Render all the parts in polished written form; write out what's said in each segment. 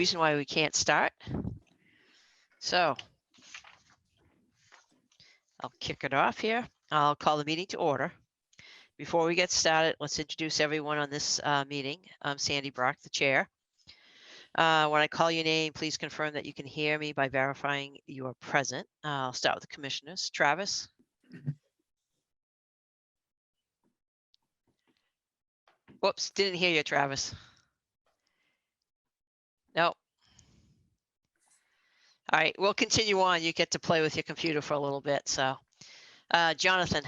reason why we can't start. So I'll kick it off here. I'll call the meeting to order. Before we get started, let's introduce everyone on this meeting. I'm Sandy Brock, the chair. When I call your name, please confirm that you can hear me by verifying you are present. I'll start with the commissioners. Travis? Whoops, didn't hear you, Travis. No. All right, we'll continue on. You get to play with your computer for a little bit. So, Jonathan.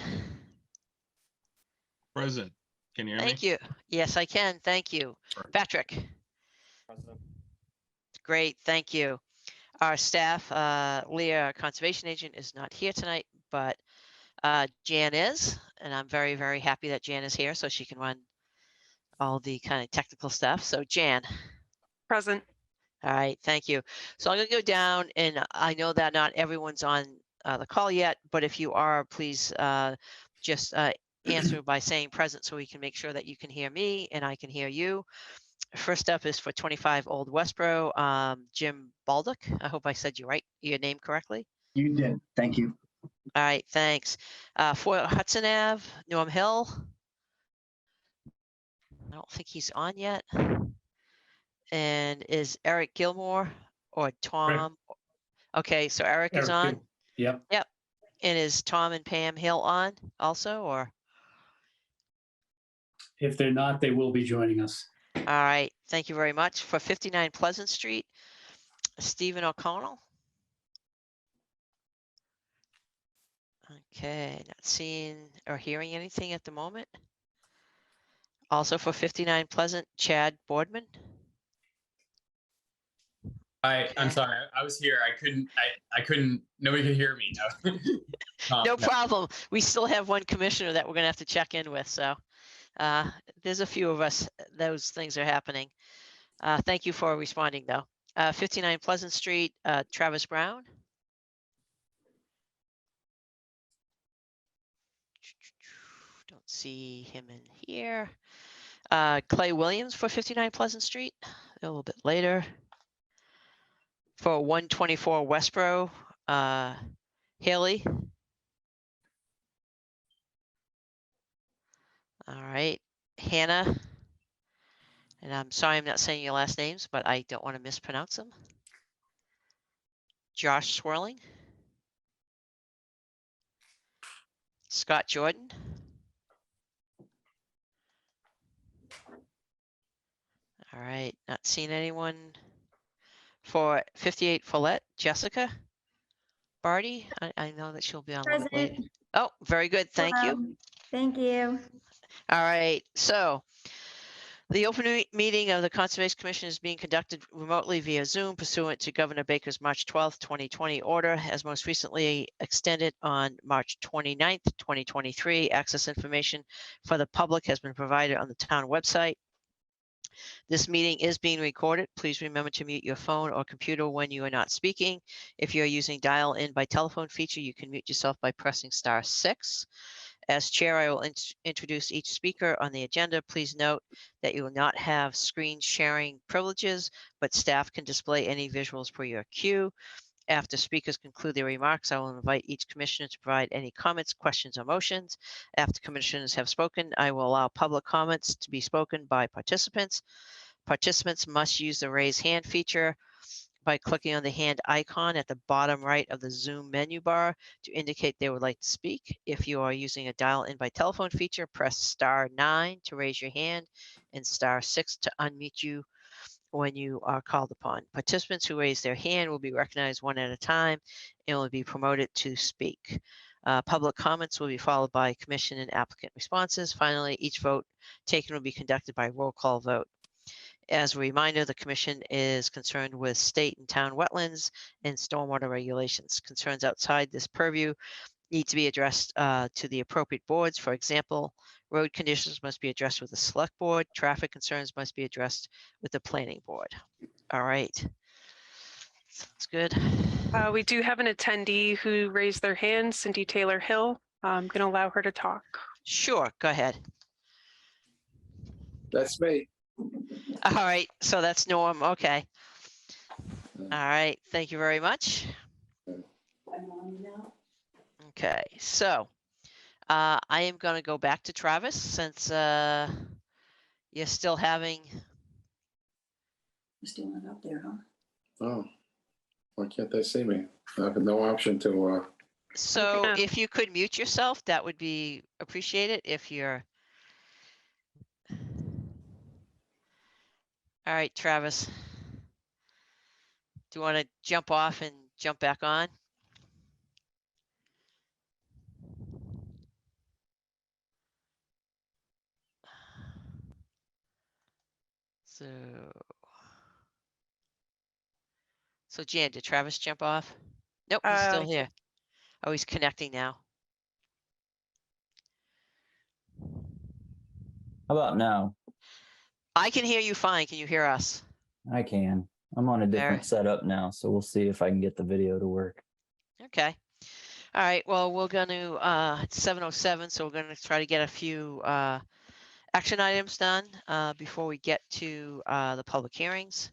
Present. Can you hear me? Thank you. Yes, I can. Thank you. Patrick. Present. Great. Thank you. Our staff, Leah, our conservation agent, is not here tonight, but Jan is, and I'm very, very happy that Jan is here so she can run all the kind of technical stuff. So Jan. Present. All right, thank you. So I'm going to go down, and I know that not everyone's on the call yet, but if you are, please just answer by saying present so we can make sure that you can hear me and I can hear you. First up is for 25 Old Westboro, Jim Baldock. I hope I said your name correctly. You did. Thank you. All right, thanks. For Hudson Ave, Norm Hill. I don't think he's on yet. And is Eric Gilmore or Tom? Okay, so Eric is on. Yep. Yep. And is Tom and Pam Hill on also, or? If they're not, they will be joining us. All right, thank you very much. For 59 Pleasant Street, Stephen O'Connell. Okay, not seeing or hearing anything at the moment. Also for 59 Pleasant, Chad Boardman. I'm Okay. sorry. I was here. I couldn't. Nobody could hear me. No problem. We still have one commissioner that we're gonna have to check in with. So there's a few of us. Those things are happening. Thank you for responding though. 59 Pleasant Street, Travis Brown. Don't see him in here. Clay Williams for 59 Pleasant Street, a little bit later. For 124 Westboro, Haley. All right, Hannah. And I'm sorry I'm not saying your last names, but I don't want to mispronounce them. Josh Swirling. Scott Jordan. All right, not seeing anyone. For 58 Follette, Jessica Barty. I know that she'll be on a little bit later. Present. Oh, very good. Thank you. Thank you. All right, so the open meeting of the Conservation Commission is being conducted remotely via Zoom pursuant to Governor Baker's March 12th, 2020 order, as most recently extended on March 29th, 2023. Access information for the public has been provided on the town website. This meeting is being recorded. Please remember to mute your phone or computer when you are not speaking. If you are using dial-in by telephone feature, you can mute yourself by pressing *6. As chair, I will introduce each speaker on the agenda. Please note that you will not have screen sharing privileges, but staff can display any visuals per your cue. After speakers conclude their remarks, I will invite each commissioner to provide any comments, questions, or motions. After commissioners have spoken, I will allow public comments to be spoken by participants. Participants must use the raise hand feature by clicking on the hand icon at the bottom right of the Zoom menu bar to indicate they would like to speak. If you are using a dial-in by telephone feature, press *9 to raise your hand and *6 to unmute you when you are called upon. Participants who raise their hand will be recognized one at a time and will be promoted to speak. Public comments will be followed by commission and applicant responses. Finally, each vote taken will be conducted by roll call vote. As a reminder, the commission is concerned with state and town wetlands and stormwater regulations. Concerns outside this purview need to be addressed to the appropriate boards. For example, road conditions must be addressed with the select board. Traffic concerns must be addressed with the planning board. All right. Sounds good. We do have an attendee who raised their hand, Cindy Taylor Hill. I'm going to allow her to talk. Sure, go ahead. That's me. All right, so that's Norm. Okay. All right, thank you very much. Okay, so I am going to go back to Travis since you're still having, You're still not up there, huh? Oh, why can't they see me? I have no option to, so gonna- if you could mute yourself, that would be appreciated if you're. All right, Travis. Do you want to jump off and jump back on? So Jan, did Travis jump off? Nope, he's still here. Oh, he's connecting now. How about now? I can hear you fine. Can you hear us? I can. I'm on a different Alright. setup now, so we'll see if I can get the video to work. Okay. All right. Well, we're going to, it's 7:07, so we're going to try to get a few action items done before we get to the public hearings.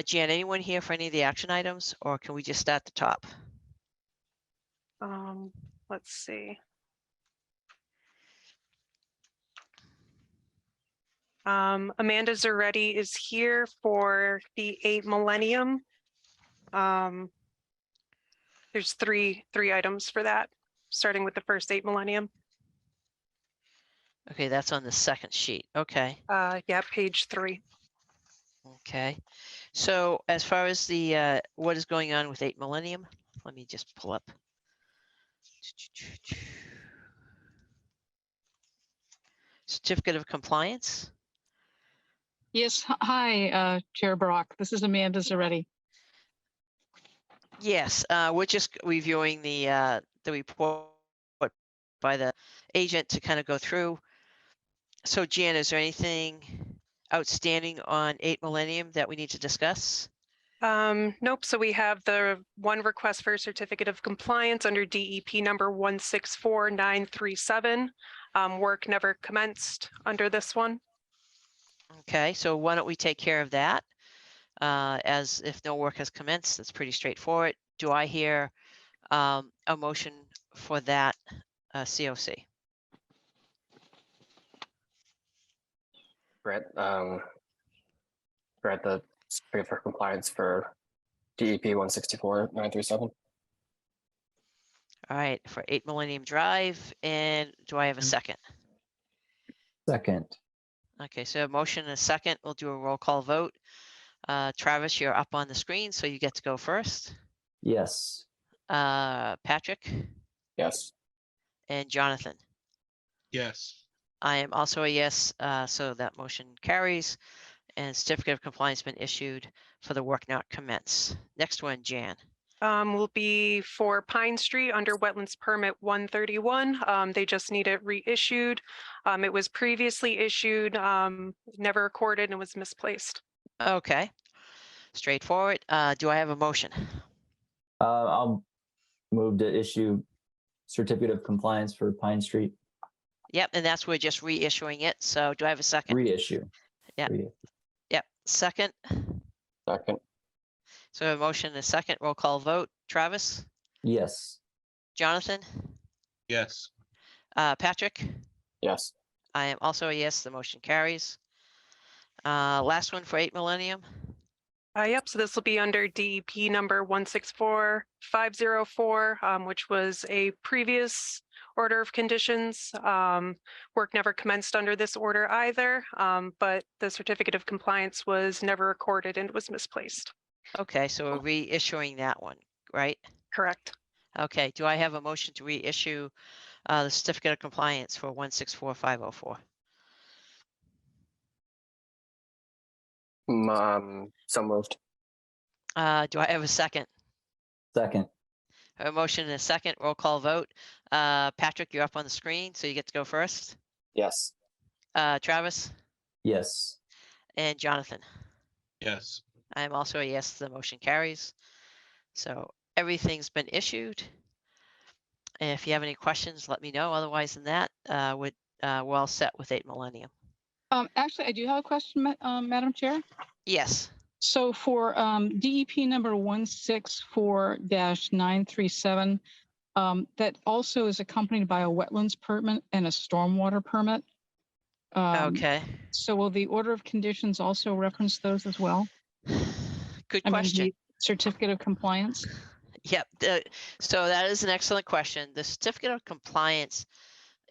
Jan, anyone here for any of the action items, or can we just start at the top? Let's see. Amanda Zaretti is here for the 8 Millennium. There's three items for that, starting with the first 8 Millennium. Okay, that's on the second sheet. Okay. Yeah, page 3. Okay. So as far as the what is going on with 8 Millennium, let me just pull up. Certificate of compliance. Yes, hi, Chair Brock. This is Amanda Zaretti. Yes, we're just reviewing the report by the agent to kind of go through. So Jan, is there anything outstanding on 8 Millennium that we need to discuss? Nope. So we have the one request for a certificate of compliance under DEP number 164937. Work never commenced under this one. Okay, so why don't we take care of that? As if no work has commenced, that's pretty straightforward. Do I hear a motion for that COC? Grant the certificate for compliance for DEP 164937. All right, for 8 Millennium Drive, and do I have a second? Second, Okay, so a motion and a second. We'll do a roll call vote. Travis, you're up on the screen, so you get to go first. yes. Patrick Yes. and Jonathan. Yes. I am also a yes, so that motion carries, and certificate of compliance been issued for the work not commence. Next one, Jan. Will be for Pine Street under Wetlands Permit 131. They just need it reissued. It was previously issued, never recorded, and was misplaced. Okay, straightforward. Do I have a motion? I'll move to issue certificate of compliance for Pine Street Yep, and that's we're just reissuing it. So do I have a second? reissue. Yeah. Reissue. Yep, second. Second. So a motion and a second. Roll call vote. Travis, Yes. Jonathan, Yes. Patrick. Yes. I am also a yes. The motion carries. Last one for 8 Millennium. Yep, so this will be under DEP number 164504, which was a previous order of conditions. Work never commenced under this order either, but the certificate of compliance was never recorded and was misplaced. Okay, so we're reissuing that one, right? Correct. Okay, do I have a motion to reissue the certificate of compliance for 164504? So moved. Do I have a second? Second, A motion and a second. Roll call vote. Patrick, you're up on the screen, so you get to go first. Yes. Travis yes. and Jonathan. Yes. I am also a yes. The motion carries. So everything's been issued. And if you have any questions, let me know. Otherwise than that, we're all set with 8 Millennium. Actually, I do have a question, Madam Chair. Yes. So for DEP number 164-937, that also is accompanied by a wetlands permit and a stormwater permit. Okay, So will the order of conditions also reference those as well? good I mean, question. the certificate of compliance? Yep. So that is an excellent question. The certificate of compliance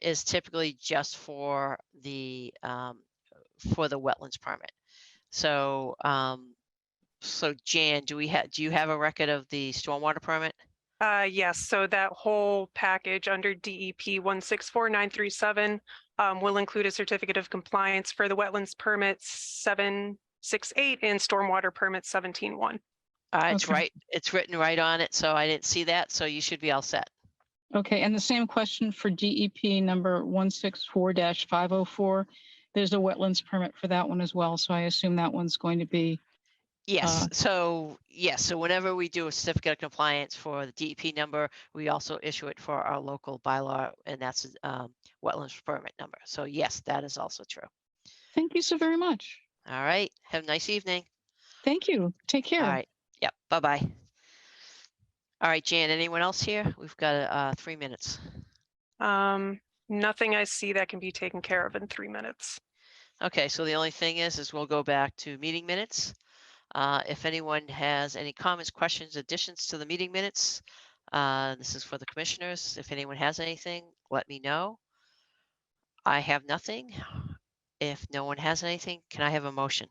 is typically just for the wetlands permit. So, so Jan, do you have a record of the stormwater permit? Yes, so that whole package under DEP 164-937 will include a certificate of compliance for the wetlands permit 768 and stormwater permit 17-1. It's Okay. right. It's written right on it. So I didn't see that. So you should be all set. Okay, and the same question for DEP number 164-504. There's a wetlands permit for that one as well. So I assume that one's going to be, Yes. So yes. So whenever we do a certificate of compliance for the DEP number, we also issue it for our local bylaw, and that's wetlands permit number. So yes, that is also true. thank you so very much. All right. Have a nice evening. Thank you. Take care. All right. Yep. Bye-bye. All right, Jan, anyone else here? We've got 3 minutes. Nothing I see that can be taken care of in 3 minutes. Okay, so the only thing is we'll go back to meeting minutes. If anyone has any comments, questions, additions to the meeting minutes, this is for the commissioners. If anyone has anything, let me know. I have nothing. If no one has anything, can I have a motion?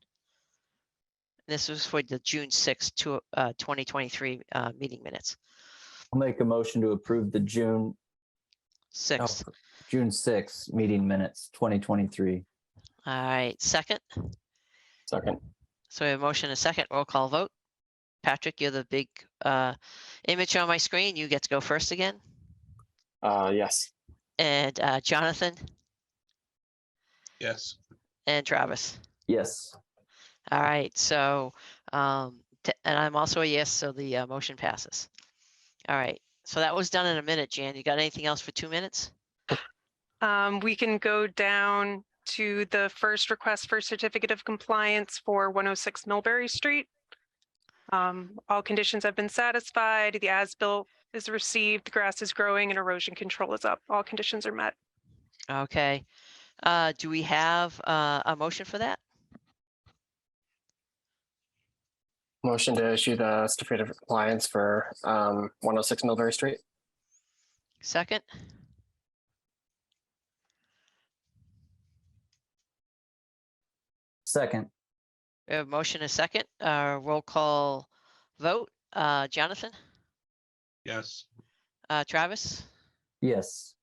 This was for the June 6th, 2023 meeting minutes. I'll make a motion to approve the June 6th. June 6th meeting minutes, 2023. All right, second. Second. So we have a motion and a second. Roll call vote. Patrick, you're the big image on my screen. You get to go first again. Yes. And Jonathan Yes. and Travis. Yes. All right, so, and I'm also a yes, so the motion passes. All right, so that was done in a minute, Jan. You got anything else for 2 minutes? We can go down to the first request for certificate of compliance for 106 Millbury Street. All conditions have been satisfied. The as-built is received, the grass is growing, and erosion control is up. All conditions are met. Okay. Do we have a motion for that? Motion to issue the certificate of compliance for 106 Millbury Street. Second? Second. We have a motion and a second. Roll call vote. Jonathan? Yes. Travis? Yes.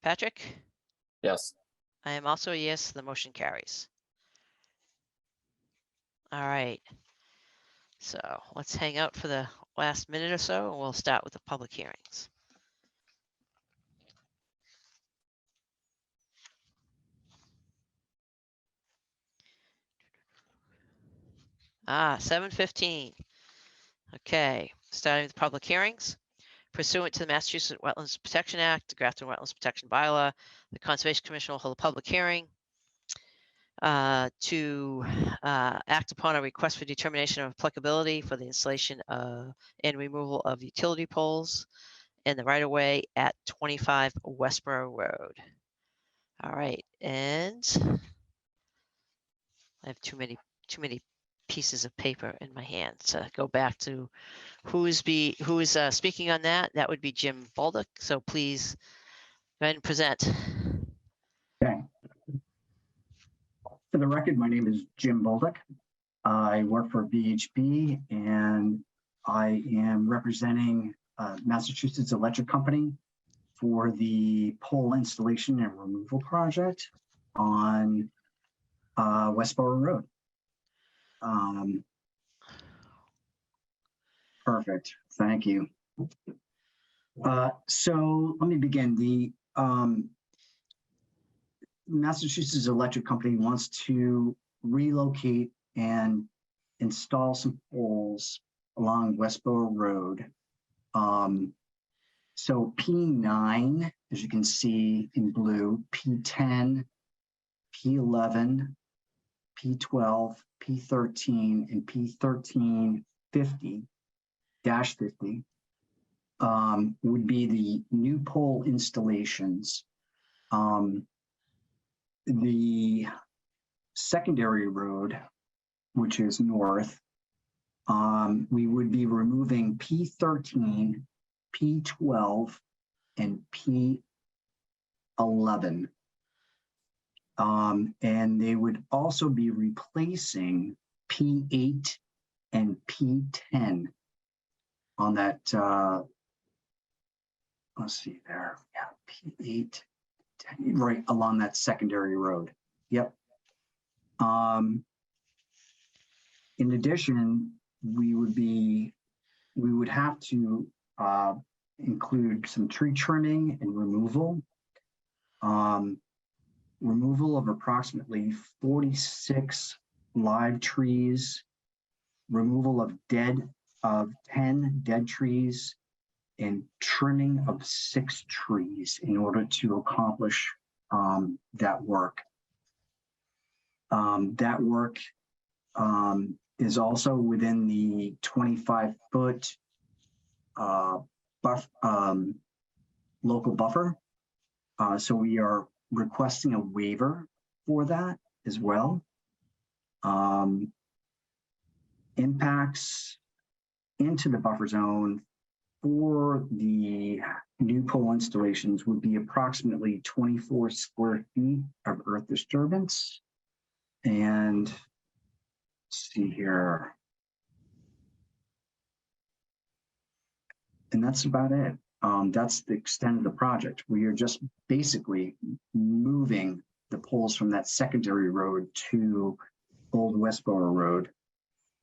Patrick? Yes. I am also a yes, the motion carries. All right. So let's hang out for the last minute or so, and we'll start with the public hearings. 7:15. Okay, starting with public hearings. Pursuant to the Massachusetts Wetlands Protection Act, the Grafton Wetlands Protection Bylaw, the Conservation Commission will hold a public hearing to act upon a request for determination of applicability for the installation of and removal of utility poles in the right of way at 25 Westboro Road. All right, and I have too many pieces of paper in my hand. So go back to who is speaking on that. That would be Jim Baldock. So please go ahead and present. Okay. For the record, my name is Jim Baldock. I work for VHB and I am representing Massachusetts Electric Company for the pole installation and removal project on Westboro Road. Perfect. Thank you. So let me begin. The Massachusetts Electric Company wants to relocate and install some poles along Westboro Road. So P9, as you can see in blue, P10, P11, P12, P13, and P1350-50 would be the new pole installations. The secondary road, which is north, we would be removing P13, P12, and P11. And they would also be replacing P8 and P10 on that, let's see there, yeah, P8, 10, right along that secondary road. Yep. In addition, we would have to include some tree trimming and removal. Removal of approximately 46 live trees, removal of 10 dead trees, and trimming of 6 trees in order to accomplish that work. That work is also within the 25-foot local buffer. So we are requesting a waiver for that as well. Impacts into the buffer zone for the new pole installations would be approximately 24 square feet of earth disturbance. And let's see here. And that's about it. That's the extent of the project. We are just basically moving the poles from that secondary road to Old Westboro Road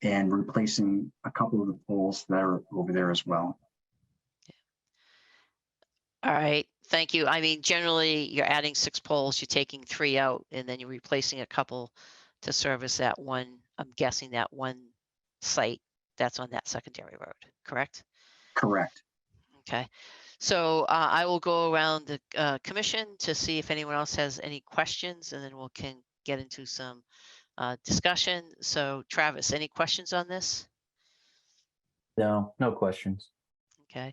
and replacing a couple of the poles that are over there as well. All right, thank you. I mean, generally, you're adding 6 poles, you're taking 3 out, and then you're replacing a couple to service that one, I'm guessing that one site that's on that secondary road, correct? Correct. Okay, so I will go around the commission to see if anyone else has any questions, and then can get into some discussion. So Travis, any questions on this? No, no questions. Okay.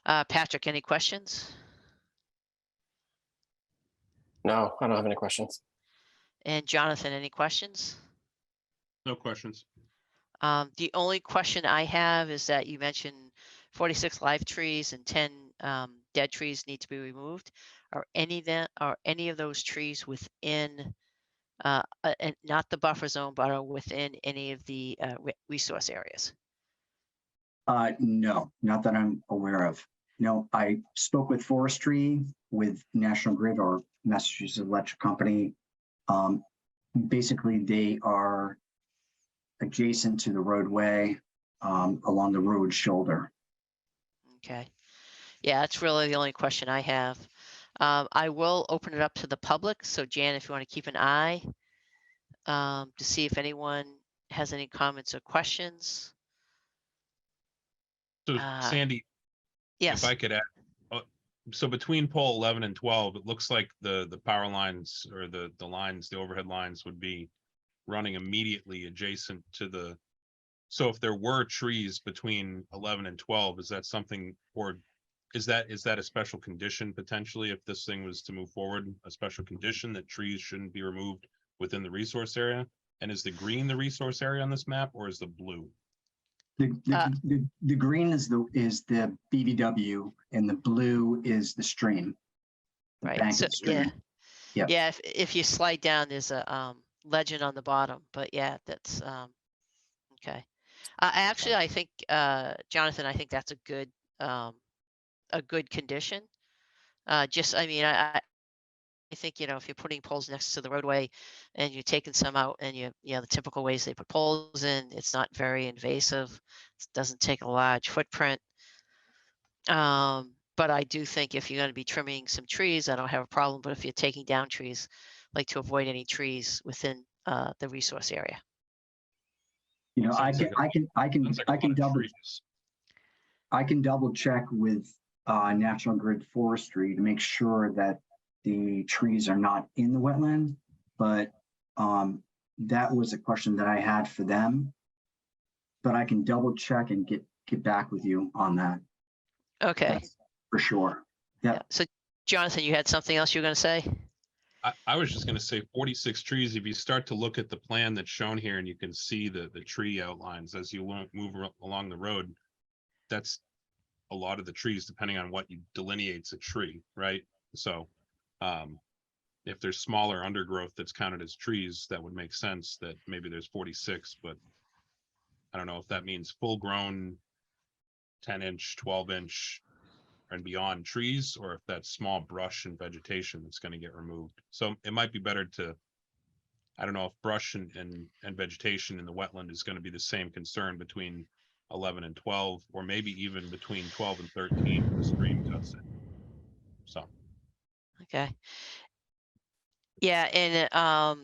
Patrick, any questions? No, I don't have any questions. And Jonathan, any questions? No questions. The only question I have is that you mentioned 46 live trees and 10 dead trees need to be removed. Are any of those trees within, and not the buffer zone, but are within any of the resource areas? No, not that I'm aware of. No, I spoke with forestry, with National Grid or Massachusetts Electric Company. Basically, they are adjacent to the roadway along the road shoulder. Okay. Yeah, that's really the only question I have. I will open it up to the public. So Jan, if you want to keep an eye to see if anyone has any comments or questions. So Sandy, Yes. if I could add, so between pole 11 and 12, it looks like the power lines or the lines, the overhead lines would be running immediately adjacent to the, so if there were trees between 11 and 12, is that something, or is that a special condition potentially if this thing was to move forward, a special condition that trees shouldn't be removed within the resource area? And is the green the resource area on this map, or is the blue? The green is the BVW and the blue is the stream. The Right. bank So of the stream. yeah. Yeah. Yeah. If you slide down, there's a legend on the bottom, but yeah, that's okay. I think Jonathan, I think that's a good condition. I mean, I think, if you're putting poles next to the roadway and you're taking some out and the typical ways they put poles in, it's not very invasive. It doesn't take a large footprint. But I do think if you're going to be trimming some trees, I don't have a problem. But if you're taking down trees, like to avoid any trees within the resource area. I can double check with National Grid Forestry to make sure that the trees are not in the wetland, but that was a question that I had for them. But I can double check and get back with you on that. Okay. That's for sure. Yeah. So Jonathan, you had something else you were going to say? I was just gonna say 46 trees. If you start to look at the plan that's shown here and you can see the tree outlines as you move along the road, that's a lot of the trees, depending on what you delineates a tree, right? So if there's smaller undergrowth that's counted as trees, that would make sense that maybe there's 46, but I don't know if that means full grown 10-inch, 12-inch and beyond trees, or if that's small brush and vegetation that's going to get removed. So it might be better to, I don't know if brush and vegetation in the wetland is going to be the same concern between 11 and 12, or maybe even between 12 and 13 when the stream cuts in. So. Okay. Yeah, and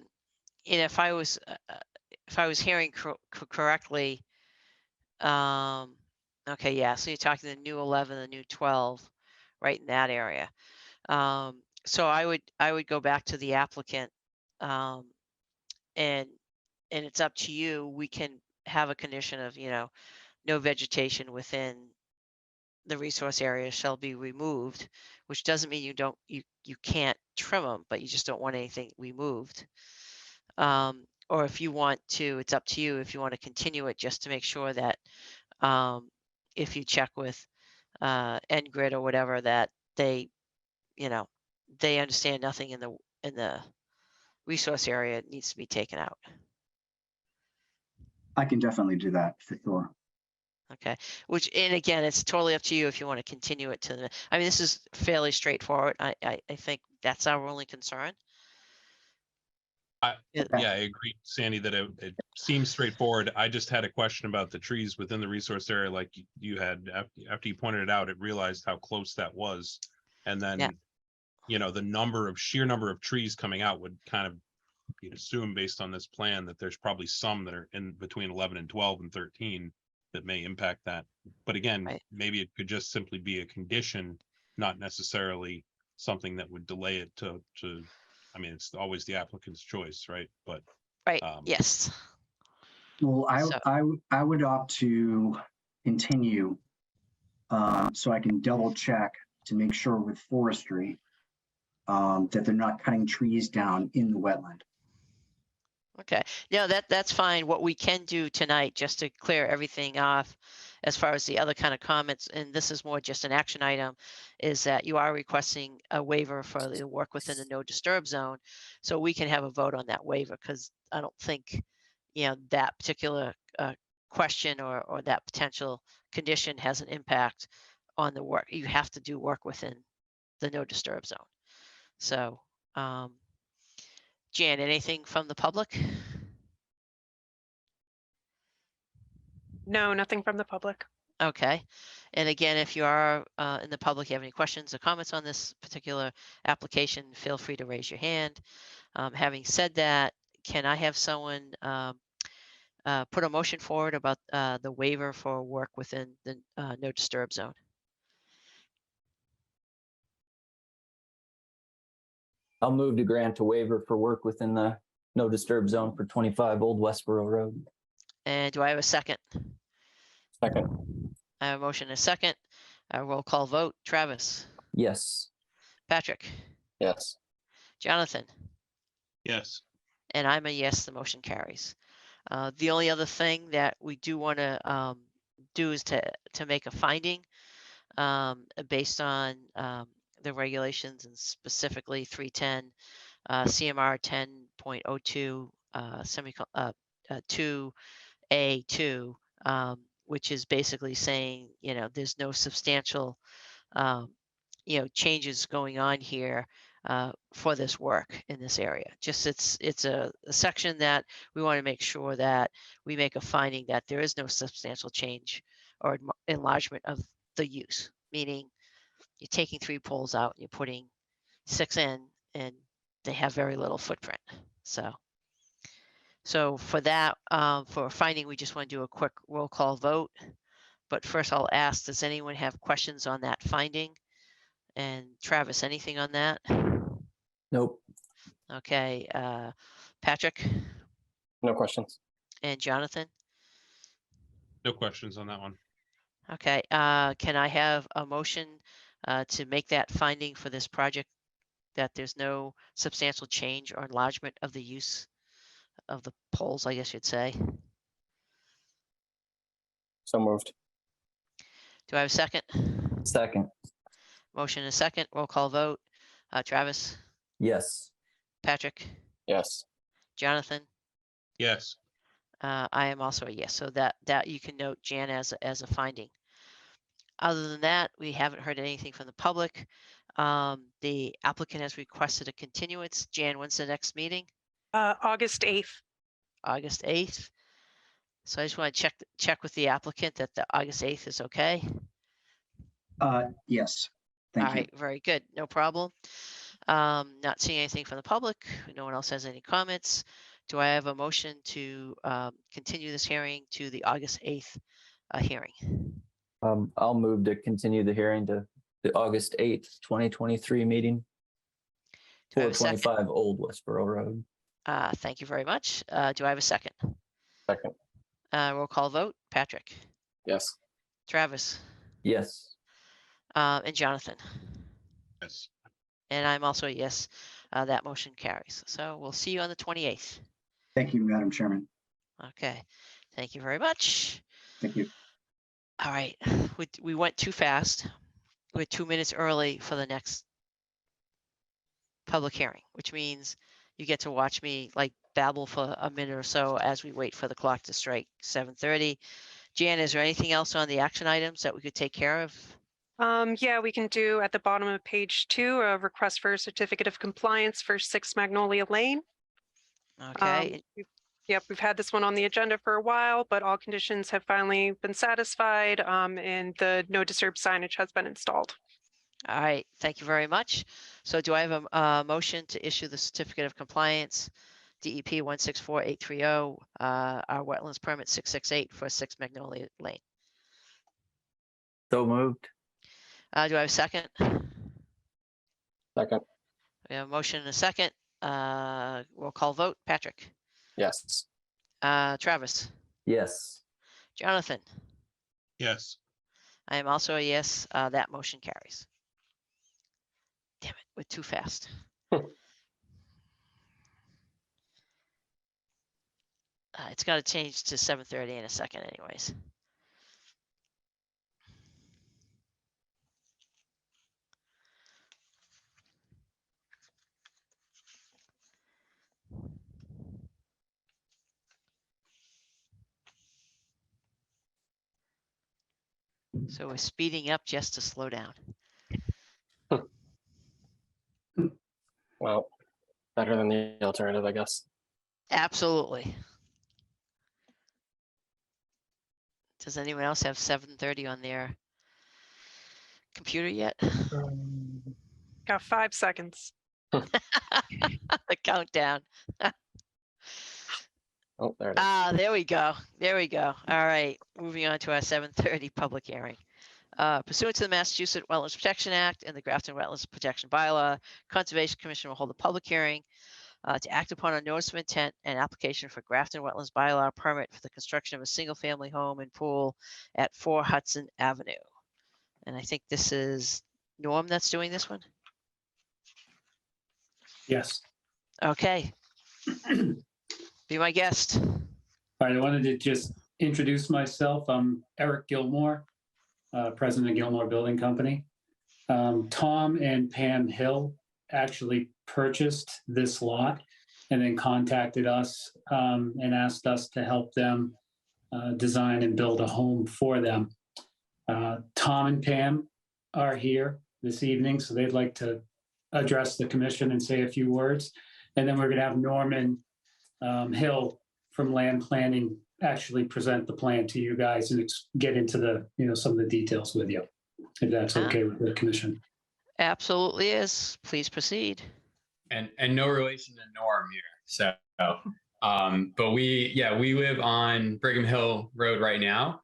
if I was hearing correctly, okay, yeah. So you're talking the new 11, the new 12, right in that area. So I would go back to the applicant, and it's up to you. We can have a condition of, no vegetation within the resource area shall be removed, which doesn't mean you can't trim them, but you just don't want anything removed. Or if you want to, it's up to you if you want to continue it just to make sure that if you check with NGrid or whatever, that they understand nothing in the resource area needs to be taken out. I can definitely do that for sure. Okay, and again, it's totally up to you if you want to continue it to the, I mean, this is fairly straightforward. I think that's our only concern. Yeah, I agree, Sandy, that it seems straightforward. I just had a question about the trees within the resource area, like you had after you pointed it out, it realized how close that was. And then, the sheer number of trees coming out would kind of, you'd assume based on this plan that there's probably some that are in between 11 and 12 and 13 that may impact that. But again, maybe it could just simply be a condition, not necessarily something that would delay it to I mean, it's always the applicant's choice, right? But yes. Well, I would opt to continue so I can double check to make sure with forestry that they're not cutting trees down in the wetland. Okay, no, that's fine. What we can do tonight, just to clear everything off, as far as the other kind of comments, and this is more just an action item, is that you are requesting a waiver for the work within the no disturb zone. So we can have a vote on that waiver, because I don't think, that particular question or that potential condition has an impact on the work. You have to do work within the no disturb zone. So, Jan, anything from the public? No, nothing from the public. Okay. And again, if you are in the public, you have any questions or comments on this particular application, feel free to raise your hand. Having said that, can I have someone put a motion forward about the waiver for work within the no disturb zone? I'll move to grant a waiver for work within the no disturb zone for 25 Old Westboro Road. And do I have a second? Second. I have a motion and a second. Roll call vote. Travis, Yes. Patrick, Yes. Jonathan, yes, and I'm a yes, the motion carries. The only other thing that we do want to do is to make a finding based on the regulations, and specifically 310 CMR 10.02 2A2, which is basically saying, there's no substantial, changes going on here for this work in this area. Just it's a section that we want to make sure that we make a finding that there is no substantial change or enlargement of the use, meaning you're taking 3 poles out and you're putting 6 in, and they have very little footprint. So for that, for a finding, we just want to do a quick roll call vote. But first I'll ask, does anyone have questions on that finding? And Travis, anything on that? Nope. Okay, Patrick, No questions. And Jonathan? No questions on that one. Okay, can I have a motion to make that finding for this project, that there's no substantial change or enlargement of the use of the poles, I guess you'd say? So moved. Do I have a second? Second, Motion and a second, roll call vote. Travis, yes. Patrick, Yes. Jonathan? Yes, I am also a yes, so that you can note Jan as a finding. Other than that, we haven't heard anything from the public. The applicant has requested a continuance. Jan, when's the next meeting? August 8th. August 8th. So I just want to check with the applicant that the August 8th is okay. Yes, All thank you. right, very good, no problem. Not seeing anything from the public. No one else has any comments. Do I have a motion to continue this hearing to the August 8th hearing? I'll move to continue the hearing to the August 8th, 2023 meeting. Do I have a second? 425 Old Westboro Road. Thank you very much. Do I have a second? Second. Roll call vote. Patrick, Yes. Travis, Yes. and Jonathan. yes. And I'm also a yes. That motion carries. So we'll see you on the 28th. Thank you, Madam Chairman. Okay. Thank you very much. Thank you. All right. We went too fast. We're 2 minutes early for the next public hearing, which means you get to watch me like babble for a minute or so as we wait for the clock to strike 7:30. Jan, is there anything else on the action items that we could take care of? Yeah, we can do at the bottom of page 2, a request for a certificate of compliance for 6 Magnolia Lane. Okay. Yep, we've had this one on the agenda for a while, but all conditions have finally been satisfied, and the no disturb signage has been installed. All right. Thank you very much. So do I have a motion to issue the certificate of compliance, DEP 164830, our wetlands permit 668 for 6 Magnolia Lane? So moved. Do I have a second? Second. We have a motion and a second. Roll call vote. Patrick, Yes. Travis, Yes. Jonathan. Yes, I am also a yes. That motion carries. Damn it, we're too fast. It's got to change to 7:30 in a second anyways. So we're speeding up just to slow down. Well, better than the alternative, I guess. Absolutely. Does anyone else have 7:30 on their computer yet? Got 5 seconds. The countdown. Oh, there it is. There we go. There we go. All right, moving on to our 7:30 public hearing. Pursuant to the Massachusetts Wetlands Protection Act and the Grafton Wetlands Protection Bylaw, Conservation Commission will hold a public hearing to act upon a notice of intent and application for Grafton Wetlands Bylaw permit for the construction of a single-family home and pool at 4 Hudson Avenue. And I think this is Norm that's doing this one. Yes. Okay. Be my guest. All right, I wanted to just introduce myself. I'm Eric Gilmore, president of Gilmore Building Company. Tom and Pam Hill actually purchased this lot and then contacted us and asked us to help them design and build a home for them. Tom and Pam are here this evening, so they'd like to address the commission and say a few words. And then we're going to have Norman Hill from Land Planning actually present the plan to you guys and get into the, some of the details with you, if that's okay with the commission. Absolutely is. Please proceed. And no relation to Norm here. So, but we live on Brigham Hill Road right now.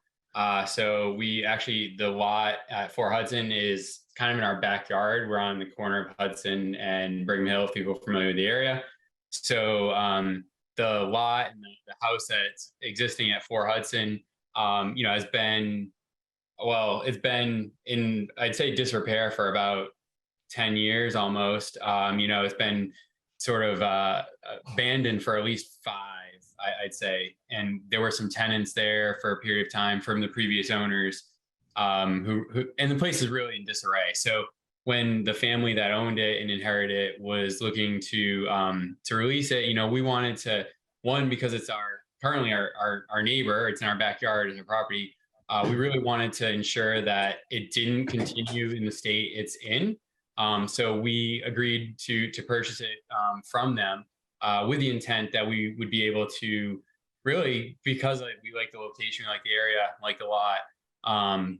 So we actually, the lot at 4 Hudson is kind of in our backyard. We're on the corner of Hudson and Brigham Hill, if people are familiar with the area. So the lot and the house that's existing at 4 Hudson, has been, well, it's been in, I'd say, disrepair for about 10 years almost. It's been sort of abandoned for at least 5, I'd say. And there were some tenants there for a period of time from the previous owners, who and the place is really in disarray. So when the family that owned it and inherited it was looking to release it, we wanted to, one, because it's currently our neighbor, it's in our backyard as a property. We really wanted to ensure that it didn't continue in the state it's in. So we agreed to purchase it from them with the intent that we would be able to really, because we like the location, we like the area, like the lot,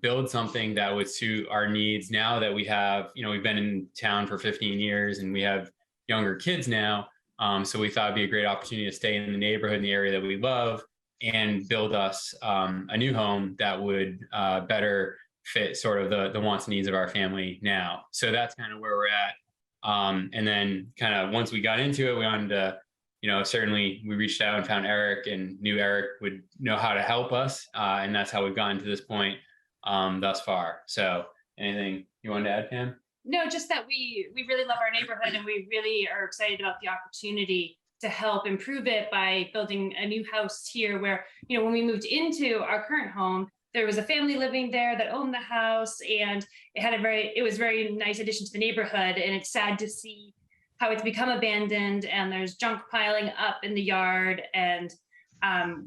build something that would suit our needs now that we have, we've been in town for 15 years and we have younger kids now. So we thought it'd be a great opportunity to stay in the neighborhood, in the area that we love, and build us a new home that would better fit sort of the wants and needs of our family now. So that's kind of where we're at. And then kind of once we got into it, we wanted to, certainly we reached out and found Eric and knew Eric would know how to help us. And that's how we've gotten to this point thus far. So anything you wanted to add, Pam? No, just that we really love our neighborhood and we really are excited about the opportunity to help improve it by building a new house here where, when we moved into our current home, there was a family living there that owned the house, and it was a very nice addition to the neighborhood. And it's sad to see how it's become abandoned and there's junk piling up in the yard. And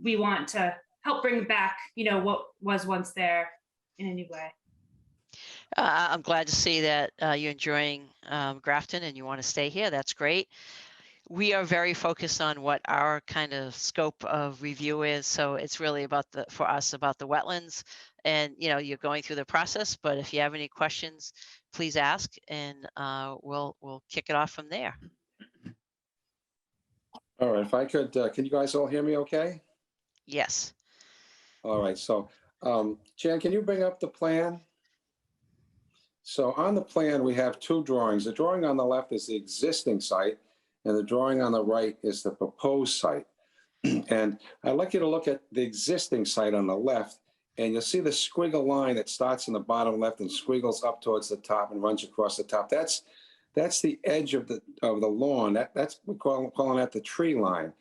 we want to help bring back, what was once there in a new way. I'm glad to see that you're enjoying Grafton and you want to stay here. That's great. We are very focused on what our kind of scope of review is. So it's really for us about the wetlands, and you're going through the process. But if you have any questions, please ask, and we'll kick it off from there. All right, if I could, can you guys all hear me okay? Yes. All right, so Jan, can you bring up the plan? So on the plan, we have 2 drawings. The drawing on the left is the existing site, and the drawing on the right is the proposed site. And I'd like you to look at the existing site on the left, and you'll see the squiggle line that starts in the bottom left and squiggles up towards the top and runs across the top. That's the edge of the lawn. That's we're calling that the tree line.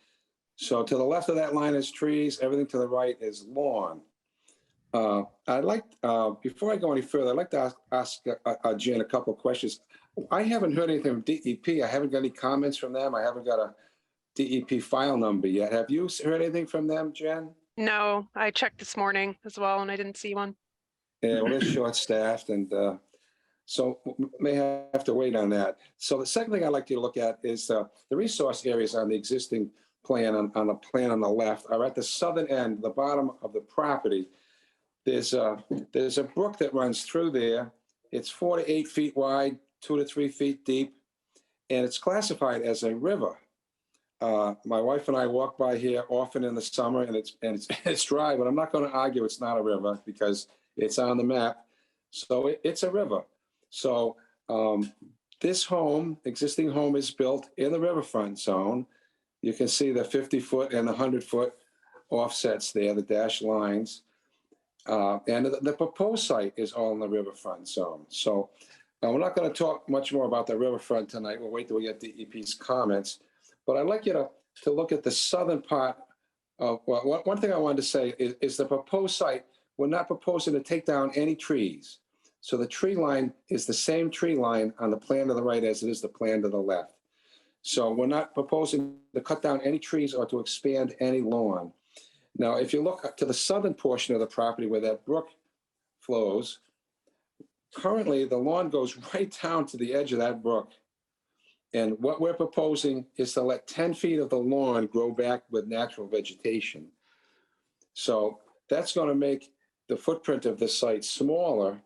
So to the left of that line is trees. Everything to the right is lawn. I'd like, before I go any further, I'd like to ask Jan a couple of questions. I haven't heard anything from DEP. I haven't got any comments from them. I haven't got a DEP file number yet. Have you heard anything from them, Jen? No, I checked this morning as well and I didn't see one. Yeah, well, they're short-staffed, and so may have to wait on that. So the second thing I'd like you to look at is the resource areas on the existing plan, on the plan on the left, are at the southern end, the bottom of the property. There's a brook that runs through there. It's 4 to 8 feet wide, 2 to 3 feet deep, and it's classified as a river. My wife and I walk by here often in the summer, and it's dry, but I'm not going to argue it's not a river because it's on the map. So it's a river. So this existing home is built in the riverfront zone. You can see the 50-foot and the 100-foot offsets there, the dashed lines. And the proposed site is all in the riverfront zone. So we're not going to talk much more about the riverfront tonight. We'll wait till we get DEP's comments. But I'd like you to look at the southern part of, well, one thing I wanted to say is the proposed site, we're not proposing to take down any trees. So the tree line is the same tree line on the plan to the right as it is the plan to the left. So we're not proposing to cut down any trees or to expand any lawn. Now, if you look to the southern portion of the property where that brook flows, currently the lawn goes right down to the edge of that brook. And what we're proposing is to let 10 feet of the lawn grow back with natural vegetation. So that's going to make the footprint of the site smaller.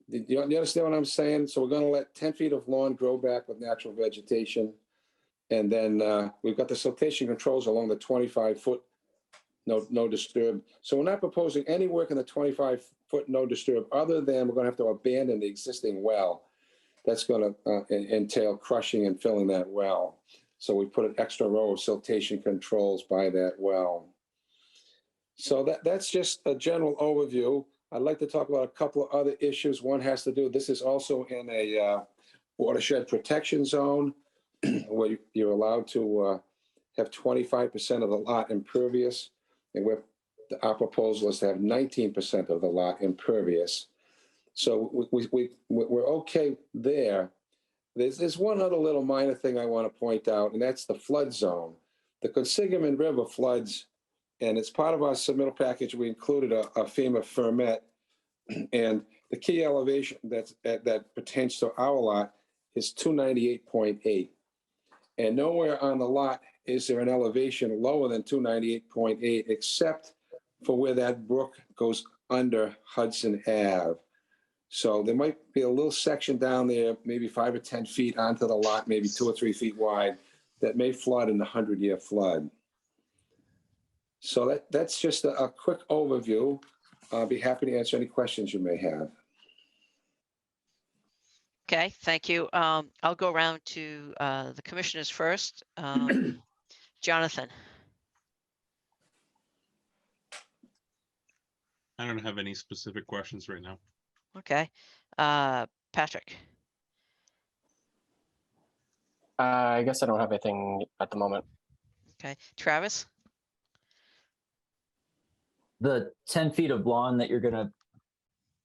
Do you understand what I'm saying? So we're going to let 10 feet of lawn grow back with natural vegetation. And then we've got the siltation controls along the 25-foot no disturb. So we're not proposing any work in the 25-foot no disturb other than we're going to have to abandon the existing well. That's going to entail crushing and filling that well. So we put an extra row of siltation controls by that well. So that's just a general overview. I'd like to talk about a couple of other issues. One has to do, this is also in a watershed protection zone where you're allowed to have 25% of the lot impervious. And our proposal is to have 19% of the lot impervious. So we're okay there. There's one other little minor thing I want to point out, and that's the flood zone. The Consigamon River floods, and it's part of our submittal package. We included a FEMA fermet, and the key elevation that pertains to our lot is 298.8. And nowhere on the lot is there an elevation lower than 298.8, except for where that brook goes under Hudson Ave. So there might be a little section down there, maybe 5 or 10 feet onto the lot, maybe 2 or 3 feet wide, that may flood in the 100-year flood. So that's just a quick overview. I'll be happy to answer any questions you may have. Okay, thank you. I'll go around to the commissioners first. Jonathan. I don't have any specific questions right now. Okay. Patrick. I guess I don't have anything at the moment. Okay. Travis. The 10 feet of lawn that you're gonna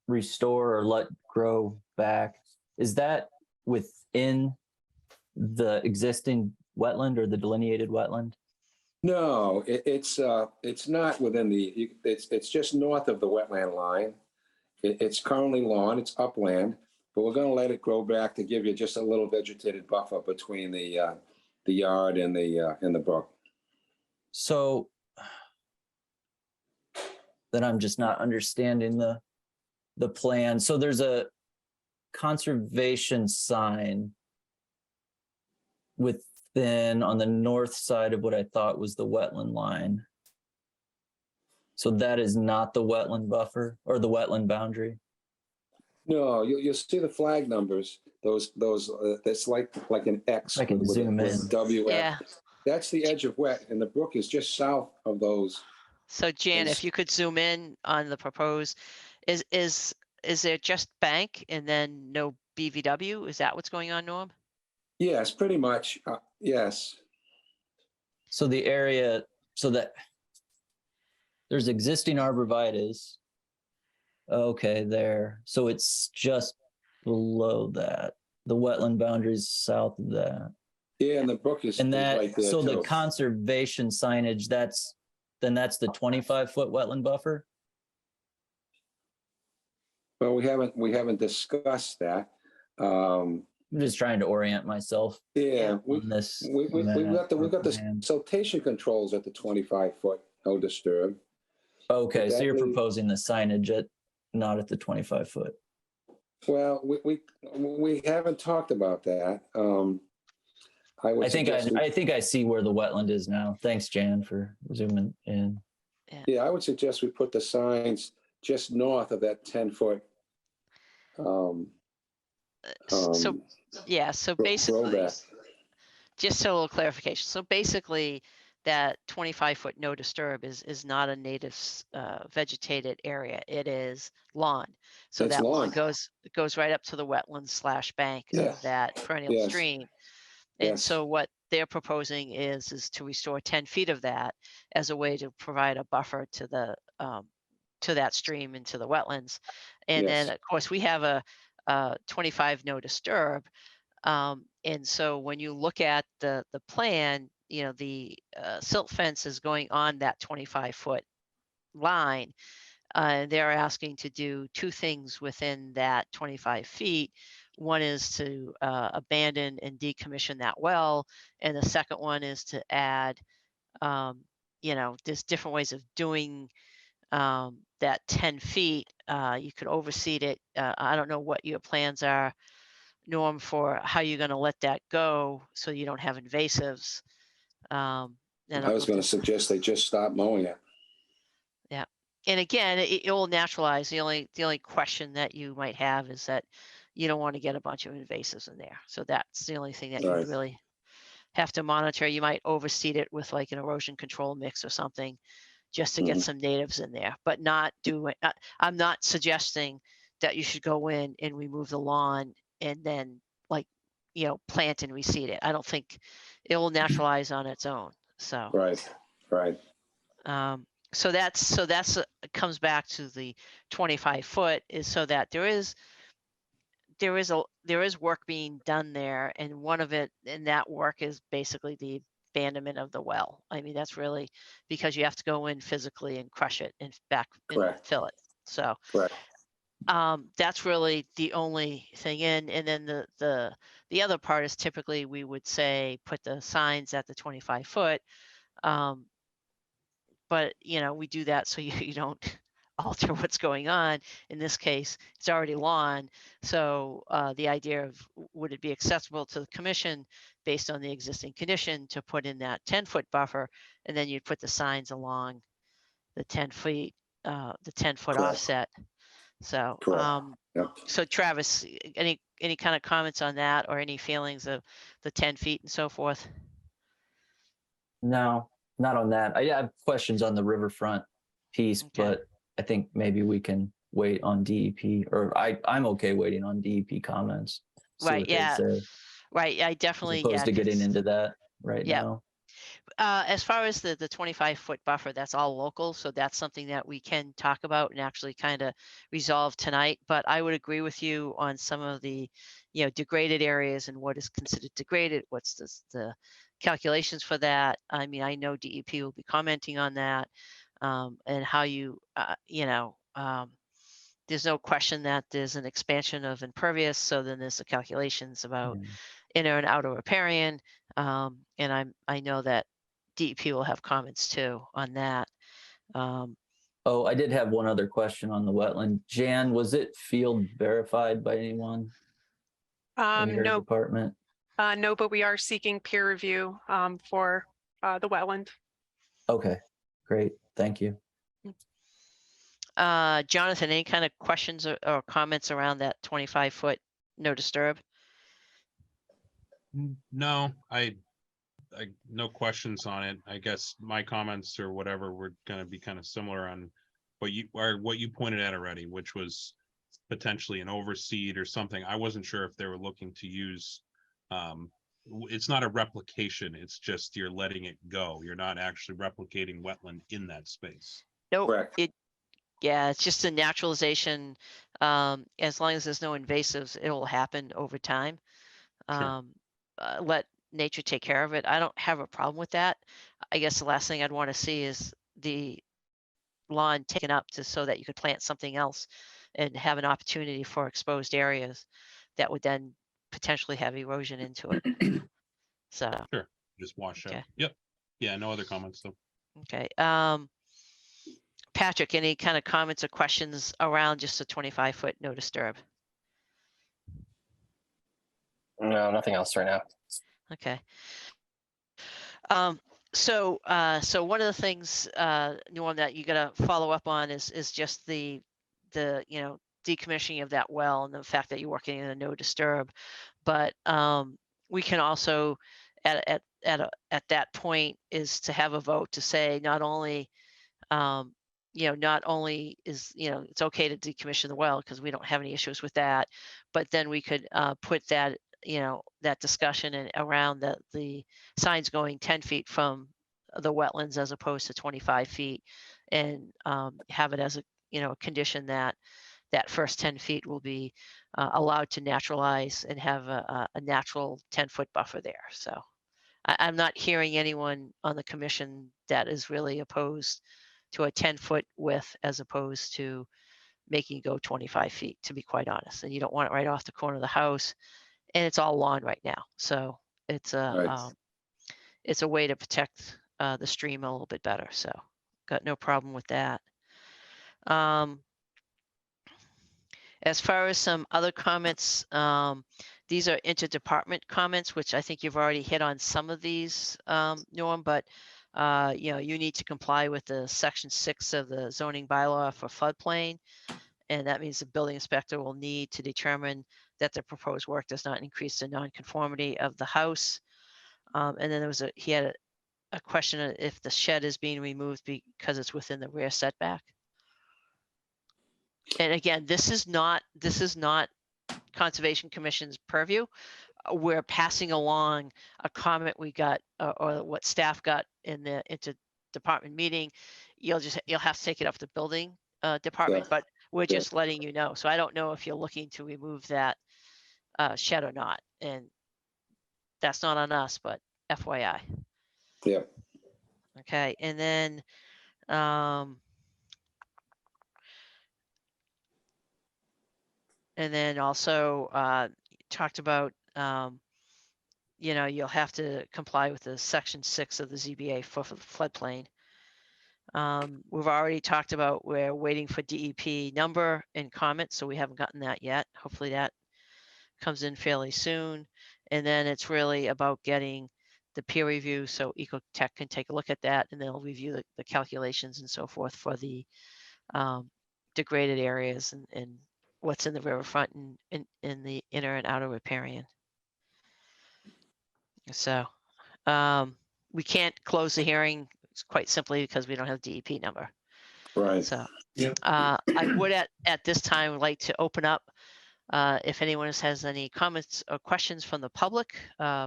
restore or let grow back, is that within the existing wetland or the delineated wetland? No, it's not within the, it's just north of the wetland line. It's currently lawn, it's upland, but we're gonna let it grow back to give you just a little vegetated buffer between the yard and the brook. So then I'm just not understanding the plan. So there's a conservation sign within on the north side of what I thought was the wetland line. So that is not the wetland buffer or the wetland boundary. No, you'll see the flag numbers. Those that's like an X. I can with zoom in. WF. Yeah. That's the edge of wet, and the brook is just south of those. So Jan, Is- if you could zoom in on the proposed, is there just bank and then no BVW? Is that what's going on, Norm? Yes, pretty much. Yes. So the area, so that there's existing arborvitaes. Okay, there. So it's just below that. The wetland boundary is south of that. Yeah, and the brook is And that, right there so the too. conservation signage, that's the 25-foot wetland buffer? Well, we haven't discussed that. I'm just trying to orient myself Yeah, on this. we've got the map. siltation controls at the 25-foot no disturb. Okay, so that you're way- proposing the signage at, not at the 25-foot. Well, we haven't talked about that. would I think suggest we- I think I see where the wetland is now. Thanks, Jan, for zooming in. Yeah, I would suggest we put the signs just north of that 10-foot. So, yeah, so basically, Throwback. just so a little clarification. So basically, that 25-foot no disturb is not a native vegetated area. It is lawn. So It's that lawn lawn. goes right up to the wetland / bank Yeah. of that perennial Yes. stream. And Yes. so what they're proposing is to restore 10 feet of that as a way to provide a buffer to the to that stream into the wetlands. And then Yes. of course we have a 25 no disturb. And so when you look at the plan, you know, the silt fence is going on that 25-foot line. They're asking to do two things within that 25 feet. One is to abandon and decommission that well. And the second one is to add, you know, there's different ways of doing that 10 feet. You could overseed it. I don't know what your plans are, Norm, for how you're going to let that go so you don't have invasives. I was going to suggest they just stop mowing it. And again, it will naturalize. The only question that you might have is that you don't want to get a bunch of invasives in there. So that's the only thing that you Right. would really have to monitor. You might overseed it with like an erosion control mix or something, just to get Mhm. some natives in there, but not do it. I'm not suggesting that you should go in and remove the lawn and then like, plant and reseed it. I don't think it will naturalize on its own. So, Right, right. so that's comes back to the 25 foot, is so that there is work being done there, and one of it, and that work is basically the abandonment of the well. I mean, that's really because you have to go in physically and crush it and back and Correct. fill it. So Correct. that's really the only thing in. And then the other part is typically we would say put the signs at the 25 foot. But we do that so you don't alter what's going on. In this case, it's already lawn. So the idea of would it be acceptable to the commission based on the existing condition to put in that 10-foot buffer, and then you'd put the signs along the 10 feet, the 10-foot Correct. offset. So, Correct. Yep. so Travis, any kind of comments on that, or any feelings of the 10 feet and so forth? No, not on that. I have questions on the riverfront piece, Okay. but I think maybe we can wait on DEP, or I'm okay waiting on DEP comments. See Right, what they yeah. say, Right, I as definitely, opposed to getting 'cause- into that right Yeah. now. As far as the 25-foot buffer, that's all local, so that's something that we can talk about and actually kind of resolve tonight. But I would agree with you on some of the, degraded areas and what is considered degraded, what's the calculations for that. I mean, I know DEP will be commenting on that, and how there's no question that there's an expansion of impervious, so then there's the calculations about Yeah. inner and outer riparian. And I know that DEP will have comments too on that. Oh, I did have one other question on the wetland. Jan, was it field verified by anyone in your No, department? no, but we are seeking peer review for the wetland. Okay, great. Thank you. Jonathan, any kind of questions or comments around that 25-foot no disturb? No, I no questions on it. I guess my comments or whatever were going to be kind of similar on what you pointed at already, which was potentially an overseed or something. I wasn't sure if they were looking to use. It's not a replication. It's just you're letting it go. You're not actually replicating wetland in that space. Nope. Correct. Yeah, it's just a naturalization. As long as there's no invasives, it will happen over time. Sure. Let nature take care of it. I don't have a problem with that. I guess the last thing I'd want to see is the lawn taken up so that you could plant something else and have an opportunity for exposed areas that would then potentially have erosion into it. So, Just wash Okay. out. Yep. Yeah, no other comments though. okay. Patrick, any kind of comments or questions around just a 25-foot no disturb? No, nothing else right now. Okay. So one of the things, Norm, that you gotta follow up on is just the decommissioning of that well and the fact that you're working in a no disturb. But we can also at that point is to have a vote to say not only not only is it's okay to decommission the well because we don't have any issues with that, but then we could put that that discussion and around the signs going 10 feet from the wetlands as opposed to 25 feet, and have it as a condition that that first 10 feet will be allowed to naturalize and have a natural 10-foot buffer there. So I'm not hearing anyone on the commission that is really opposed to a 10-foot width as opposed to making you go 25 feet, to be quite honest. And you don't want it right off the corner of the house, and it's all lawn right now. So it's Right. it's a way to protect the stream a little bit better. So got no problem with that. As far as some other comments, these are interdepartment comments, which I think you've already hit on some of these, Norm, but you need to comply with the section 6 of the zoning bylaw for floodplain. And that means the building inspector will need to determine that the proposed work does not increase the nonconformity of the house. And then he had a question of if the shed is being removed because it's within the rear setback. And again, this is not Conservation Commission's purview. We're passing along a comment we got or what staff got in the interdepartment meeting. You'll have to take it up to the building department, Yeah. but we're Yeah. just letting you know. So I don't know if you're looking to remove that shed or not. And that's not on us, but FYI. Yeah. Okay, and then also talked about you'll have to comply with the section 6 of the ZBA for the floodplain. We've already talked about we're waiting for DEP number and comment, so we haven't gotten that yet. Hopefully that comes in fairly soon. And then it's really about getting the peer review so Ecotech can take a look at that and they'll review the calculations and so forth for the degraded areas and what's in the riverfront and in the inner and outer riparian. So we can't close the hearing quite simply because we don't have DEP number. Right. So Yeah. I would at this time like to open up. If anyone has any comments or questions from the public,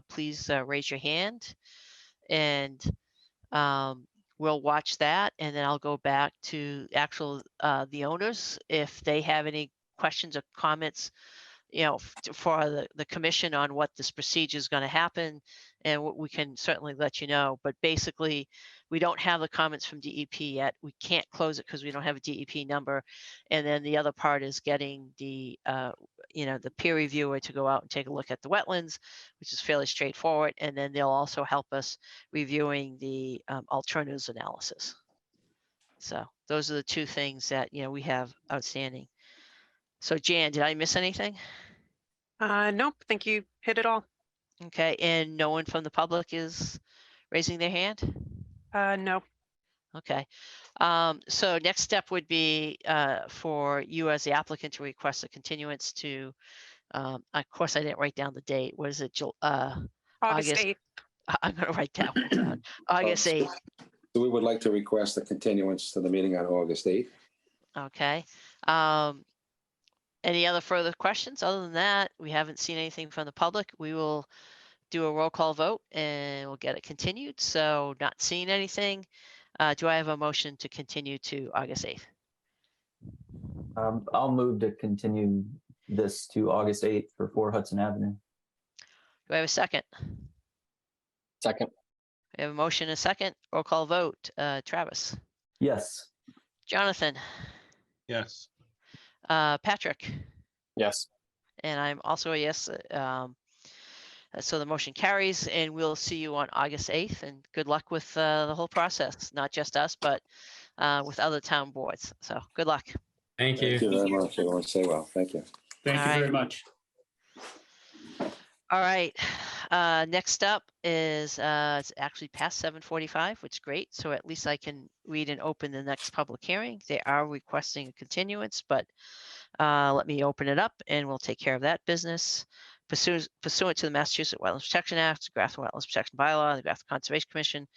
please raise your hand and we'll watch that. And then I'll go back to the owners. If they have any questions or comments, for the commission on what this procedure is going to happen, and we can certainly let you know. But basically, we don't have the comments from DEP yet. We can't close it because we don't have a DEP number. And then the other part is getting the peer reviewer to go out and take a look at the wetlands, which is fairly straightforward. And then they'll also help us reviewing the alternatives analysis. So those are the two things that we have outstanding. So Jan, did I miss anything? Nope, I think you hit it all. Okay, and no one from the public is raising their hand? No. Okay, so next step would be for you as the applicant to request a continuance to, of course, I didn't write down the date. What is it, August August 8th. I'm gonna write that one down. August 8th, So we would like to request a continuance to the meeting on August 8th. okay. Any other further questions? Other than that, we haven't seen anything from the public. We will do a roll call vote and we'll get it continued. So not seeing anything. Do I have a motion to continue to August 8th? I'll move to continue this to August 8th for 4 Hudson Avenue. Do I have a second? Second. We have a motion and a second. Roll call vote. Travis, Yes. Jonathan, Yes. Patrick, Yes. and I'm also a yes. So the motion carries and we'll see you on August 8th and good luck with the whole process, not just us, but with other town boards. So good luck. Thank you. Thank you very much. Everyone say well. Thank you. Thank you All very right. much. All right, next up is it's actually past 7:45, which is great. So at least I can read and open the next public hearing. They are requesting a continuance, but let me open it up and we'll take care of that business. Pursuant to the Massachusetts Wetlands Protection Act, the Grafton Wetlands Protection Bylaw, the Grafton Conservation Commission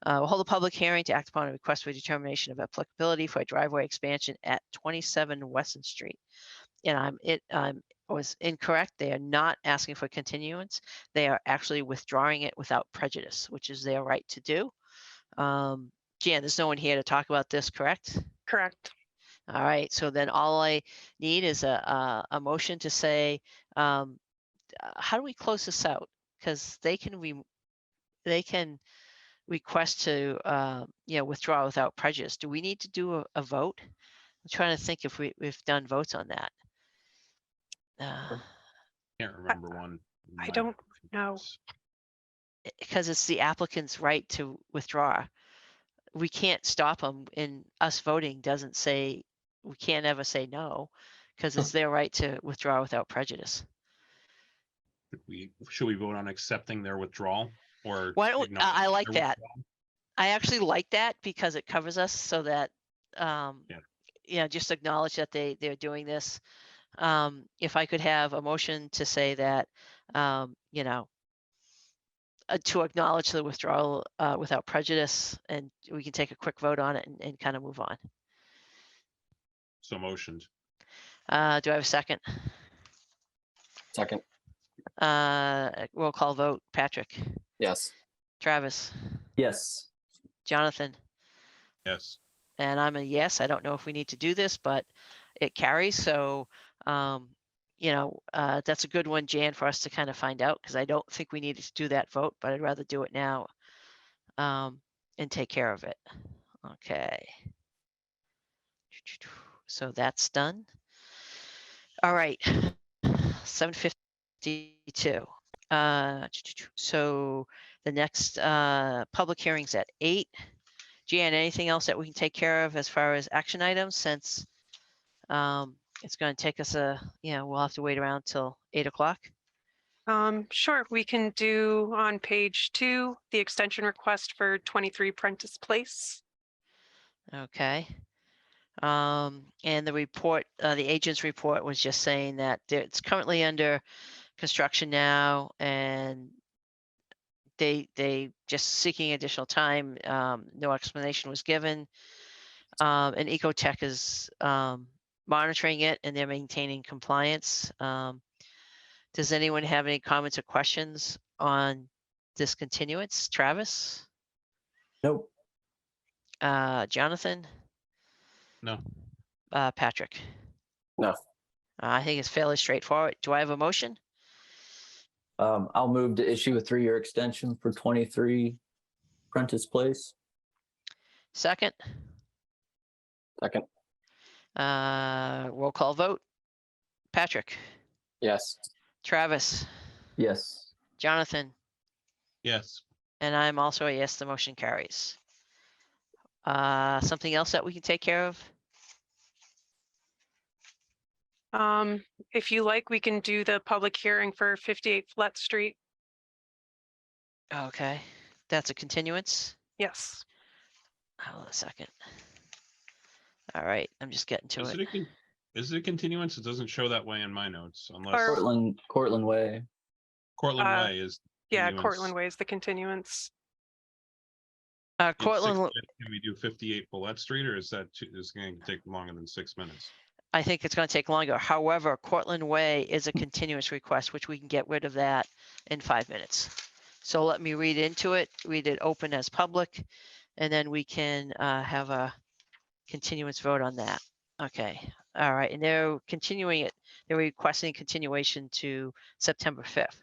will hold a public hearing to act upon a request for determination of applicability for a driveway expansion at 27 Weston Street. And I was incorrect. They are not asking for continuance. They are actually withdrawing it without prejudice, which is their right to do. Jan, there's no one here to talk about this, correct? Correct. All right, so then all I need is a motion to say, how do we close this out? Because they can request to withdraw without prejudice. Do we need to do a vote? I'm trying to think if we've done votes on that. Can't remember one. I don't know. Because it's the applicant's right to withdraw. We can't stop them, and us voting doesn't say, we can't ever say no, because it's their right to withdraw without prejudice. Should we vote on accepting their withdrawal or? Why don't, I like their that. withdrawal? I actually like that because it covers us so that, just acknowledge that they're doing this. If I could have a motion to say that, to acknowledge the withdrawal without prejudice, and we can take a quick vote on it and kind of move on. So motioned. Do I have a second? Second. Roll call vote. Patrick, Yes. Travis, Yes. Jonathan, Yes. and I'm a yes. I don't know if we need to do this, but it carries. So, that's a good one, Jan, for us to kind of find out, because I don't think we needed to do that vote, but I'd rather do it now and take care of it. Okay. So that's done. All right. 7:52. So the next public hearing's at 8. Jan, anything else that we can take care of as far as action items, since it's going to take us we'll have to wait around till 8 o'clock. Sure, we can do on page 2, the extension request for 23 Prentice Place. Okay. And the report, the agent's report was just saying that it's currently under construction now, and they just seeking additional time. No explanation was given. And Ecotech is monitoring it, and they're maintaining compliance. Does anyone have any comments or questions on this continuance? Travis? Nope. Jonathan? No. Patrick? No. I think it's fairly straightforward. Do I have a motion? I'll move to issue a 3-year extension for 23 Prentice Place. Second? Second. Roll call vote. Patrick? Yes. Travis? Yes. Jonathan? Yes. And I'm also a yes, the motion carries. Something else that we can take care of? If you like, we can do the public hearing for 58 Flat Street. Okay, that's a continuance. Yes. Hold on a second. All right, I'm just getting to Is it. is it a continuance? It doesn't show that way in my notes unless Or- Cortland Way. Cortland uh, Way is. Yeah, continuance. Cortland Way is the continuance. It's Cortland, 6 minutes. Can we do 58 Bullet Street, or is going to take longer than 6 minutes? I think it's going to take longer. However, Cortland Way is a continuous request, which we can get rid of that in 5 minutes. So let me read into it, read it open as public, and then we can have a continuance vote on that. Okay, all right, and they're continuing it. They're requesting continuation to September 5th.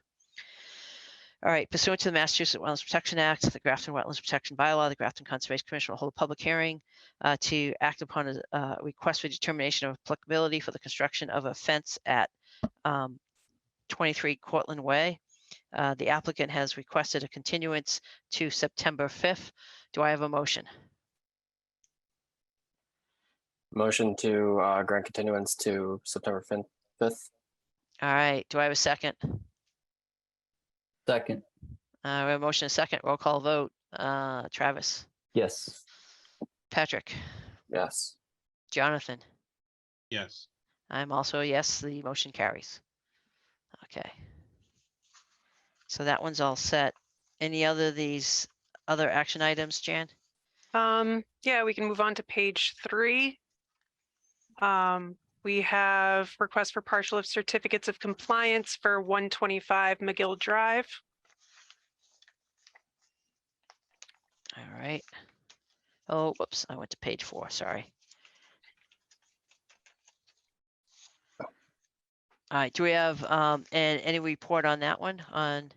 All right, pursuant to the Massachusetts Wetlands Protection Act, the Grafton Wetlands Protection Bylaw, the Grafton Conservation Commission will hold a public hearing to act upon a request for determination of applicability for the construction of a fence at 23 Cortland Way. The applicant has requested a continuance to September 5th. Do I have a motion? Motion to grant continuance to September 5th. All right, do I have a second? Second. We have a motion, a second, roll call vote. Travis, Yes. Patrick, Yes. Jonathan. Yes. I'm also a yes, the motion carries. Okay. So that one's all set. Any these other action items, Jan? Yeah, we can move on to page 3. We have requests for partial of certificates of compliance for 125 McGill Drive. All right. Oh, whoops, I went to page 4, sorry. All right, do we have and any report on that one on?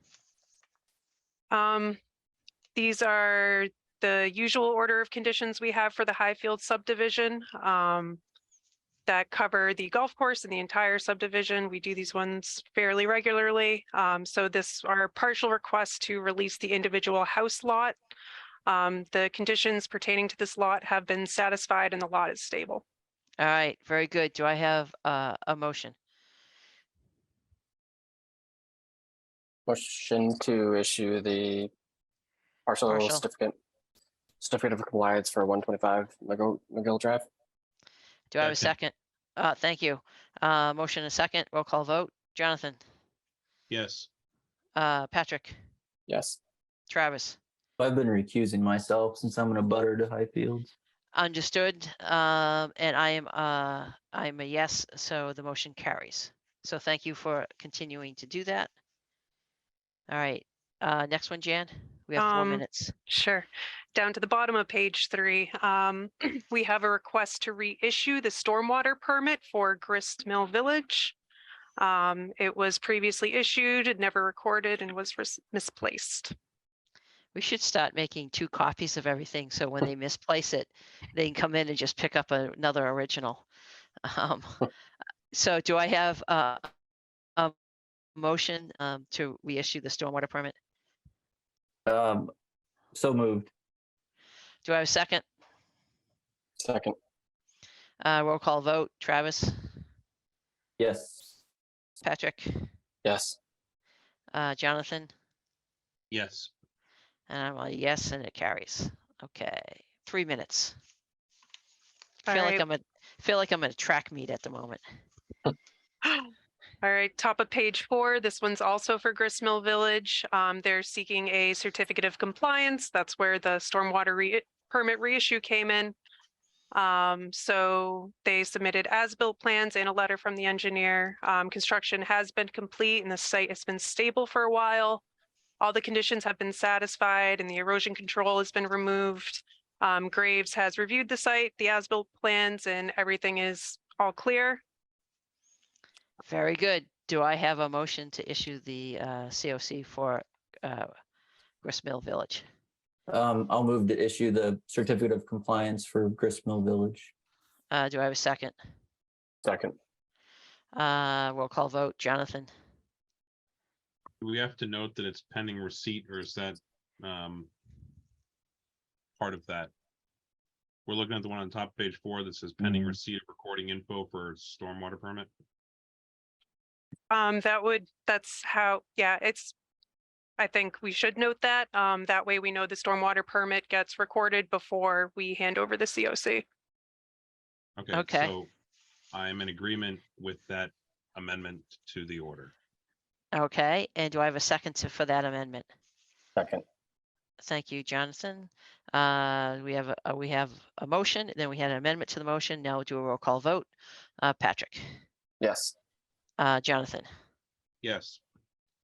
These are the usual order of conditions we have for the Highfield subdivision that cover the golf course and the entire subdivision. We do these ones fairly regularly. So this are partial requests to release the individual house lot. The conditions pertaining to this lot have been satisfied and the lot is stable. All right, very good. Do I have a motion? Motion to issue the partial certificate of compliance for 125 McGill Drive. Do I have a second? Thank you. Motion and a second, roll call vote. Jonathan, Yes. Patrick, Yes. Travis? I've been recusing myself since I'm in a butter to Highfields. Understood. And I'm a yes, so the motion carries. So thank you for continuing to do that. All right, next one, Jan. We have 4 minutes. Sure. Down to the bottom of page 3, we have a request to reissue the stormwater permit for Grist Mill Village. It was previously issued, never recorded, and was misplaced. We should start making 2 copies of everything, so when they misplace it, they can come in and just pick up another original. So do I have a motion to reissue the stormwater permit? So moved. Do I have a second? Second. Roll call vote. Travis? Yes. Patrick? Yes. Jonathan? Yes. And I'm a yes, and it carries. Okay, 3 minutes. All Feel like I'm at a track meet at the moment. All right, top of page 4. This one's also for Grist Mill Village. They're seeking a certificate of compliance. That's where the stormwater permit reissue came in. So they submitted as-built plans and a letter from the engineer. Construction has been complete and the site has been stable for a while. All the conditions have been satisfied and the erosion control has been removed. Graves has reviewed the site, the as-built plans, and everything is all clear. Very good. Do I have a motion to issue the COC for Grist Mill Village? I'll move to issue the certificate of compliance for Grist Mill Village. Do I have a second? Second. Roll call vote. Jonathan? Do we have to note that it's pending receipt, or is that part of that? We're looking at the one on top of page 4 that says pending receipt of recording info for stormwater permit. That's how, yeah, I think we should note that. That way we know the stormwater permit gets recorded before we hand over the COC. Okay. So I am in agreement with that amendment to the order. Okay, and do I have a second for that amendment? Second. Thank you, Jonathan. We have a motion, then we had an amendment to the motion. Now we'll do a roll call vote. Patrick? Yes. Jonathan? Yes.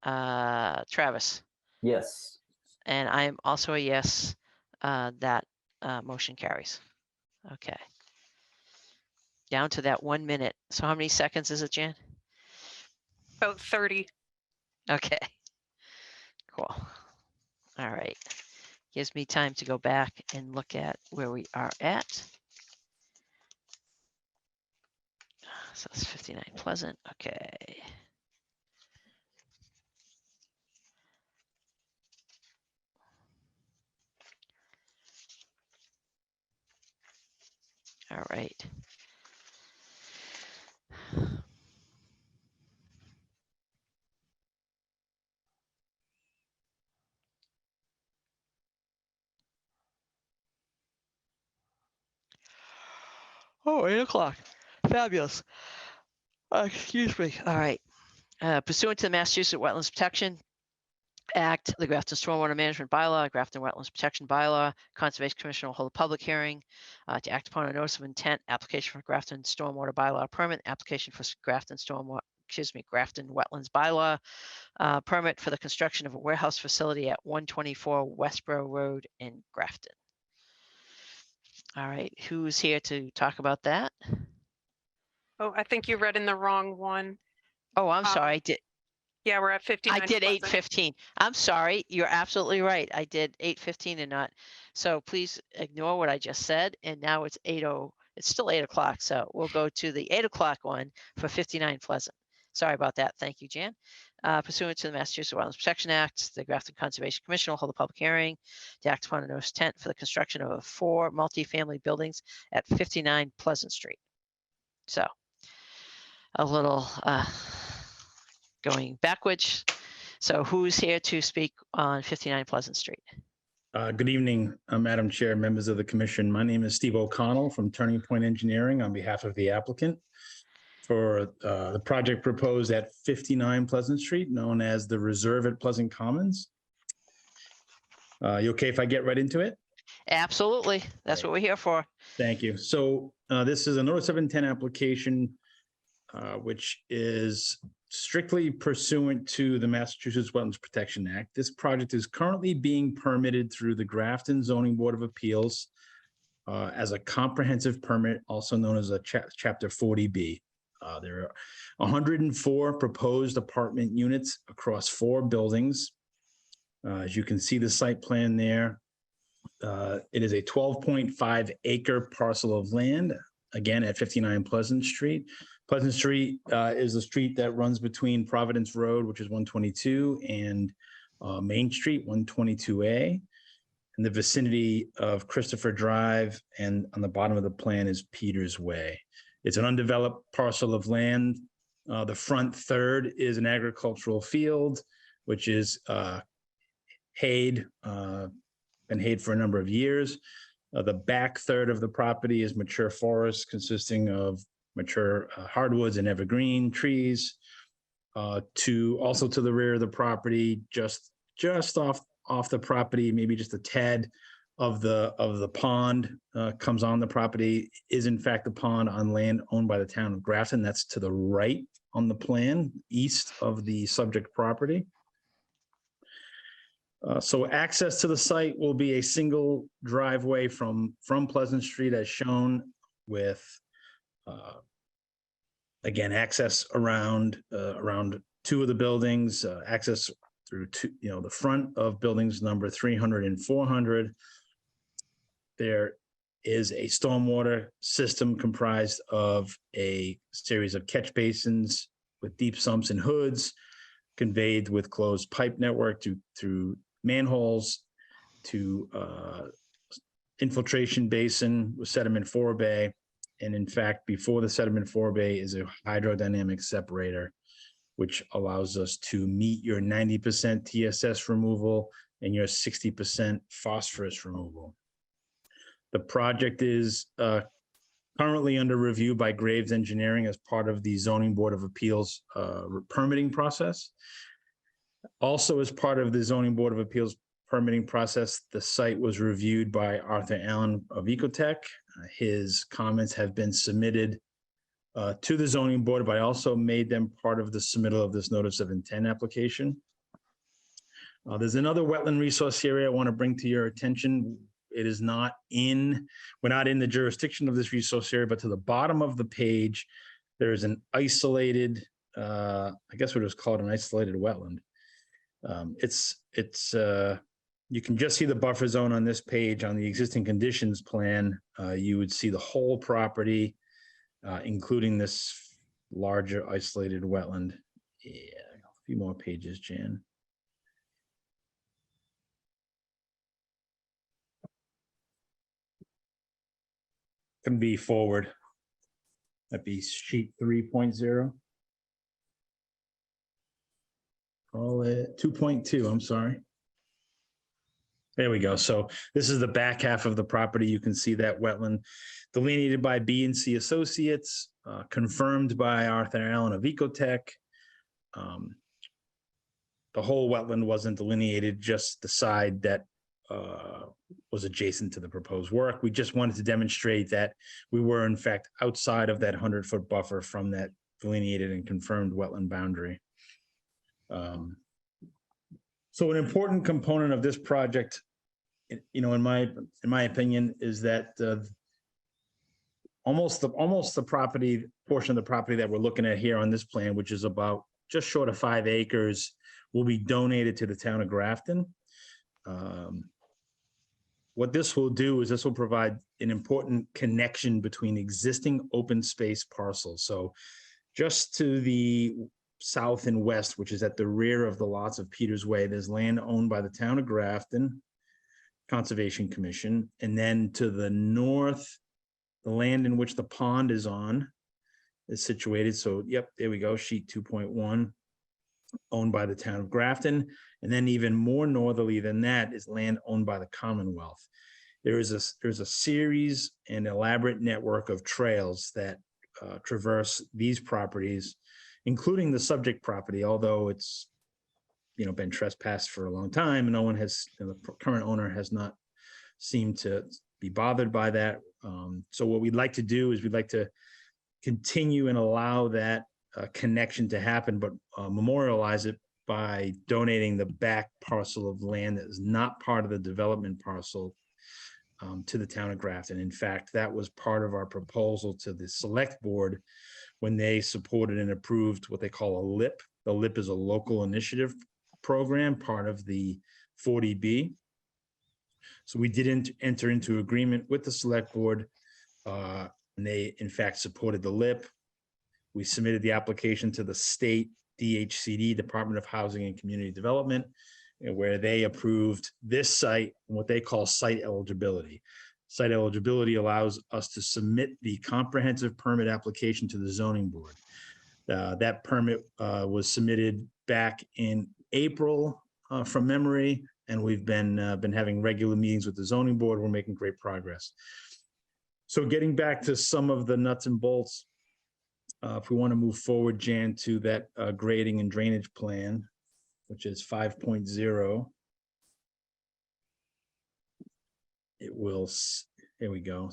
Travis? Yes. And I am also a yes. That motion carries. Okay. Down to that 1 minute. So how many seconds is it, Jan? About 30. Okay. Cool. All right. Gives me time to go back and look at where we are at. So it's 59 Pleasant. Okay. All right. Oh, 8 o'clock. Fabulous. Excuse me. All right. Pursuant to the Massachusetts Wetlands Protection Act, the Grafton Stormwater Management Bylaw, Grafton Wetlands Protection Bylaw, Conservation Commission will hold a public hearing to act upon a notice of intent, application for Grafton Stormwater Bylaw permit, application for Grafton Wetlands Bylaw permit for the construction of a warehouse facility at 124 Westboro Road in Grafton. All right, who's here to talk about that? Oh, I think you read in the wrong one. Oh, I'm sorry. Yeah, we're at 59. I did 8:15. I'm sorry. You're absolutely right. I did 8:15 and not. So please ignore what I just said. And now it's 8:00. It's still 8 o'clock. So we'll go to the 8 o'clock one for 59 Pleasant. Sorry about that. Thank you, Jan. Pursuant to the Massachusetts Wetlands Protection Act, the Grafton Conservation Commission will hold a public hearing to act upon a notice of intent for the construction of 4 multifamily buildings at 59 Pleasant Street. So a little going backwards. So who's here to speak on 59 Pleasant Street? Good evening, Madam Chair, members of the commission. My name is Steve O'Connell from Turning Point Engineering on behalf of the applicant for the project proposed at 59 Pleasant Street, known as the Reserve at Pleasant Commons. You okay if I get right into it? Absolutely. That's what we're here for. Thank you. So this is a notice of intent application, which is strictly pursuant to the Massachusetts Wetlands Protection Act. This project is currently being permitted through the Grafton Zoning Board of Appeals as a comprehensive permit, also known as a Chapter 40B. There are 104 proposed apartment units across 4 buildings. As you can see the site plan there, it is a 12.5 acre parcel of land, again at 59 Pleasant Street. Pleasant Street is the street that runs between Providence Road, which is 122, and Main Street, 122A, in the vicinity of Christopher Drive, and on the bottom of the plan is Peters Way. It's an undeveloped parcel of land. The front third is an agricultural field, which is hayed, been hayed for a number of years. The back third of the property is mature forest consisting of mature hardwoods and evergreen trees. Also to the rear of the property, just off the property, maybe just a tad of the pond comes on the property, is in fact the pond on land owned by the town of Grafton. That's to the right on the plan, east of the subject property. So access to the site will be a single driveway from Pleasant Street as shown, with again access around 2 of the buildings, access through the front of buildings number 300 and 400. There is a stormwater system comprised of a series of catch basins with deep sumps and hoods, conveyed with closed pipe network through manholes to infiltration basin with sediment forebay. And in fact, before the sediment forebay is a hydrodynamic separator, which allows us to meet your 90% TSS removal and your 60% phosphorus removal. The project is currently under review by Graves Engineering as part of the Zoning Board of Appeals permitting process. Also, as part of the Zoning Board of Appeals permitting process, the site was reviewed by Arthur Allen of Ecotech. His comments have been submitted to the Zoning Board, but I also made them part of the submittal of this notice of intent application. There's another wetland resource area I want to bring to your attention. It is not we're not in the jurisdiction of this resource area, but to the bottom of the page, there is an isolated, I guess what it was called, an isolated wetland. You can just see the buffer zone on this page. On the existing conditions plan, you would see the whole property, including this larger isolated wetland. Yeah, a few more pages, Jan. Can be forward. That'd be sheet 3.0. Call it 2.2, I'm sorry. There we go. So this is the back half of the property. You can see that wetland delineated by B&C Associates, confirmed by Arthur Allen of Ecotech. The whole wetland wasn't delineated, just the side that was adjacent to the proposed work. We just wanted to demonstrate that we were in fact outside of that 100-foot buffer from that delineated and confirmed wetland boundary. So an important component of this project, in my opinion, is that almost the property portion of the property that we're looking at here on this plan, which is about just short of 5 acres, will be donated to the town of Grafton. What this will do is this will provide an important connection between existing open space parcels. So just to the south and west, which is at the rear of the lots of Peters Way, there's land owned by the town of Grafton Conservation Commission. And then to the north, the land in which the pond is on is situated. So, yep, there we go, sheet 2.1, owned by the town of Grafton. And then even more northerly than that is land owned by the Commonwealth. There's a series and elaborate network of trails that traverse these properties, including the subject property, although it's been trespassed for a long time, and no one has, the current owner has not seemed to be bothered by that. So what we'd like to do is we'd like to continue and allow that connection to happen, but memorialize it by donating the back parcel of land that is not part of the development parcel to the town of Grafton. In fact, that was part of our proposal to the select board when they supported and approved what they call a LIP. The LIP is a local initiative program, part of the 40B. So we didn't enter into agreement with the select board, and they in fact supported the LIP. We submitted the application to the state DHCD, Department of Housing and Community Development, where they approved this site, what they call site eligibility. Site eligibility allows us to submit the comprehensive permit application to the zoning board. That permit was submitted back in April from memory, and we've been having regular meetings with the zoning board. We're making great progress. So getting back to some of the nuts and bolts, if we want to move forward, Jan, to that grading and drainage plan, which is 5.0. It will, here we go.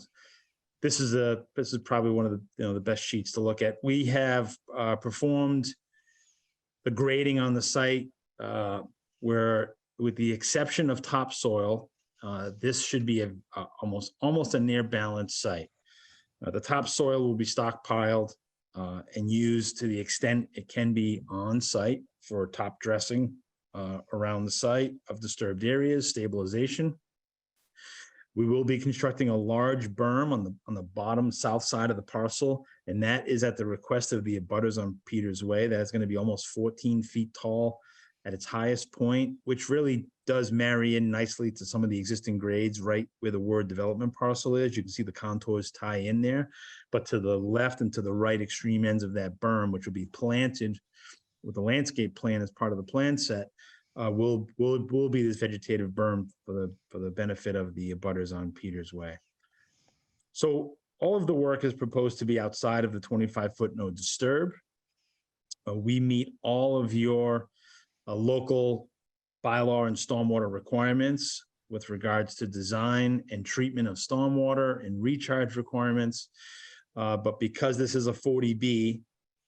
This is probably one of the best sheets to look at. We have performed the grading on the site where, with the exception of topsoil, this should be almost a near balanced site. The topsoil will be stockpiled and used to the extent it can be on site for top dressing around the site of disturbed areas, stabilization. We will be constructing a large berm on the bottom south side of the parcel, and that is at the request of the abutters on Peters Way. That's going to be almost 14 feet tall at its highest point, which really does marry in nicely to some of the existing grades right where the word development parcel is. You can see the contours tie in there, but to the left and to the right extreme ends of that berm, which will be planted with the landscape plan as part of the plan set, will be this vegetative berm for the benefit of the abutters on Peters Way. So all of the work is proposed to be outside of the 25-foot no disturb. We meet all of your local bylaw and stormwater requirements with regards to design and treatment of stormwater and recharge requirements. But because this is a 40B,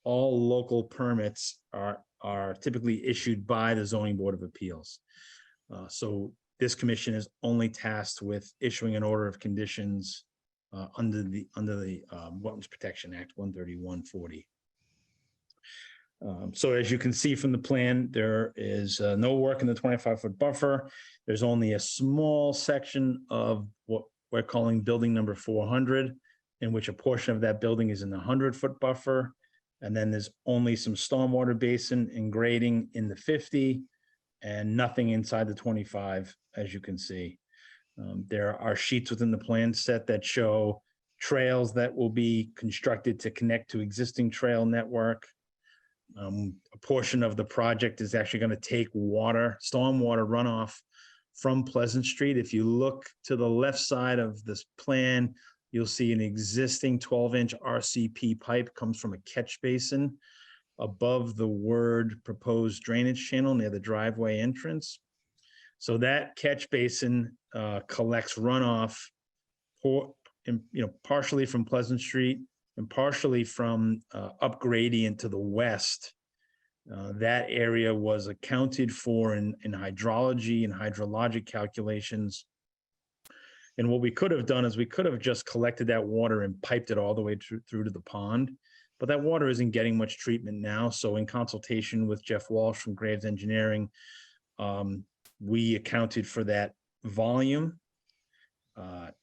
all local permits are typically issued by the Zoning Board of Appeals. So this commission is only tasked with issuing an order of conditions under the Wetlands Protection Act 13140. So as you can see from the plan, there is no work in the 25-foot buffer. There's only a small section of what we're calling building number 400, in which a portion of that building is in the 100-foot buffer. And then there's only some stormwater basin and grading in the 50 and nothing inside the 25, as you can see. There are sheets within the plan set that show trails that will be constructed to connect to existing trail network. A portion of the project is actually going to take stormwater runoff from Pleasant Street. If you look to the left side of this plan, you'll see an existing 12-inch RCP pipe comes from a catch basin above the word proposed drainage channel near the driveway entrance. So that catch basin collects runoff, partially from Pleasant Street and partially from up gradient to the west. That area was accounted for in hydrology and hydrologic calculations. And what we could have done is we could have just collected that water and piped it all the way through to the pond, but that water isn't getting much treatment now. So in consultation with Jeff Walsh from Graves Engineering, we accounted for that volume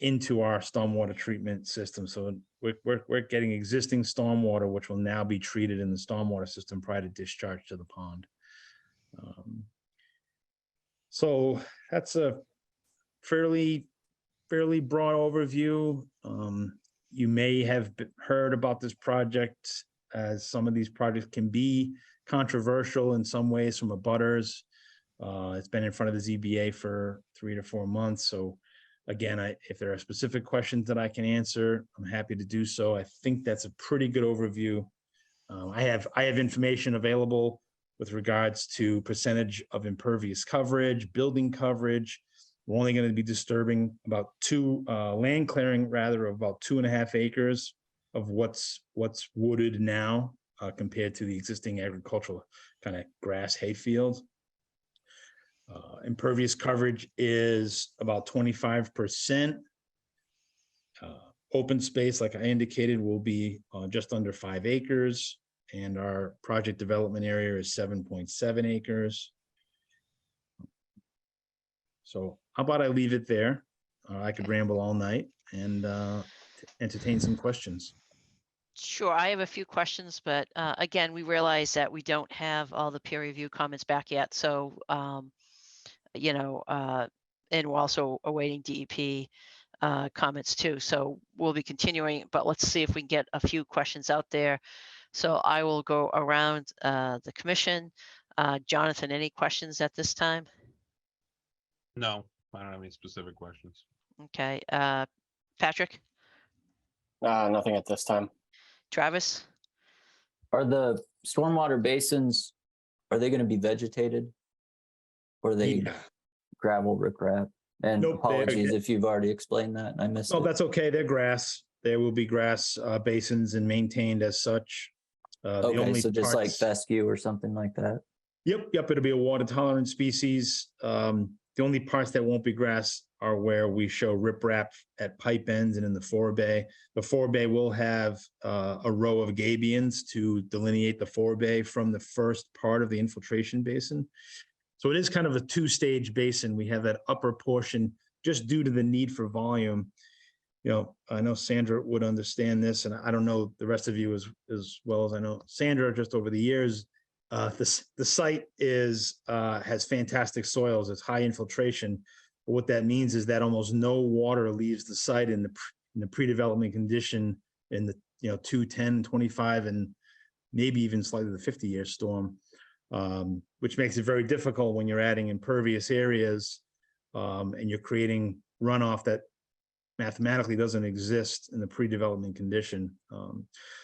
into our stormwater treatment system. So we're getting existing stormwater, which will now be treated in the stormwater system prior to discharge to the pond. So that's a fairly broad overview. You may have heard about this project, as some of these projects can be controversial in some ways from abutters. It's been in front of the ZBA for 3 to 4 months. So again, if there are specific questions that I can answer, I'm happy to do so. I think that's a pretty good overview. I have information available with regards to percentage of impervious coverage, building coverage. We're only going to be disturbing about land clearing rather of about 2.5 acres of what's wooded now compared to the existing agricultural kind of grass hayfield. Impervious coverage is about 25%. Open space, like I indicated, will be just under 5 acres, and our project development area is 7.7 acres. So how about I leave it there? I could ramble all night and entertain some questions. Sure, I have a few questions, but again, we realize that we don't have all the peer review comments back yet. So, you know, and we're also awaiting DEP comments too. So we'll be continuing, but let's see if we can get a few questions out there. So I will go around the commission. Jonathan, any questions at this time? No, I don't have any specific questions. Okay, Patrick, Nothing at this time. Travis? Are the stormwater basins, are they going to be vegetated? Or are they Yeah. gravel riprap? And Nope, they're- apologies if you've already explained that and I missed Oh, it. that's okay. They're grass. There will be grass basins and maintained as such. The Okay, only so just like parts- fescue or something like that. Yep, it'll be a water tolerant species. The only parts that won't be grass are where we show riprap at pipe ends and in the forebay. The forebay will have a row of gabions to delineate the forebay from the first part of the infiltration basin. So it is kind of a two-stage basin. We have that upper portion just due to the need for volume. You know, I know Sandra would understand this, and I don't know the rest of you as well as I know Sandra. Just over the years, the site has fantastic soils. It's high infiltration. But what that means is that almost no water leaves the site in the pre-development condition in the 2, 10, 25, and maybe even slightly the 50-year storm, which makes it very difficult when you're adding impervious areas and you're creating runoff that mathematically doesn't exist in the pre-development condition.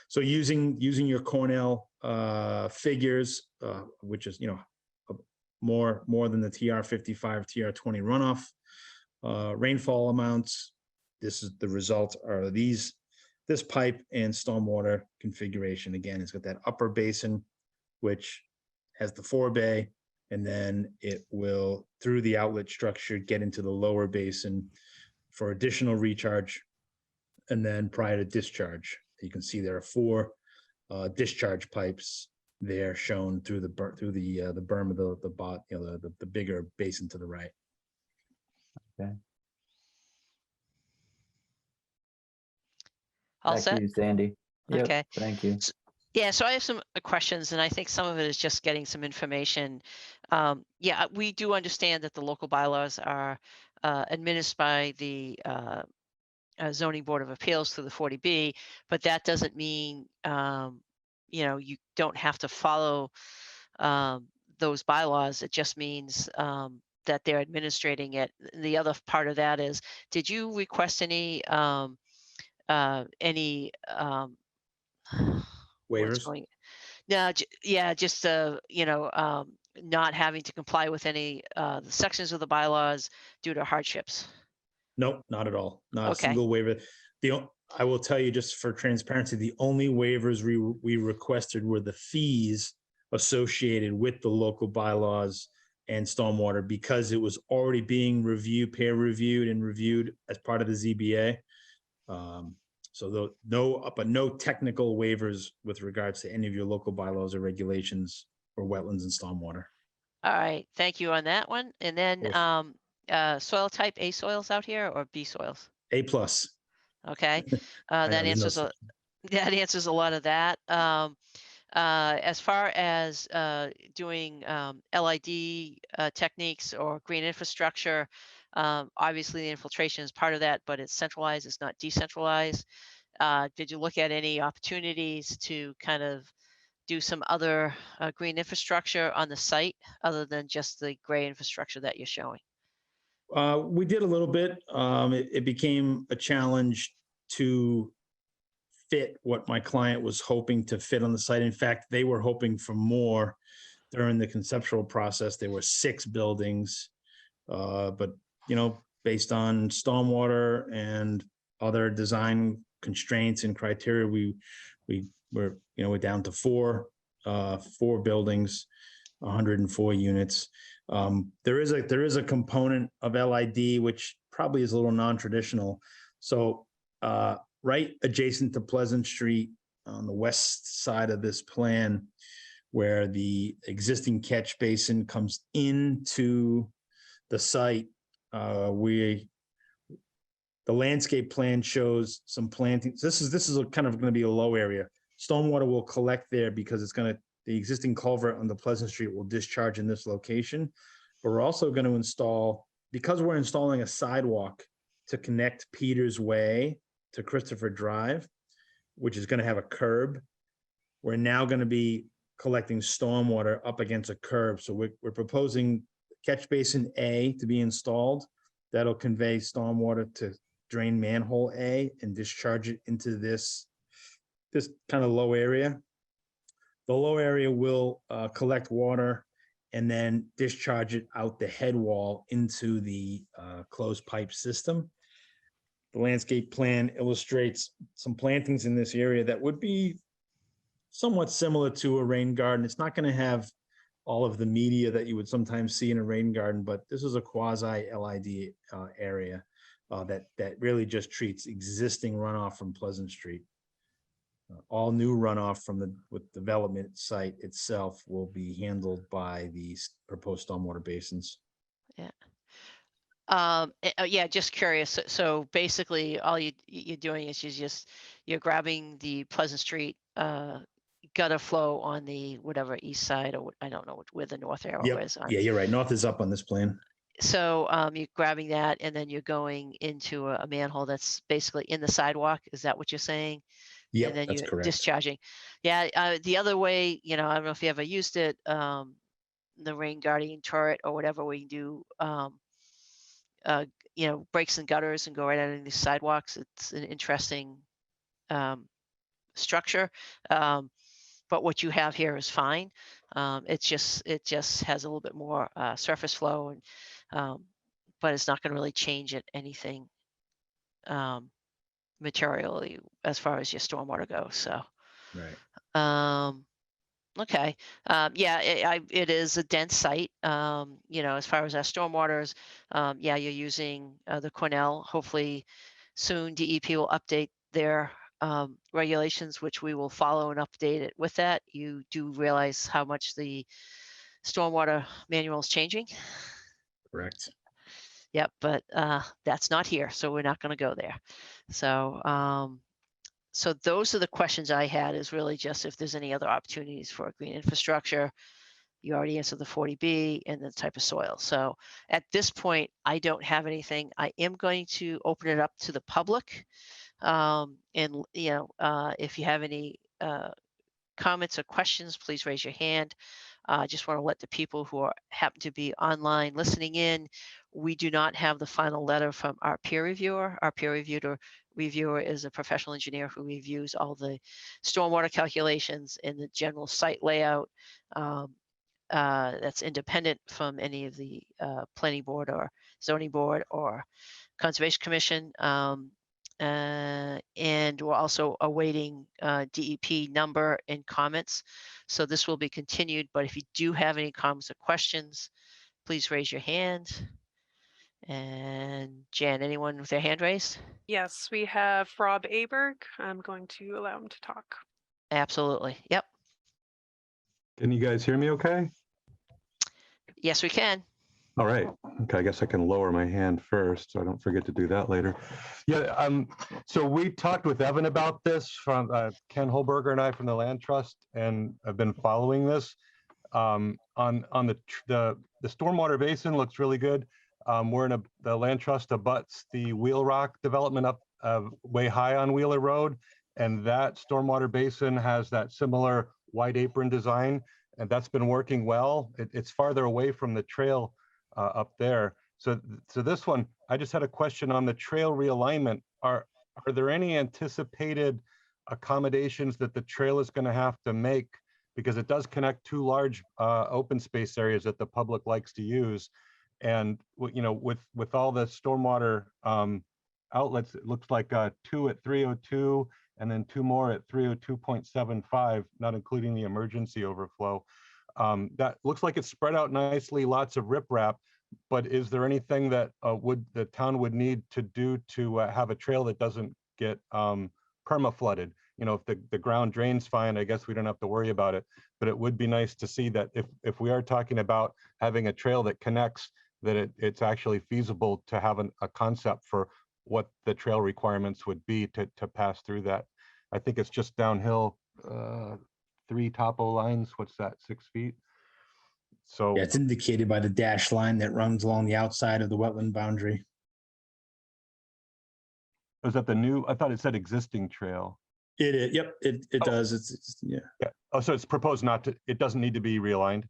So using your Cornell figures, which is more than the TR55, TR20 runoff, rainfall amounts. This is the result are this pipe and stormwater configuration. Again, it's got that upper basin, which has the forebay, and then it will, through the outlet structure, get into the lower basin for additional recharge, and then prior to discharge. You can see there are 4 discharge pipes there shown through the berm of the bigger basin to the right. Okay. All Back set? to you, Sandy. Yep, Okay. thank you. Yeah, so I have some questions, and I think some of it is just getting some information. Yeah, we do understand that the local bylaws are administered by the Zoning Board of Appeals through the 40B, but that doesn't mean you don't have to follow those bylaws. It just means that they're administrating it. The other part of that is, did you request any Waivers? No, yeah, just not having to comply with any the sections of the bylaws due to hardships. Nope, not at all. Not a Okay. single waiver. I will tell you, just for transparency, the only waivers we requested were the fees associated with the local bylaws and stormwater, because it was already being peer reviewed and reviewed as part of the ZBA. So no technical waivers with regards to any of your local bylaws or regulations for wetlands and stormwater. All right, thank you on that one. And then course. soil type, A soils out here or B soils? A+. Okay, I know, that there's no answers that answers a lot of that. As far as doing LID techniques or green infrastructure, obviously the infiltration is part of that, but it's centralized, it's not decentralized. Did you look at any opportunities to kind of do some other green infrastructure on the site other than just the gray infrastructure that you're showing? We did a little bit. It became a challenge to fit what my client was hoping to fit on the site. In fact, they were hoping for more. during the conceptual process, there were 6 buildings. But, based on stormwater and other design constraints and criteria, we're down to 4 buildings, 104 units. There is a component of LID, which probably is a little non-traditional. So right adjacent to Pleasant Street on the west side of this plan, where the existing catch basin comes into the site, the landscape plan shows some plantings. This is kind of going to be a low area. Stormwater will collect there because the existing culvert on the Pleasant Street will discharge in this location. But we're also going to install, because we're installing a sidewalk to connect Peters Way to Christopher Drive, which is going to have a curb. We're now going to be collecting stormwater up against a curb. So we're proposing catch basin A to be installed. That'll convey stormwater to drain manhole A and discharge it into this kind of low area. The low area will collect water and then discharge it out the head wall into the closed pipe system. The landscape plan illustrates some plantings in this area that would be somewhat similar to a rain garden. It's not going to have all of the media that you would sometimes see in a rain garden, but this is a quasi LID area that really just treats existing runoff from Pleasant Street. All new runoff from the development site itself will be handled by these proposed stormwater basins. Yeah, just curious. So basically, all you're doing is you're grabbing the Pleasant Street gutter flow on the whatever east side, or I don't know where the north arrow Yep. is. Yeah, you're right. North is up on this plan. So you're grabbing that, and then you're going into a manhole that's basically in the sidewalk. Is that what you're saying? Yep, And then that's you're correct. discharging. Yeah, the other way, I don't know if you ever used it, the rain guardian turret or whatever, where you do, breaks and gutters and go right out into the sidewalks. It's an interesting structure. But what you have here is fine. It just has a little bit more surface flow, and but it's not going to really change anything materially as far as your stormwater goes. So, right. Okay. Yeah, it is a dense site. As far as our stormwaters, yeah, you're using the Cornell. Hopefully soon DEP will update their regulations, which we will follow and update it with that. You do realize how much the stormwater manual is changing? Correct. Yep, but that's not here, so we're not going to go there. So, so those are the questions I had, is really just if there's any other opportunities for green infrastructure. You already answered the 40B and the type of soil. So at this point, I don't have anything. I am going to open it up to the public. If you have any comments or questions, please raise your hand. I just want to let the people who happen to be online listening in, we do not have the final letter from our peer reviewer. Our peer reviewer is a professional engineer who reviews all the stormwater calculations and the general site layout. That's independent from any of the planning board or zoning board or conservation commission. And we're also awaiting DEP number and comments. So this will be continued, but if you do have any comments or questions, please raise your hand. And Jan, anyone with their hand raised? Yes, we have Rob Aberg. I'm going to allow him to talk. Absolutely. Yep. Can you guys hear me okay? Yes, we can. All right. Okay, I guess I can lower my hand first so I don't forget to do that later. Yeah, so we talked with Evan about this from Ken Holberger and I from the Land Trust, and I've been following this. On the stormwater basin looks really good. We're in the Land Trust abuts the Wheel Rock development up way high on Wheeler Road, and that stormwater basin has that similar white apron design, and that's been working well. It's farther away from the trail up there. So this one, I just had a question on the trail realignment. Are there any anticipated accommodations that the trail is going to have to make because it does connect two large open space areas that the public likes to use. And, you know, with all the stormwater outlets, it looks like 2 at 302 and then 2 more at 302.75, not including the emergency overflow. That looks like it's spread out nicely, lots of riprap. But is there anything that the town would need to do to have a trail that doesn't get perma flooded? You know, if the ground drains fine, I guess we don't have to worry about it. But it would be nice to see that if we are talking about having a trail that connects, that it's actually feasible to have a concept for what the trail requirements would be to pass through that. I think it's just downhill, 3 topo lines. What's that, 6 feet? So Yeah, it's indicated by the dash line that runs along the outside of the wetland boundary. is that the new? I thought it said existing trail. It is, yep, it does. It's yeah. Yeah. Oh, so it's proposed not to. It doesn't need to be realigned.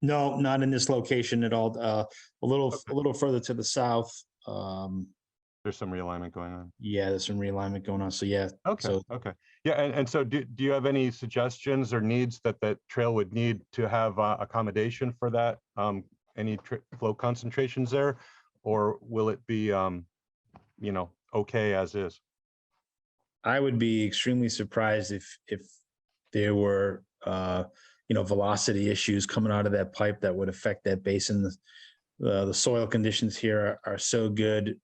No, not in this location at all. A little further to the south. There's some realignment going on. Yeah, there's some realignment going on. So yeah. Okay. So Okay. Yeah. And so do you have any suggestions or needs that the trail would need to have accommodation for that? Any flow concentrations there, or will it be, you know, okay as is? I would be extremely surprised if there were you know, velocity issues coming out of that pipe that would affect that basin. The soil conditions here are so good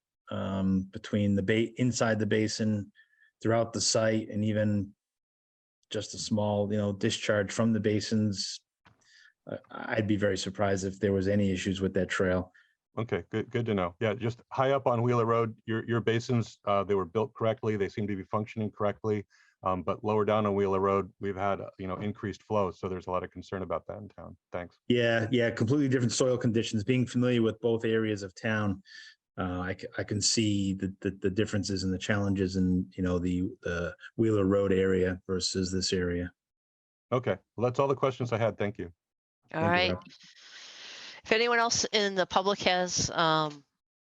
between inside the basin, throughout the site, and even just a small, you know, discharge from the basins. I'd be very surprised if there was any issues with that trail. Okay, good to know. Yeah, just high up on Wheeler Road, your basins, they were built correctly. They seem to be functioning correctly. But lower down on Wheeler Road, we've had, you know, increased flow. So there's a lot of concern about that in town. Thanks. Yeah, completely different soil conditions. Being familiar with both areas of town, I can see the differences and the challenges in, you know, the Wheeler Road area versus this area. Okay, well, that's all the questions I had. Thank you. All right. If anyone else in the public has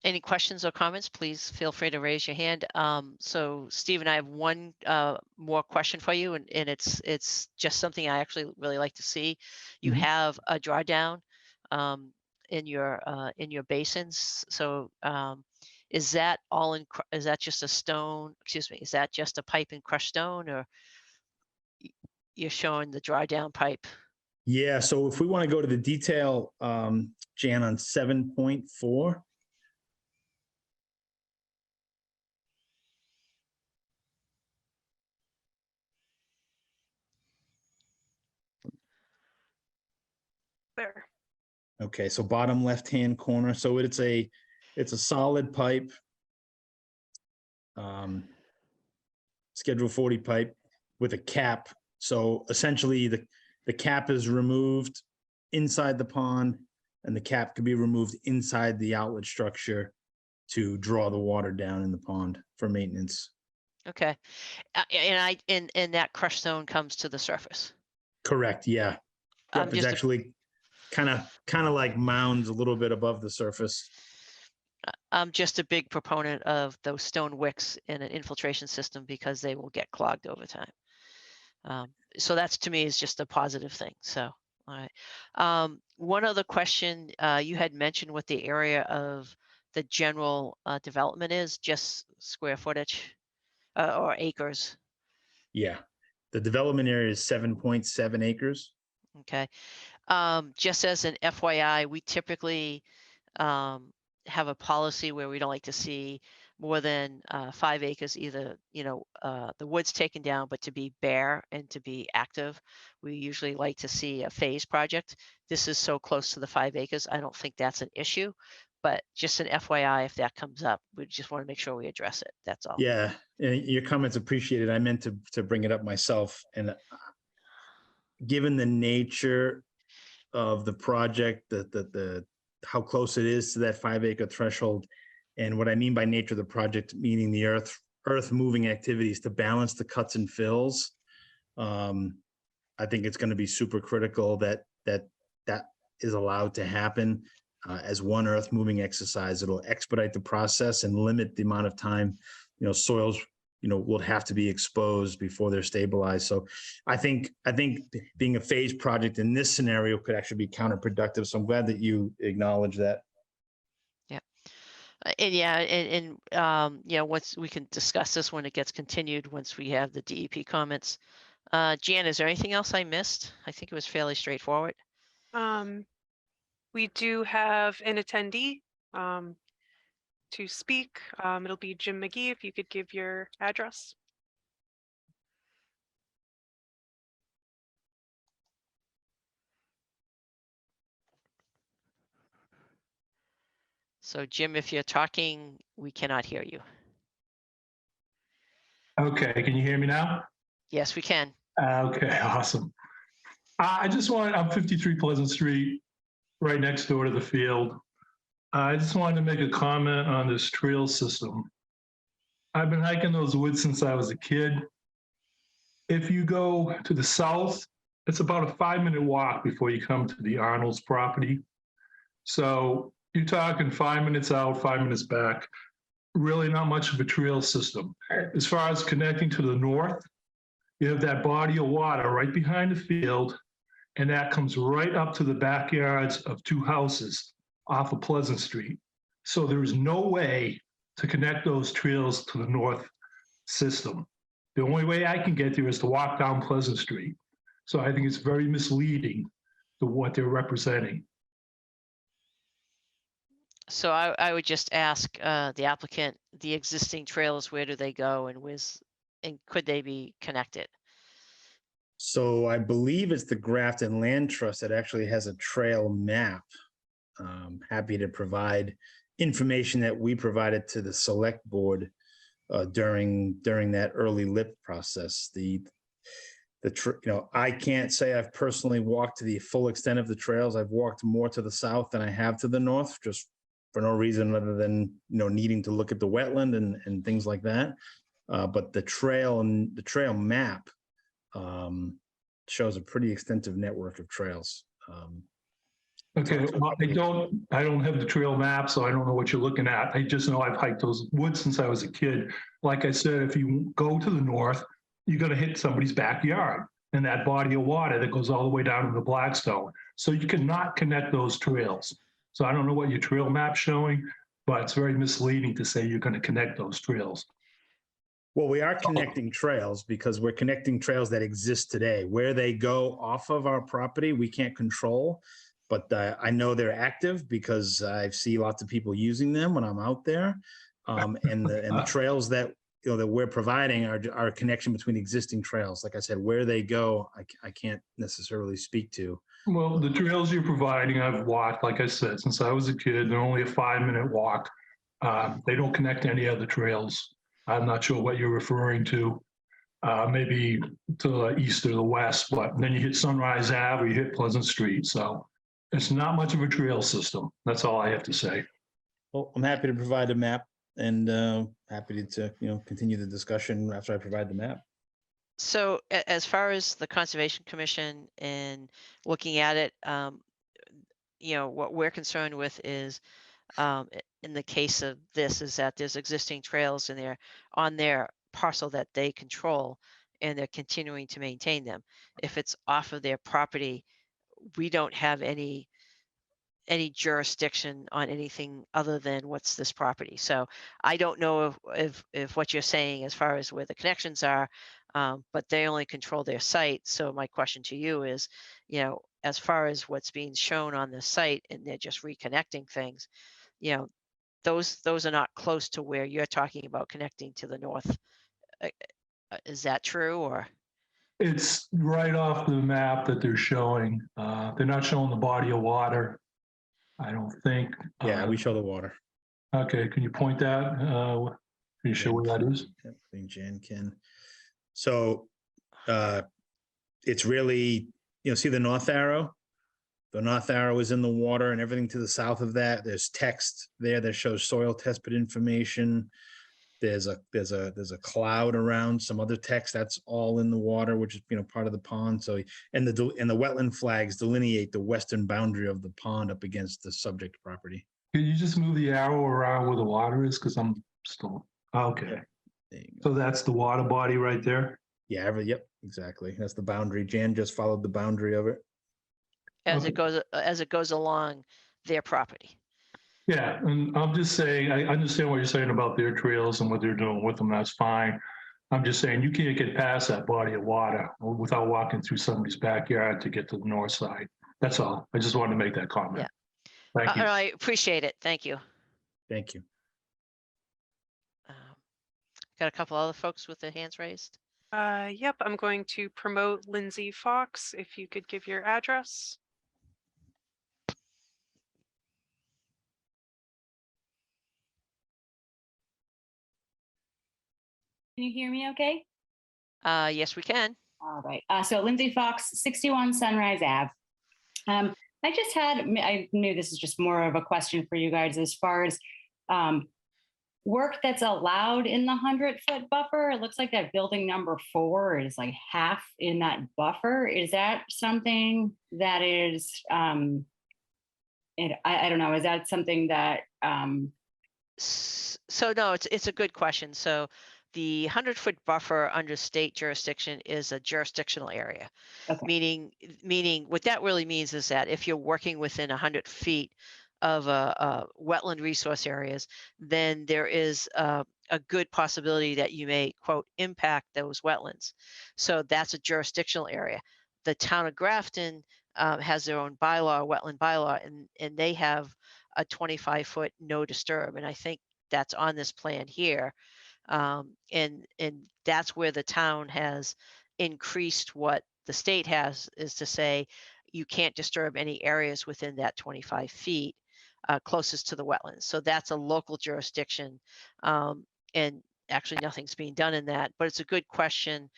any questions or comments, please feel free to raise your hand. So Steve and I have one more question for you, and it's just something I actually really like to see. You have a drawdown in your basins. So is that all in? Is that just a stone? Excuse me. Is that just a pipe and crushed stone, or you're showing the drawdown pipe? Yeah. So if we want to go to the detail, Jan, on 7.4. There. Okay, so bottom left-hand corner. So it's a solid pipe, Schedule 40 pipe with a cap. So essentially, the cap is removed inside the pond, and the cap could be removed inside the outlet structure to draw the water down in the pond for maintenance. Okay, and that crushed stone comes to the surface. Correct. Yeah. Yep, it's actually kind of like mounds a little bit above the surface. I'm just a big proponent of those stone wicks in an infiltration system because they will get clogged over time. So that's, to me, is just a positive thing. So, all right. One other question, you had mentioned what the area of the general development is, just square footage or acres. Yeah, the development area is 7.7 acres. Okay. Just as an FYI, we typically have a policy where we don't like to see more than 5 acres, either, you know, the woods taken down, but to be bare and to be active. We usually like to see a phase project. This is so close to the 5 acres. I don't think that's an issue, but just an FYI, if that comes up, we just want to make sure we address it. That's all. Yeah, and your comments appreciated. I meant to bring it up myself. And given the nature of the project, the how close it is to that 5 acre threshold, and what I mean by nature of the project, meaning the earth moving activities to balance the cuts and fills, I think it's going to be super critical that is allowed to happen as one earth moving exercise. It'll expedite the process and limit the amount of time, you know, soils will have to be exposed before they're stabilized. So I think being a phased project in this scenario could actually be counterproductive. So I'm glad that you acknowledge that. And once we can discuss this when it gets continued, once we have the DEP comments. Jan, is there anything else I missed? I think it was fairly straightforward. We do have an attendee to speak. It'll be Jim McGee, if you could give your address. So Jim, if you're talking, we cannot hear you. Okay, can you hear me now? Yes, we can. Okay, awesome. I'm 53 Pleasant Street, right next door to the field. I just wanted to make a comment on this trail system. I've been hiking those woods since I was a kid. If you go to the south, it's about a 5-minute walk before you come to the Arnold's property. So you're talking 5 minutes out, 5 minutes back. Really not much of a trail system. As far as connecting to the north, you have that body of water right behind the field, and that comes right up to the backyards of 2 houses off of Pleasant Street. So there is no way to connect those trails to the north system. The only way I can get there is to walk down Pleasant Street. So I think it's very misleading to what they're representing. So I would just ask the applicant, the existing trails, where do they go, and could they be connected? So I believe it's the Grafton Land Trust that actually has a trail map. Happy to provide information that we provided to the select board during that early LIP process. I can't say I've personally walked to the full extent of the trails. I've walked more to the south than I have to the north, just for no reason other than needing to look at the wetland and things like that. But the trail map shows a pretty extensive network of trails. Okay, well, I don't have the trail map, so I don't know what you're looking at. I just know I've hiked those woods since I was a kid. Like I said, if you go to the north, you're going to hit somebody's backyard and that body of water that goes all the way down to the Blackstone. So you cannot connect those trails. So I don't know what your trail map's showing, but it's very misleading to say you're going to connect those trails. Well, we are connecting trails because we're connecting trails that exist today. Where they go off of our property, we can't control. But I know they're active because I see lots of people using them when I'm out there. And the trails that that we're providing are a connection between existing trails. Like I said, where they go, I can't necessarily speak to. Well, the trails you're providing, I've walked, like I said, since I was a kid. They're only a 5-minute walk. They don't connect to any other trails. I'm not sure what you're referring to. Maybe to the east or the west, but then you hit Sunrise Ave or you hit Pleasant Street. So it's not much of a trail system. That's all I have to say. Well, I'm happy to provide a map and happy to continue the discussion after I provide the map. So as far as the Conservation Commission and looking at it, what we're concerned with is in the case of this is that there's existing trails on their parcel that they control and they're continuing to maintain them. If it's off of their property, we don't have any jurisdiction on anything other than what's this property. So I don't know if what you're saying as far as where the connections are, but they only control their site. So my question to you is, as far as what's being shown on the site and they're just reconnecting things, those are not close to where you're talking about connecting to the north. Is that true, or? It's right off the map that they're showing. They're not showing the body of water, I don't think. Yeah, we show the water. Okay, can you point that? Can you show where that is? I think Jan can. So it's really, see the north arrow? The north arrow is in the water, and everything to the south of that, there's text there that shows soil test pit information. There's a cloud around some other text that's all in the water, which is part of the pond. So and the wetland flags delineate the western boundary of the pond up against the subject property. Can you just move the arrow around where the water is? Because I'm still okay. There you go. So that's the water body right there. Yeah, yep, exactly. That's the boundary. Jan just followed the boundary of it. As Okay. it goes along their property. Yeah, and I'm just saying, I understand what you're saying about their trails and what they're doing with them. That's fine. I'm just saying you can't get past that body of water without walking through somebody's backyard to get to the north side. That's all. I just wanted to make that comment. Yeah. Thank you. I appreciate it. Thank you. Thank you. Got a couple other folks with their hands raised. Yep, I'm going to promote Lindsay Fox. If you could give your address. Can you hear me okay? Yes, we can. All right. So Lindsay Fox, 61 Sunrise Ave. I just had, I knew this is just more of a question for you guys as far as work that's allowed in the 100-foot buffer. It looks like that building number 4 is like half in that buffer. Is that something that is, I don't know, is that something that? So no, it's a good question. So the 100-foot buffer under state jurisdiction is a jurisdictional area. Okay. Meaning what that really means is that if you're working within 100 feet of a wetland resource areas, then there is a good possibility that you may, quote, impact those wetlands. So that's a jurisdictional area. The town of Grafton has their own bylaw, wetland bylaw, and they have a 25-foot no disturb. And I think that's on this plan here. And that's where the town has increased what the state has, is to say you can't disturb any areas within that 25 feet closest to the wetlands. So that's a local jurisdiction. And actually nothing's being done in that, but it's a good question.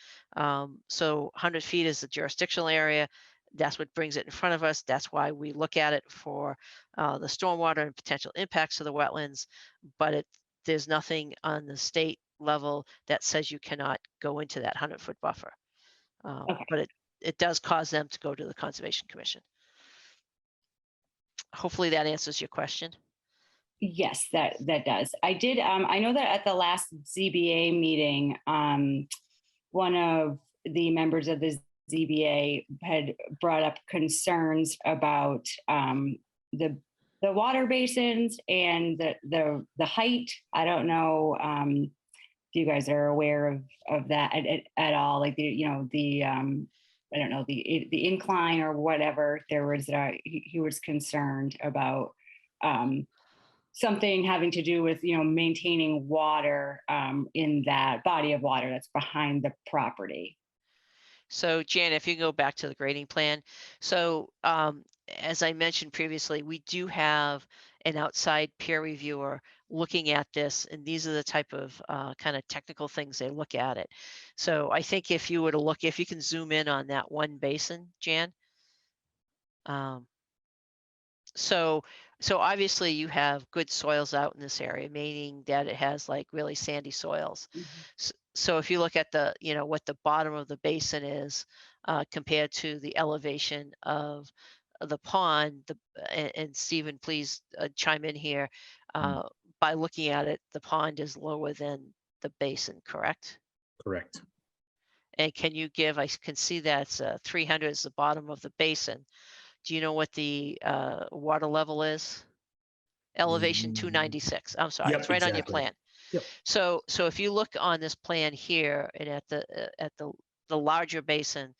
So 100 feet is the jurisdictional area. That's what brings it in front of us. That's why we look at it for the stormwater and potential impacts to the wetlands, but there's nothing on the state level that says you cannot go into that 100-foot buffer. But it does cause them to go to the Conservation Commission. Hopefully that answers your question. Yes, that does. I did. I know that at the last ZBA meeting, one of the members of the ZBA had brought up concerns about the water basins and the height. I don't know if you guys are aware of that at all. Like I don't know, the incline or whatever. There was he was concerned about something having to do with maintaining water in that body of water that's behind the property. So Jan, if you go back to the grading plan. So as I mentioned previously, we do have an outside peer reviewer looking at this, and these are the type of kind of technical things they look at it. So I think if you were to look, if you can zoom in on that one basin, Jan. So obviously you have good soils out in this area, meaning that it has like really sandy soils. Mm-hmm. So if you look at the, what the bottom of the basin is compared to the elevation of the pond, and Stephen, please chime in here. By looking at it, the pond is lower than the basin, correct? Correct. And can you give, I can see that's 300 is the bottom of the basin. Do you know what the water level is? Elevation 296. I'm sorry, it's right on your plan. Yep. So if you look on this plan here and at the larger basin,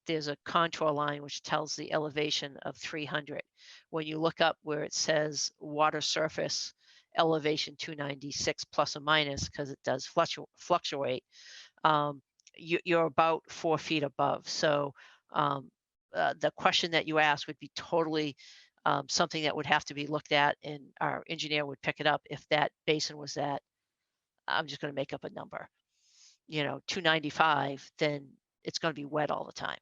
there's a contour line which tells the elevation of 300. When you look up where it says water surface elevation 296 plus or minus, because it does fluctuate, you're about 4 feet above. So the question that you asked would be totally something that would have to be looked at, and our engineer would pick it up if that basin was at, I'm just going to make up a number, 295, then it's going to be wet all the time.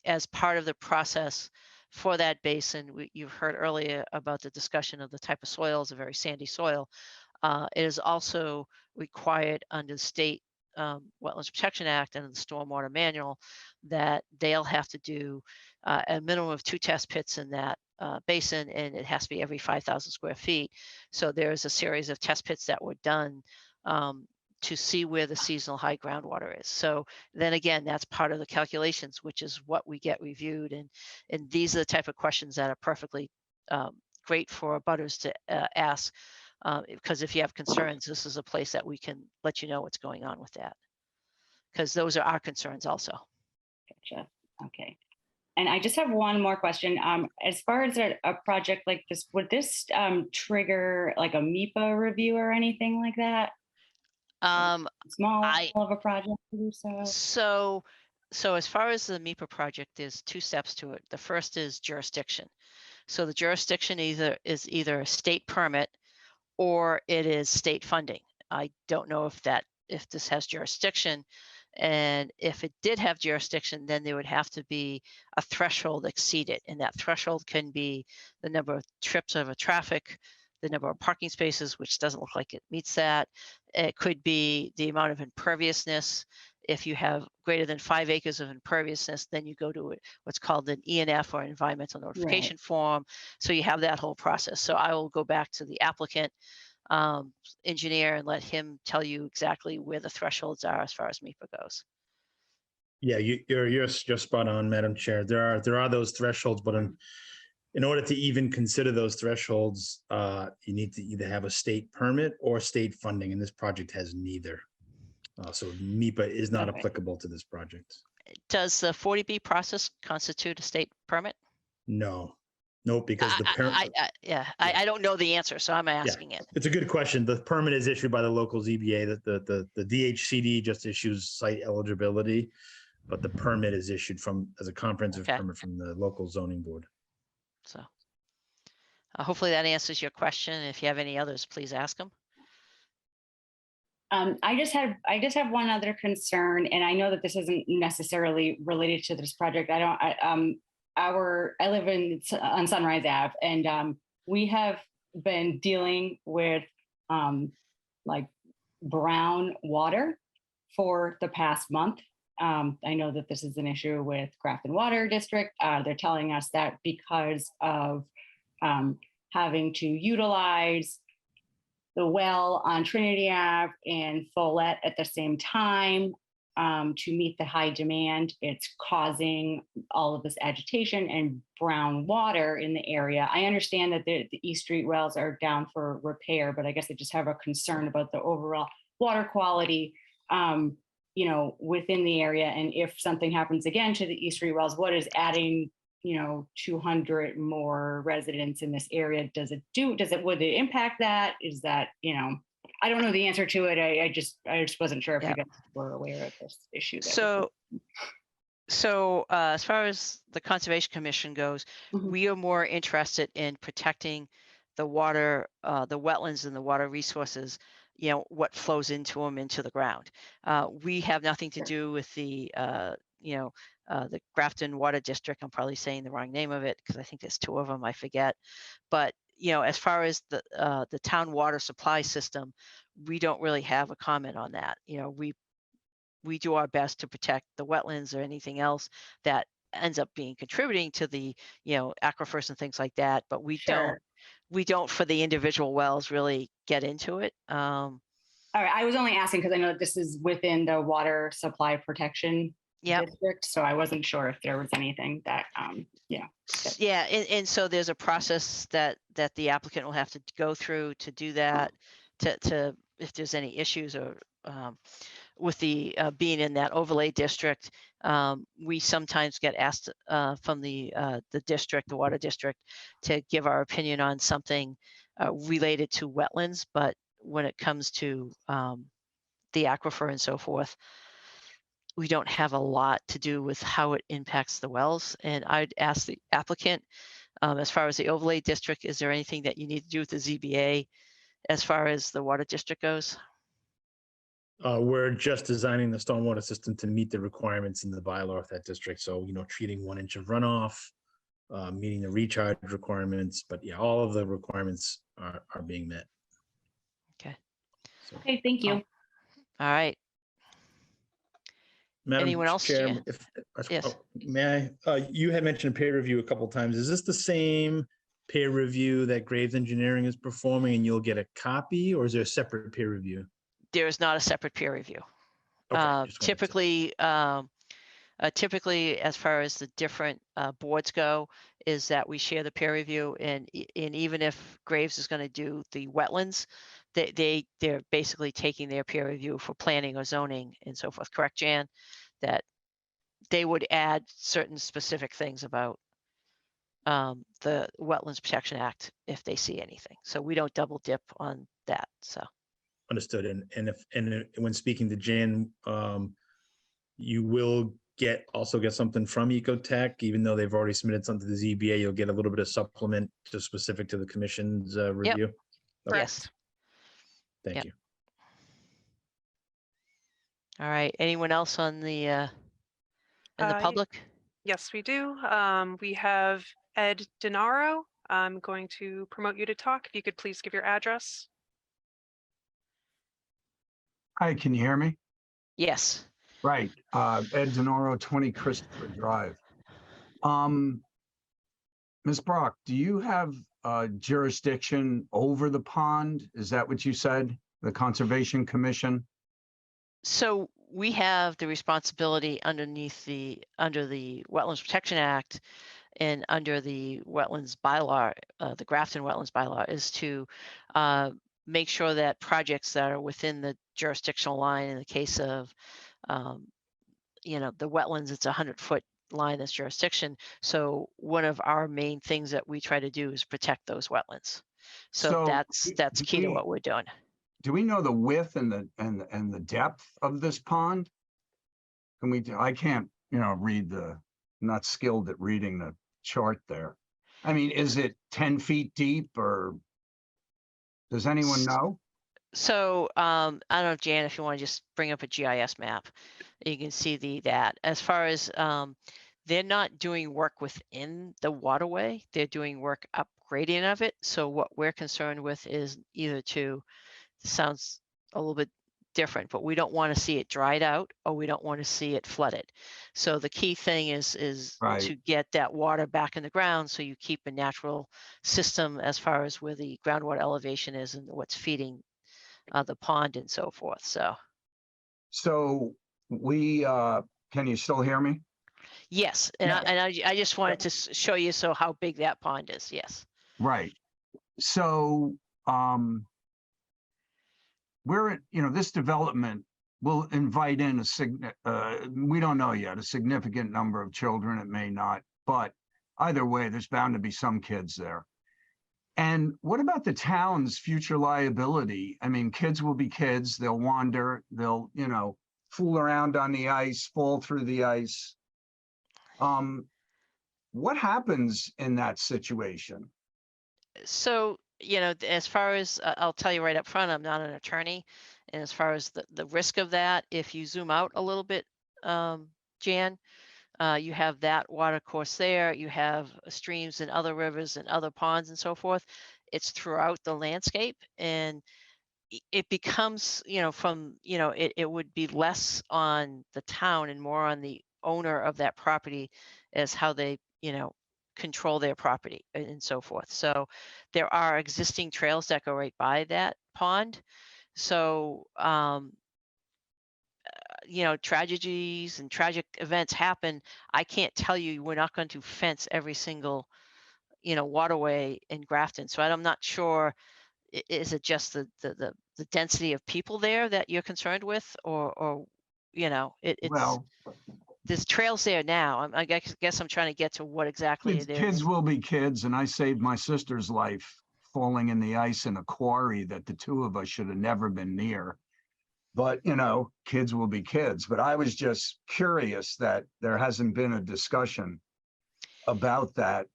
As part of the process for that basin, you've heard earlier about the discussion of the type of soils, a very sandy soil. It is also required under the state Wetlands Protection Act and the Stormwater Manual that they'll have to do a minimum of 2 test pits in that basin, and it has to be every 5,000 square feet. So there's a series of test pits that were done to see where the seasonal high groundwater is. So then again, that's part of the calculations, which is what we get reviewed. And these are the type of questions that are perfectly great for butters to ask. Because if you have concerns, this is a place that we can let you know what's going on with that. Because those are our concerns also. Gotcha. Okay. And I just have one more question. As far as a project like this, would this trigger like a MEPA review or anything like that? Small of a project to do so? So as far as the MEPA project, there's 2 steps to it. The first is jurisdiction. So the jurisdiction is either a state permit or it is state funding. I don't know if this has jurisdiction. And if it did have jurisdiction, then there would have to be a threshold exceeded. And that threshold can be the number of trips of a traffic, the number of parking spaces, which doesn't look like it meets that. It could be the amount of imperviousness. If you have greater than 5 acres of imperviousness, then you go to what's called an ENF or environmental notification form. So you have that whole process. So I will go back to the applicant engineer and let him tell you exactly where the thresholds are as far as MEPA goes. Yeah, you're spot on, Madam Chair. There are those thresholds, but in order to even consider those thresholds, you need to either have a state permit or state funding, and this project has neither. So MEPA is not applicable to this project. Does the 40B process constitute a state permit? No, because the permit. I don't know the answer, so I'm asking it. It's a good question. The permit is issued by the local ZBA. That the DHCD just issues site eligibility, but the permit is issued as a comprehensive permit from the local zoning board. So hopefully that answers your question. If you have any others, please ask them. I just have one other concern, and I know that this isn't necessarily related to this project. I live on Sunrise Ave, and we have been dealing with like brown water for the past month. I know that this is an issue with Grafton Water District. They're telling us that because of having to utilize the well on Trinity Ave and Follett at the same time to meet the high demand, it's causing all of this agitation and brown water in the area. I understand that the East Street wells are down for repair, but I guess I just have a concern about the overall water quality, within the area. And if something happens again to the East Street wells, what is adding 200 more residents in this area? Would it impact that? Is that, I don't know the answer to it. I just wasn't sure if you guys were aware of this issue. So as far as the Conservation Commission goes, we are more interested in protecting the water, the wetlands and the water resources, what flows into them into the ground. We have nothing to do with the Grafton Water District. I'm probably saying the wrong name of it because I think there's 2 of them, I forget. But, as far as the town water supply system, we don't really have a comment on that. We do our best to protect the wetlands or anything else that ends up being contributing to the, aquifers and things like that. But we don't for the individual wells really get into it. All right. I was only asking because I know that this is within the water supply protection district. So I wasn't sure if there was anything that, And so there's a process that the applicant will have to go through to do that, to if there's any issues or with the being in that overlay district. We sometimes get asked from the district, the water district, to give our opinion on something related to wetlands. But when it comes to the aquifer and so forth, we don't have a lot to do with how it impacts the wells. And I'd ask the applicant, as far as the overlay district, is there anything that you need to do with the ZBA as far as the water district goes? We're just designing the stormwater system to meet the requirements in the bylaw of that district. So, treating 1 inch of runoff, meeting the recharge requirements, but all of the requirements are being met. Okay. So, okay, thank you. All right. Madam Anyone else? Chair, Yes. May I? You had mentioned peer review a couple of times. Is this the same peer review that Graves Engineering is performing and you'll get a copy, or is there a separate peer review? there is not a separate peer review. Okay, just wanted to- Typically, as far as the different boards go, is that we share the peer review, and even if Graves is going to do the wetlands, they're basically taking their peer review for planning or zoning and so forth. Correct, Jan? That they would add certain specific things about the Wetlands Protection Act if they see anything. So we don't double dip on that. So Understood. And when speaking to Jan, you will also get something from Ecotech, even though they've already submitted something to the ZBA, you'll get a little bit of supplement just specific to the commission's review. Okay, yes. thank Yep. you. All right. Anyone else on the in the public? Yes, we do. We have Ed Denaro. I'm going to promote you to talk. If you could please give your address. Hi, can you hear me? Yes. Right, Ed Denaro, 20 Christopher Drive. Ms. Brock, do you have jurisdiction over the pond? Is that what you said? The Conservation Commission? So we have the responsibility under the Wetlands Protection Act and under the wetlands bylaw, the Grafton Wetlands bylaw, is to make sure that projects that are within the jurisdictional line, in the case of the wetlands, it's a 100-foot line, that's jurisdiction. So one of our main things that we try to do is protect those wetlands. So that's key to what we're doing. Do we know the width and the depth of this pond? Can we? I can't, read not skilled at reading the chart there. I mean, is it 10 feet deep, or does anyone know? So I don't know, Jan, if you want to just bring up a GIS map, you can see that. As far as they're not doing work within the waterway, they're doing work upgrading of it. So what we're concerned with is either sounds a little bit different, but we don't want to see it dried out, or we don't want to see it flooded. So the key thing is Right. to get that water back in the ground, so you keep a natural system as far as where the groundwater elevation is and what's feeding the pond and so forth. So we can you still hear me? yes, and I just wanted to show you how big that pond is. Yes. Right. So we're at, this development will invite in we don't know yet, a significant number of children. It may not, but either way, there's bound to be some kids there. And what about the town's future liability? I mean, kids will be kids. They'll wander. They'll, fool around on the ice, fall through the ice. What happens in that situation? So, as far as I'll tell you right up front, I'm not an attorney. And as far as the risk of that, if you zoom out a little bit, Jan, you have that water course there. You have streams and other rivers and other ponds and so forth. It's throughout the landscape, and it becomes, it would be less on the town and more on the owner of that property as how they, control their property and so forth. So there are existing trails that go right by that pond. So, tragedies and tragic events happen. I can't tell you we're not going to fence every single, waterway in Grafton. So I'm not sure, is it just the density of people there that you're concerned with, or it's well, there's trails there now. I guess I'm trying to get to what exactly it is. Kids will be kids, and I saved my sister's life falling in the ice in a quarry that the two of us should have never been near. But, kids will be kids. But I was just curious that there hasn't been a discussion about that.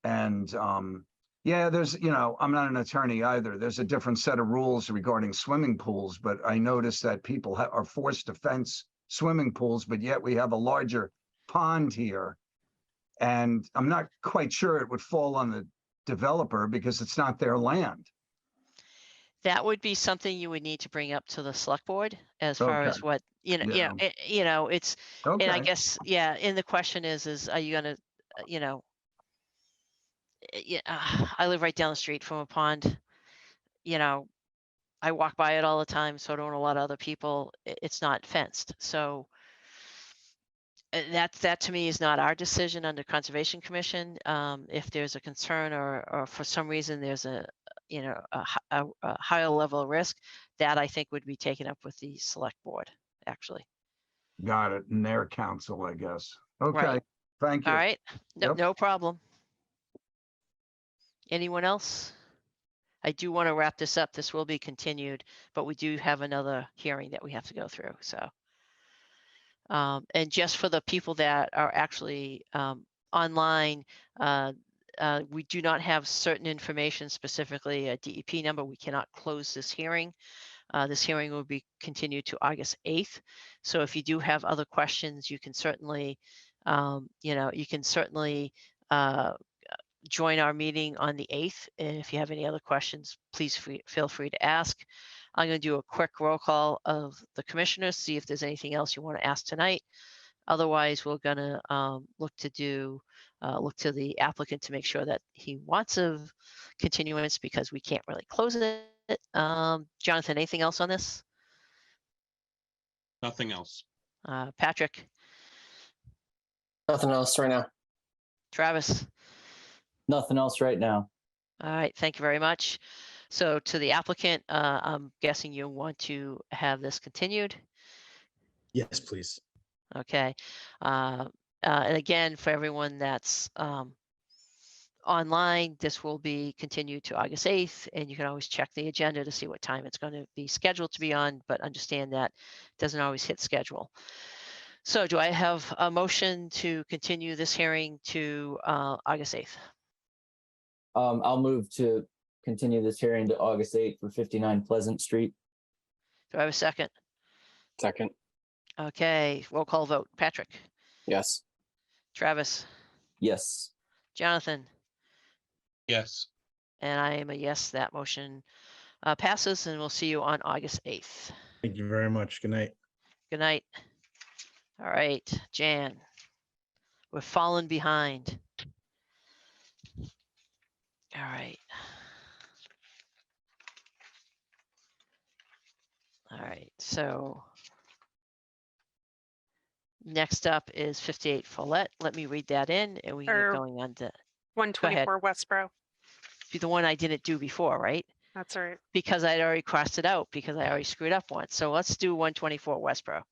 And there's, I'm not an attorney either. There's a different set of rules regarding swimming pools, but I noticed that people are forced to fence swimming pools, but yet we have a larger pond here. And I'm not quite sure it would fall on the developer because it's not their land. That would be something you would need to bring up to the select board as far as what, it's, Okay. and I guess, and the question is are you going to, I live right down the street from a pond, I walk by it all the time, so don't a lot of other people. It's not fenced, so that to me is not our decision under Conservation Commission. If there's a concern or for some reason there's a higher level of risk, that I think would be taken up with the select board, actually. Got it. And their council, I guess. Okay, Right. thank you. All right, no, Yep. no problem. Anyone else? I do want to wrap this up. This will be continued, but we do have another hearing that we have to go through, so. And just for the people that are actually online, we do not have certain information, specifically a DEP number. We cannot close this hearing. This hearing will be continued to August 8th. So if you do have other questions, you can certainly, join our meeting on the 8th. And if you have any other questions, please feel free to ask. I'm going to do a quick roll call of the commissioners, see if there's anything else you want to ask tonight. Otherwise, we're going to look to the applicant to make sure that he wants a continuance, because we can't really close it. Jonathan, anything else on this? Nothing else. Patrick? Nothing else right now. Travis? Nothing else right now. All right, thank you very much. So to the applicant, I'm guessing you want to have this continued? Yes, please. Okay. And again, for everyone that's online, this will be continued to August 8th, and you can always check the agenda to see what time it's going to be scheduled to be on, but understand that doesn't always hit schedule. So do I have a motion to continue this hearing to August 8th? I'll move to continue this hearing to August 8th for 59 Pleasant Street. Do I have a second? Second. Okay, roll call vote. Patrick? Yes. Travis? Yes. Jonathan? Yes. And I am a yes. That motion passes, and we'll see you on August 8th. Thank you very much. Good night. Good night. All right, Jan. We're falling behind. All right. All right, so next up is 58 Follette. Let me read that in, and we can get going on to 124 Westboro. be the one I didn't do before, right? That's all right. Because I'd already crossed it out because I already screwed up once. So let's do 124 Westboro.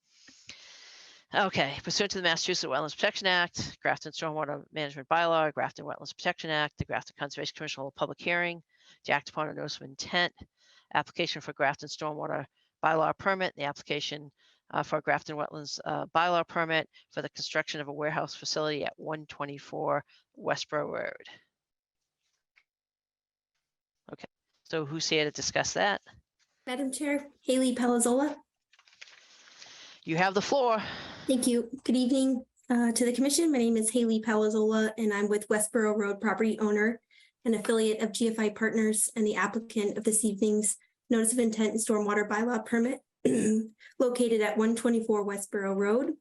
Okay, pursuant to the Massachusetts Wetlands Protection Act, Grafton Stormwater Management Bylaw, Grafton Wetlands Protection Act, the Grafton Conservation Commission will hold a public hearing to act upon a notice of intent, application for Grafton Stormwater Bylaw permit, the application for Grafton Wetlands Bylaw permit for the construction of a warehouse facility at 124 Westboro Road. Okay, so who's here to discuss that? Madam Chair, Haley Palazzola. You have the floor. Thank you. Good evening to the commission. My name is Haley Palazzola, and I'm with Westboro Road property owner, an affiliate of GFI Partners and the applicant of this evening's notice of intent and stormwater bylaw permit located at 124 Westboro Road.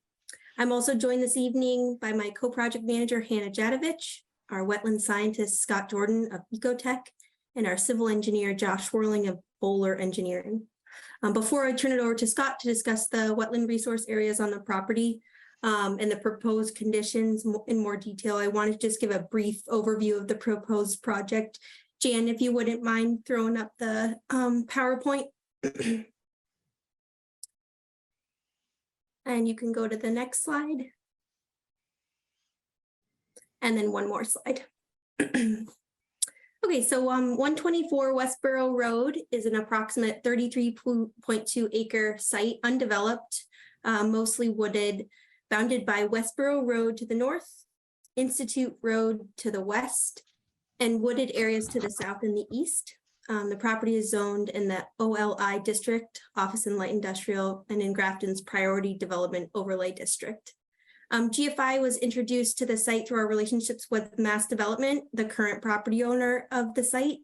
I'm also joined this evening by my co-project manager, Hannah Jadovich, our wetland scientist, Scott Jordan of Ecotech, and our civil engineer, Josh Swirling of Bowler Engineering. Before I turn it over to Scott to discuss the wetland resource areas on the property and the proposed conditions in more detail, I want to just give a brief overview of the proposed project. Jan, if you wouldn't mind throwing up the PowerPoint. And you can go to the next slide. And then one more slide. Okay, so 124 Westboro Road is an approximate 33.2 acre site, undeveloped, mostly wooded, bounded by Westboro Road to the north, Institute Road to the west, and wooded areas to the south and the east. The property is zoned in the OLI district, Office and Light Industrial, and in Grafton's Priority Development Overlay District. GFI was introduced to the site through our relationships with Mass Development, the current property owner of the site.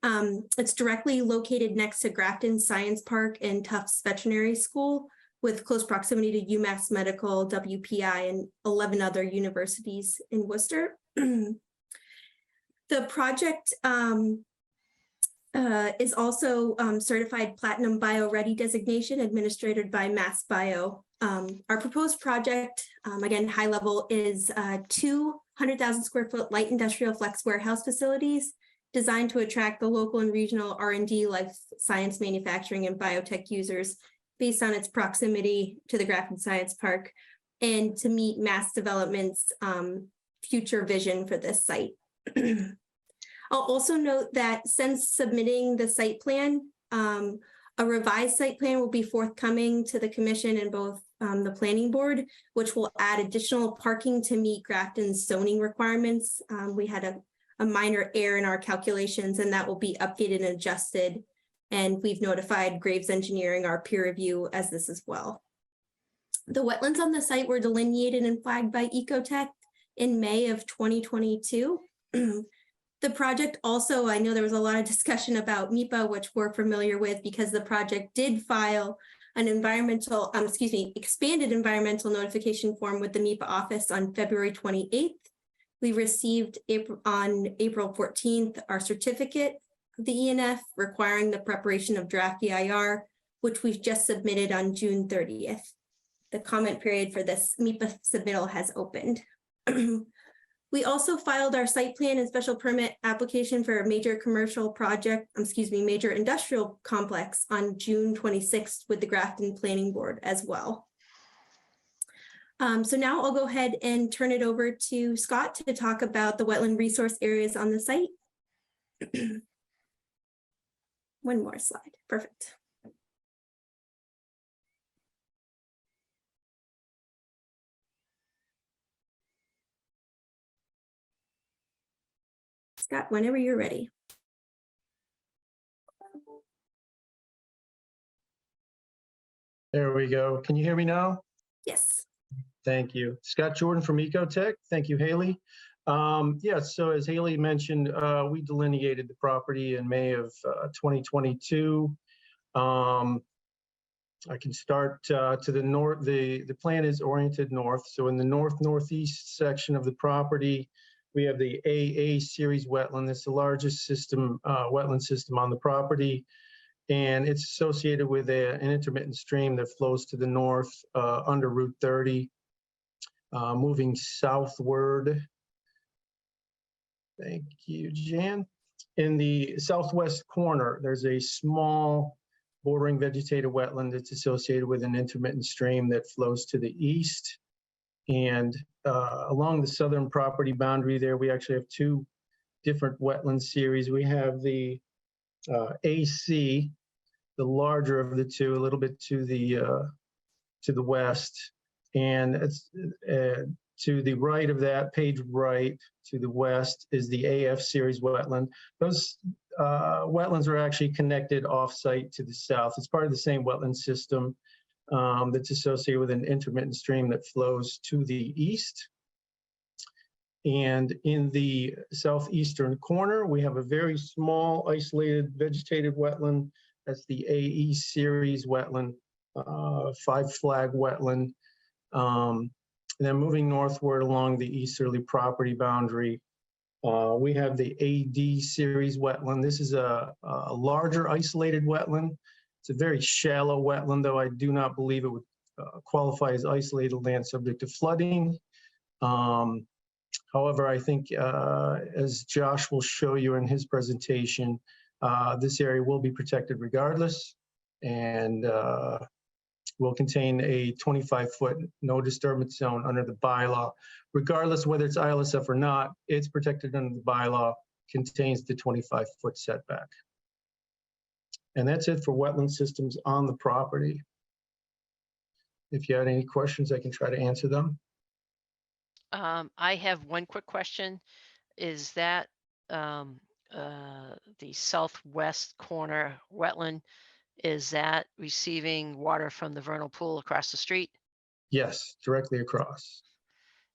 It's directly located next to Grafton Science Park and Tufts Veterinary School, with close proximity to UMass Medical, WPI, and 11 other universities in Worcester. The project is also certified platinum bio-ready designation administered by Mass Bio. Our proposed project, again, high level, is 200,000 square foot light industrial flex warehouse facilities designed to attract the local and regional R&D, life science manufacturing, and biotech users based on its proximity to the Grafton Science Park and to meet Mass Development's future vision for this site. I'll also note that since submitting the site plan, a revised site plan will be forthcoming to the commission and both the planning board, which will add additional parking to meet Grafton's zoning requirements. We had a minor error in our calculations, and that will be updated and adjusted. And we've notified Graves Engineering, our peer review, as this as well. The wetlands on the site were delineated and flagged by Ecotech in May of 2022. The project also, I know there was a lot of discussion about MIPA, which we're familiar with because the project did file an expanded environmental notification form with the MIPA office on February 28th. We received on April 14th our certificate of the ENF requiring the preparation of draft EIR, which we've just submitted on June 30th. The comment period for this MIPA submittal has opened. We also filed our site plan and special permit application for a major commercial project, major industrial complex on June 26th with the Grafton Planning Board as well. So now I'll go ahead and turn it over to Scott to talk about the wetland resource areas on the site. One more slide, perfect. Scott, whenever you're ready. There we go. Can you hear me now? Yes. Thank you. Scott Jordan from Ecotech. Thank you, Haley. So as Haley mentioned, we delineated the property in May of 2022. I can start to the north. The plan is oriented north. So in the northeast section of the property, we have the AA series wetland. It's the largest system, wetland system on the property. And it's associated with an intermittent stream that flows to the north under Route 30, moving southward. Thank you, Jan. In the southwest corner, there's a small bordering vegetated wetland that's associated with an intermittent stream that flows to the east. And along the southern property boundary there, we actually have two different wetland series. We have the AC, the larger of the two, a little bit to the west, and it's to the right of that, page right to the west, is the AF series wetland. Those wetlands are actually connected off-site to the south. It's part of the same wetland system that's associated with an intermittent stream that flows to the east. And in the southeastern corner, we have a very small isolated vegetated wetland. That's the AE series wetland, 5 flag wetland. And then moving northward along the easterly property boundary, we have the AD series wetland. This is a larger isolated wetland. It's a very shallow wetland, though I do not believe it would qualify as isolated land subject to flooding. However, I think as Josh will show you in his presentation, this area will be protected regardless, and will contain a 25-foot no disturbance zone under the bylaw. Regardless whether it's ILSF or not, it's protected under the bylaw, contains the 25-foot setback. And that's it for wetland systems on the property. If you had any questions, I can try to answer them. I have one quick question. Is that the southwest corner wetland, is that receiving water from the vernal pool across the street? Yes, directly across.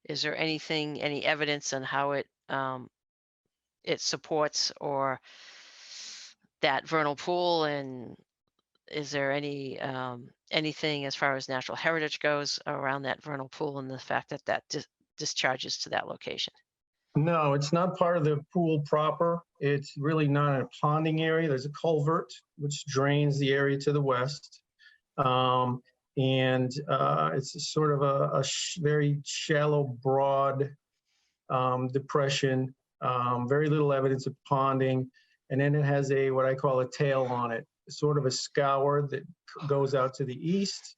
Is there anything, any evidence on how it supports or that vernal pool, and is there any anything as far as natural heritage goes around that vernal pool and the fact that that discharges to that location? No, it's not part of the pool proper. It's really not a ponding area. There's a culvert which drains the area to the west. It's a sort of a very shallow, broad depression, very little evidence of ponding. And then it has what I call a tail on it, sort of a scour that goes out to the east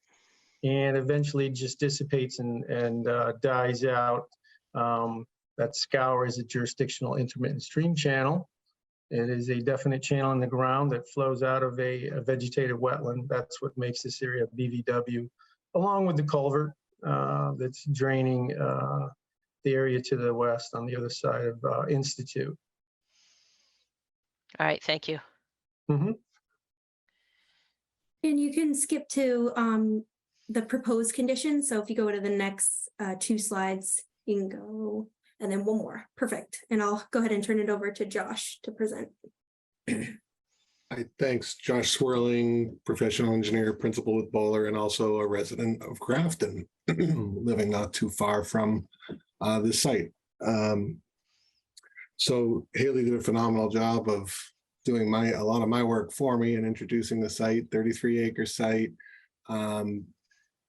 and eventually just dissipates and dies out. That scour is a jurisdictional intermittent stream channel. It is a definite channel in the ground that flows out of a vegetated wetland. That's what makes this area BVW, along with the culvert that's draining the area to the west on the other side of Institute. All right, thank you. Mm-hmm. And you can skip to the proposed conditions. So if you go to the next 2 slides, you can go, and then one more. Perfect. And I'll go ahead and turn it over to Josh to present. Hi, thanks. Josh Swirling, professional engineer, principal with Bowler, and also a resident of Grafton, living not too far from this site. So Haley did a phenomenal job of doing a lot of my work for me and introducing the site, 33-acre site.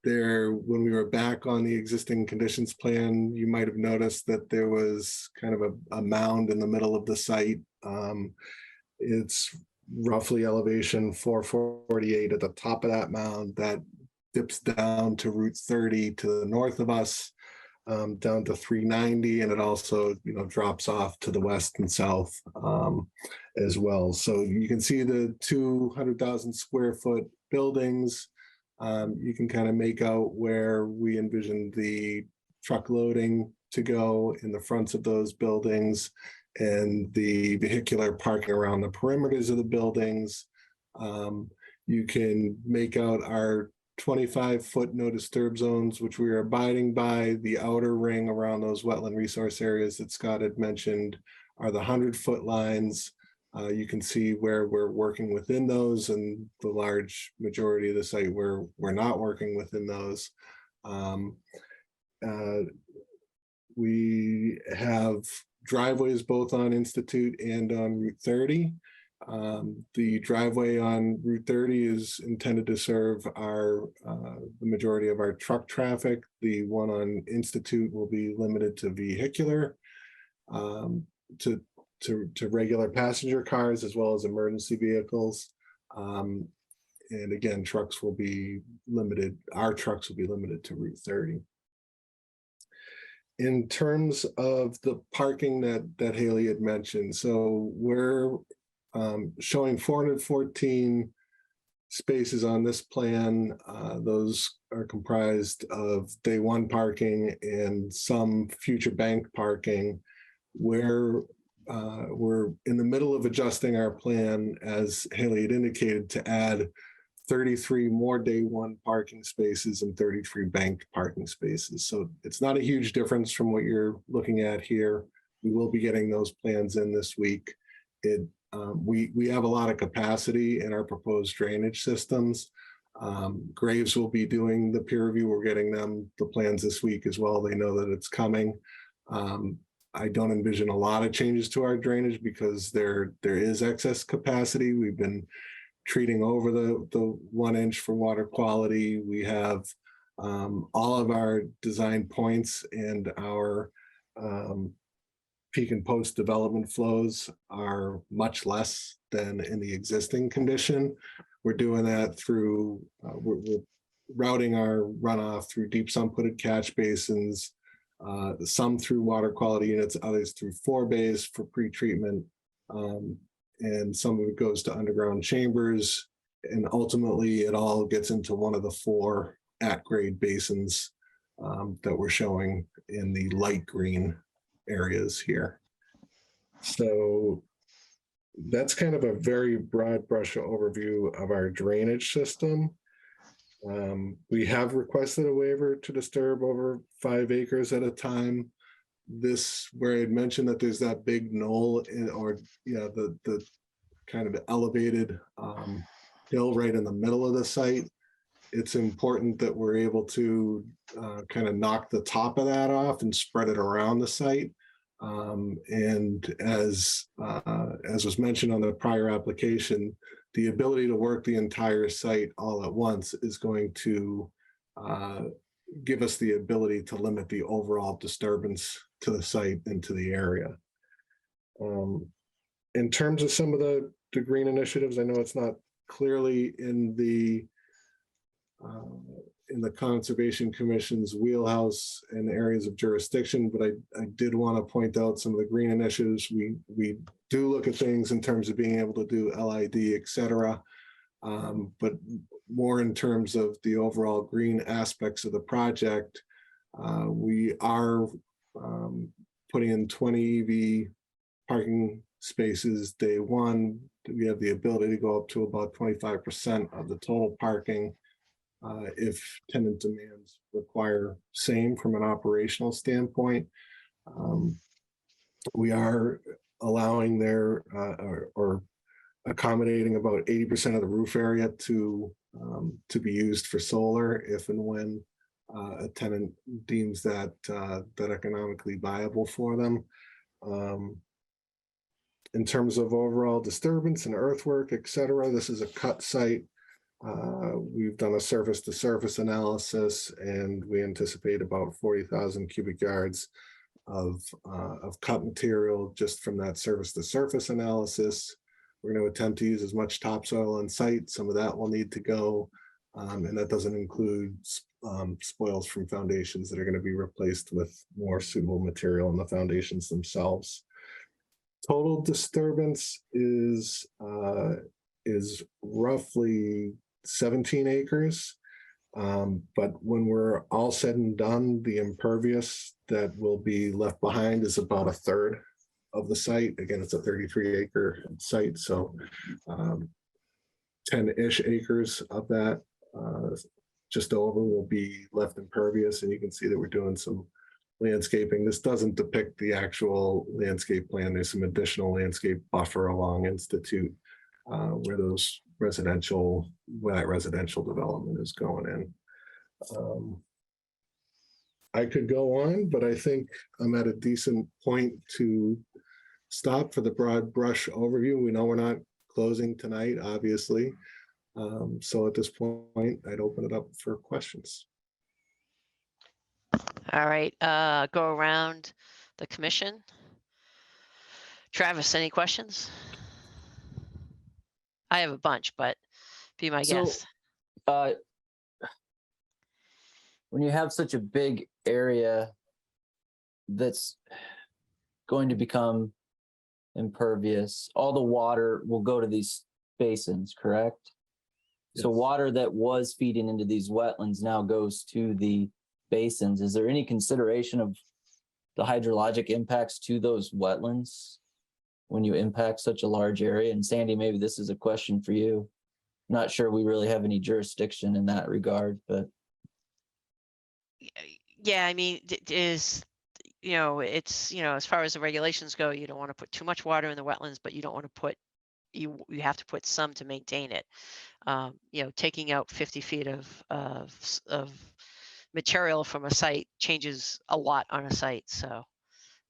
When we were back on the existing conditions plan, you might have noticed that there was kind of a mound in the middle of the site. It's roughly elevation 448 at the top of that mound that dips down to Route 30 to the north of us, down to 390, and it also drops off to the west and south as well. So you can see the 200,000 square foot buildings. You can kind of make out where we envisioned the truck loading to go in the fronts of those buildings and the vehicular parking around the perimeters of the buildings. You can make out our 25-foot no disturb zones, which we are abiding by. The outer ring around those wetland resource areas that Scott had mentioned are the 100-foot lines. You can see where we're working within those, and the large majority of the site where we're not working within those. We have driveways both on Institute and on Route 30. The driveway on Route 30 is intended to serve the majority of our truck traffic. The one on Institute will be limited to vehicular, to regular passenger cars as well as emergency vehicles. And again, trucks will be limited. Our trucks will be limited to Route 30. In terms of the parking that Haley had mentioned, so we're showing 414 spaces on this plan. Those are comprised of day one parking and some future bank parking. We're in the middle of adjusting our plan, as Haley had indicated, to add 33 more day one parking spaces and 33 banked parking spaces. So it's not a huge difference from what you're looking at here. We will be getting those plans in this week. We have a lot of capacity in our proposed drainage systems. Graves will be doing the peer review. We're getting them the plans this week as well. They know that it's coming. I don't envision a lot of changes to our drainage because there is excess capacity. We've been treating over the 1 inch for water quality. We have all of our design points and our peak and post development flows are much less than in the existing condition. We're doing that through, we're routing our runoff through deep sump-hooded catch basins, some through water quality units, others through forebays for pretreatment, and some of it goes to underground chambers. And ultimately, it all gets into one of the 4 at-grade basins that we're showing in the light green areas here. So that's kind of a very broad brush overview of our drainage system. We have requested a waiver to disturb over 5 acres at a time. This, where I had mentioned that there's that big knoll the kind of elevated hill right in the middle of the site. It's important that we're able to kind of knock the top of that off and spread it around the site. And as was mentioned on the prior application, the ability to work the entire site all at once is going to give us the ability to limit the overall disturbance to the site and to the area. In terms of some of the green initiatives, I know it's not clearly in the Conservation Commission's wheelhouse and areas of jurisdiction, but I did want to point out some of the green initiatives. We do look at things in terms of being able to do LID, et cetera, but more in terms of the overall green aspects of the project. We are putting in 20 EV parking spaces day one. We have the ability to go up to about 25% of the total parking if tenant demands require same from an operational standpoint. We are allowing their or accommodating about 80% of the roof area to be used for solar if and when a tenant deems that economically viable for them. In terms of overall disturbance and earthwork, et cetera, this is a cut site. We've done a surface to surface analysis, and we anticipate about 40,000 cubic yards of cut material just from that surface to surface analysis. We're going to attempt to use as much topsoil on site. Some of that will need to go, and that doesn't include spoils from foundations that are going to be replaced with more suitable material in the foundations themselves. Total disturbance is roughly 17 acres. But when we're all said and done, the impervious that will be left behind is about a third of the site. Again, it's a 33-acre site, so 10-ish acres of that, just over, will be left impervious. And you can see that we're doing some landscaping. This doesn't depict the actual landscape plan. There's some additional landscape buffer along Institute where that residential development is going in. I could go on, but I think I'm at a decent point to stop for the broad brush overview. We know we're not closing tonight, obviously. So at this point, I'd open it up for questions. All right, go around the commission. Travis, any questions? I have a bunch, but be my guest. When you have such a big area that's going to become impervious, all the water will go to these basins, correct? Yes. So water that was feeding into these wetlands now goes to the basins. Is there any consideration of the hydrologic impacts to those wetlands when you impact such a large area? And Sandy, maybe this is a question for you. Not sure we really have any jurisdiction in that regard, but. Yeah, I mean, it's, as far as the regulations go, you don't want to put too much water in the wetlands, but you don't want to put, you have to put some to maintain it. Taking out 50 feet of material from a site changes a lot on a site. So,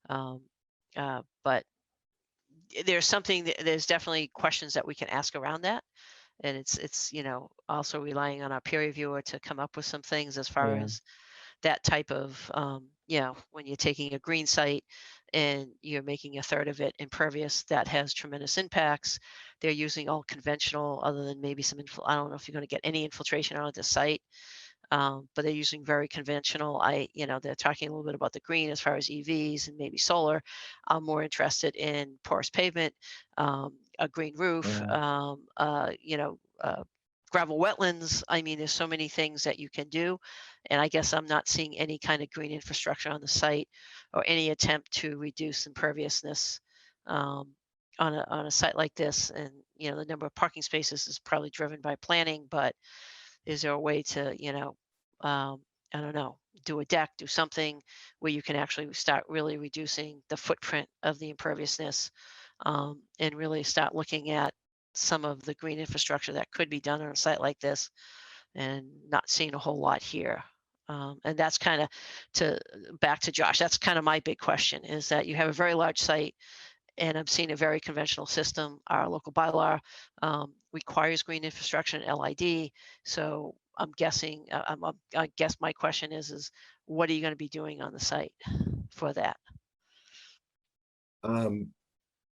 but there's definitely questions that we can ask around that. And it's also relying on our peer reviewer to come up with some things as far as that type of, when you're taking a green site and you're making a third of it impervious, that has tremendous impacts. They're using all conventional, other than maybe some, I don't know if you're going to get any infiltration out of the site, but they're using very conventional. They're talking a little bit about the green as far as EVs and maybe solar. I'm more interested in porous pavement, a green roof, gravel wetlands. I mean, there's so many things that you can do. And I guess I'm not seeing any kind of green infrastructure on the site or any attempt to reduce imperviousness on a site like this. And, the number of parking spaces is probably driven by planning, but is there a way to, I don't know, do a deck, do something where you can actually start really reducing the footprint of the imperviousness and really start looking at some of the green infrastructure that could be done on a site like this, and not seeing a whole lot here. And that's kind of back to Josh, that's kind of my big question, is that you have a very large site, and I'm seeing a very conventional system. Our local bylaw requires green infrastructure and LID. So I'm guessing, I guess my question is what are you going to be doing on the site for that?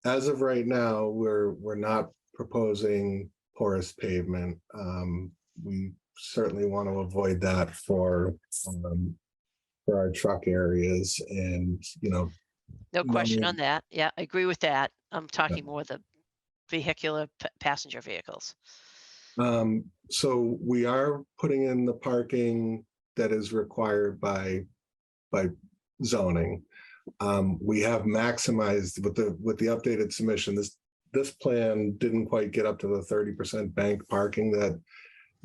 As of right now, we're not proposing porous pavement. We certainly want to avoid that for our truck areas, and No question on that. Yeah, I agree with that. I'm talking more the vehicular passenger vehicles. So we are putting in the parking that is required by zoning. We have maximized with the updated submission. This plan didn't quite get up to the 30% bank parking that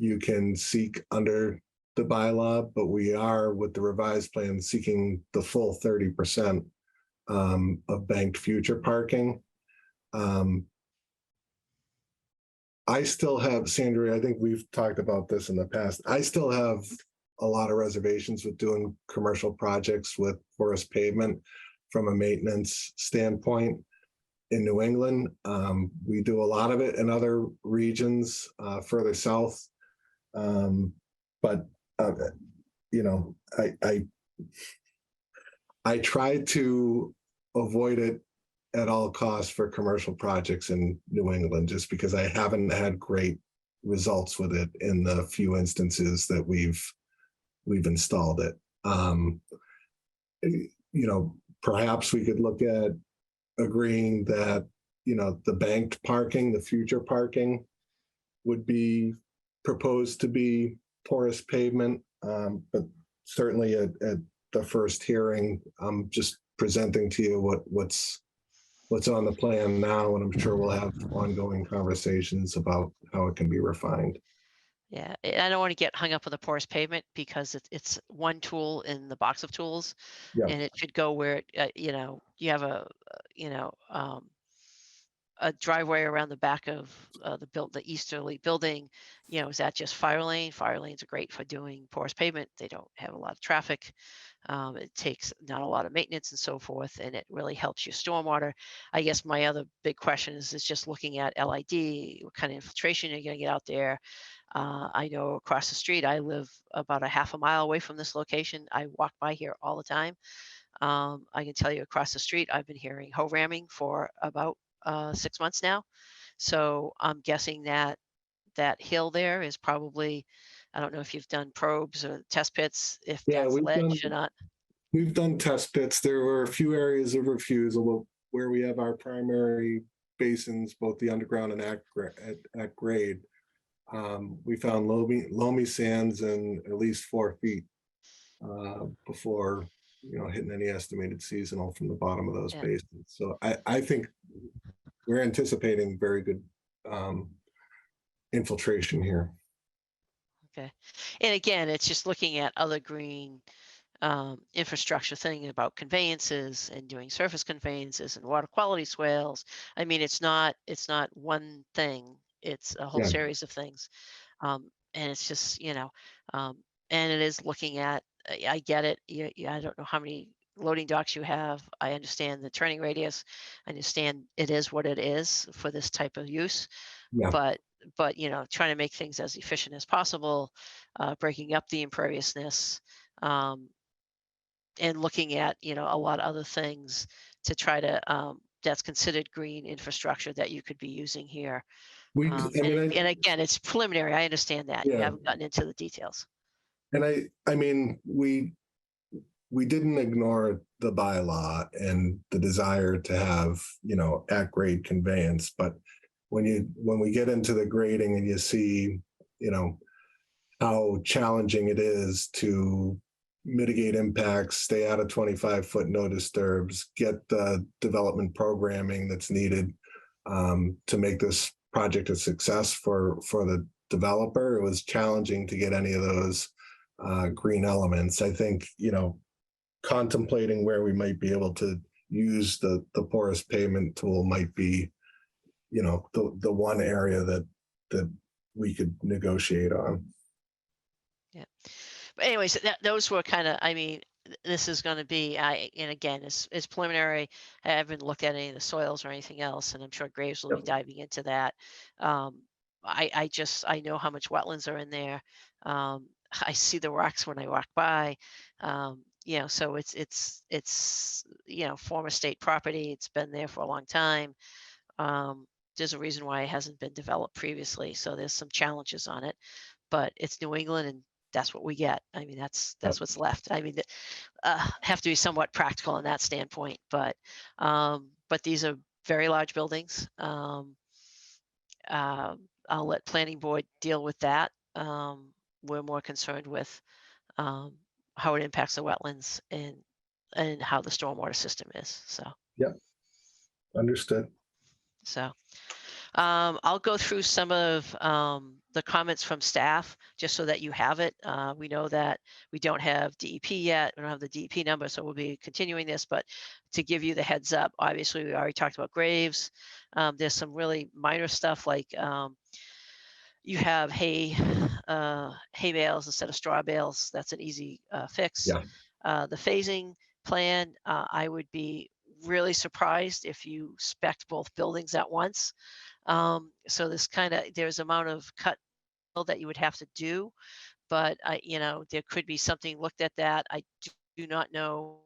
you can seek under the bylaw, but we are, with the revised plan, seeking the full 30% of banked future parking. I still have, Sandra, I think we've talked about this in the past. I still have a lot of reservations with doing commercial projects with porous pavement from a maintenance standpoint in New England. We do a lot of it in other regions further south. But I try to avoid it at all costs for commercial projects in New England, just because I haven't had great results with it in the few instances that we've installed it. Perhaps we could look at agreeing that, the banked parking, the future parking would be proposed to be porous pavement. But certainly at the first hearing, I'm just presenting to you what's on the plan now, and I'm sure we'll have ongoing conversations about how it can be refined. Yeah, I don't want to get hung up on the porous pavement, because it's one tool in the box of tools, and it should go where you have a driveway around the back of the easterly building. Is that just fire lane? Fire lanes are great for doing porous pavement. They don't have a lot of traffic. It takes not a lot of maintenance and so forth, and it really helps your stormwater. I guess my other big question is just looking at LID. What kind of infiltration are you going to get out there? I know across the street, I live about a half a mile away from this location. I walk by here all the time. I can tell you across the street, I've been hearing hoe ramming for about 6 months now. So I'm guessing that hill there is probably, I don't know if you've done probes or test pits, if that's ledge or not. We've done test pits. There were a few areas of refusal where we have our primary basins, both the underground and at grade. We found loamy sands in at least 4 feet before hitting any estimated seasonal from the bottom of those basins. So I think we're anticipating very good infiltration here. Okay. And again, it's just looking at other green infrastructure, thinking about conveyances and doing surface conveyances and water quality swales. I mean, it's not one thing. It's a whole series of things. And it's just, and it is looking at, I get it. I don't know how many loading docks you have. I understand the turning radius. I understand it is what it is for this type of use. Yeah. But trying to make things as efficient as possible, breaking up the imperviousness, and looking at, a lot of other things to try to, that's considered green infrastructure that you could be using here. And again, it's preliminary. I understand that. You haven't gotten into the details. And I mean, we didn't ignore the bylaw and the desire to have, at grade conveyance, but when we get into the grading and you see, how challenging it is to mitigate impacts, stay out of 25-foot no disturbs, get the development programming that's needed to make this project a success for the developer, it was challenging to get any of those green elements. I think, contemplating where we might be able to use the porous pavement tool might be, the one area that we could negotiate on. Yeah. But anyways, those were kind of, I mean, this is going to be, and again, it's preliminary. I haven't looked at any of the soils or anything else, and I'm sure Graves will be diving into that. I know how much wetlands are in there. I see the rocks when I walk by. So it's former state property. It's been there for a long time. There's a reason why it hasn't been developed previously. So there's some challenges on it, but it's New England, and that's what we get. I mean, that's what's left. I mean, have to be somewhat practical in that standpoint, but these are very large buildings. I'll let planning board deal with that. We're more concerned with how it impacts the wetlands and how the stormwater system is. So. Yep. Understood. So I'll go through some of the comments from staff just so that you have it. We know that we don't have DEP yet. We don't have the DEP number, so we'll be continuing this. But to give you the heads up, obviously, we already talked about Graves. There's some really minor stuff like you have hay bales instead of straw bales. That's an easy fix. Yeah. The phasing plan, I would be really surprised if you spec'd both buildings at once. So there's amount of cut that you would have to do, but there could be something looked at that. I do not know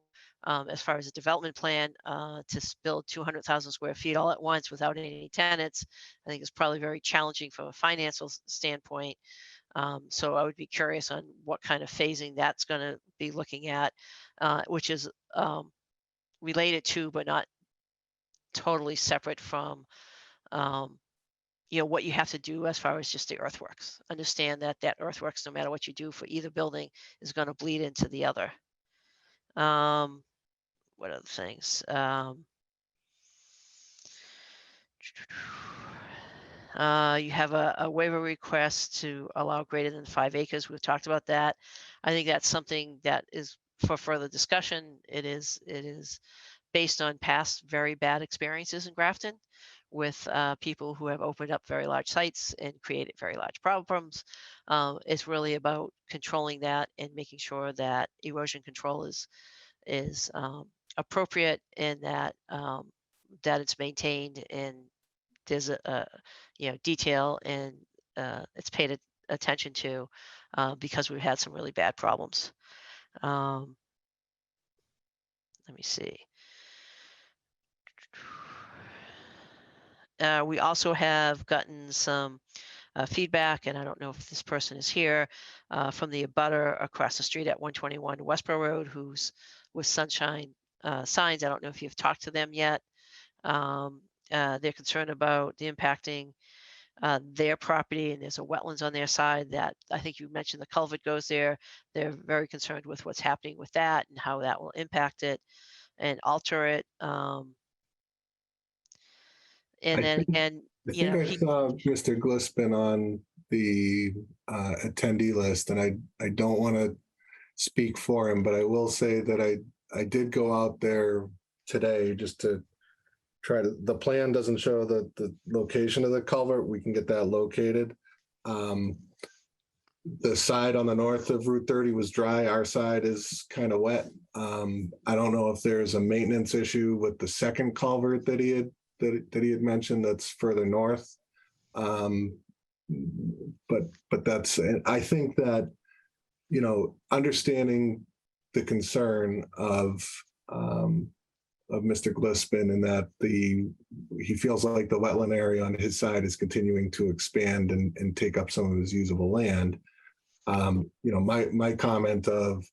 as far as a development plan to build 200,000 square feet all at once without any tenants. I think it's probably very challenging from a financial standpoint. So I would be curious on what kind of phasing that's going to be looking at, which is related to, but not totally separate from, what you have to do as far as just the earthworks. Understand that earthworks, no matter what you do for either building, is going to bleed into the other. What other things? You have a waiver request to allow greater than 5 acres. We've talked about that. I think that's something that is for further discussion. It is based on past very bad experiences in Grafton with people who have opened up very large sites and created very large problems. It's really about controlling that and making sure that erosion control is appropriate and that it's maintained and there's a detail and it's paid attention to because we've had some really bad problems. Let me see. We also have gotten some feedback, and I don't know if this person is here, from the abutter across the street at 121 Westboro Road, who's with Sunshine Signs. I don't know if you've talked to them yet. They're concerned about the impacting their property, and there's a wetlands on their side that I think you mentioned the culvert goes there. They're very concerned with what's happening with that and how that will impact it and alter it. And then again, I think I saw Mr. Glispin on the attendee list, and I don't want to speak for him, but I will say that I did go out there today just to try to, the plan doesn't show the location of the culvert. We can get that located. The side on the north of Route 30 was dry. Our side is kind of wet. I don't know if there's a maintenance issue with the second culvert that he had mentioned that's further north. But that's, I think that, understanding the concern of Mr. Glispin and that he feels like the wetland area on his side is continuing to expand and take up some of his usable land. My comment of,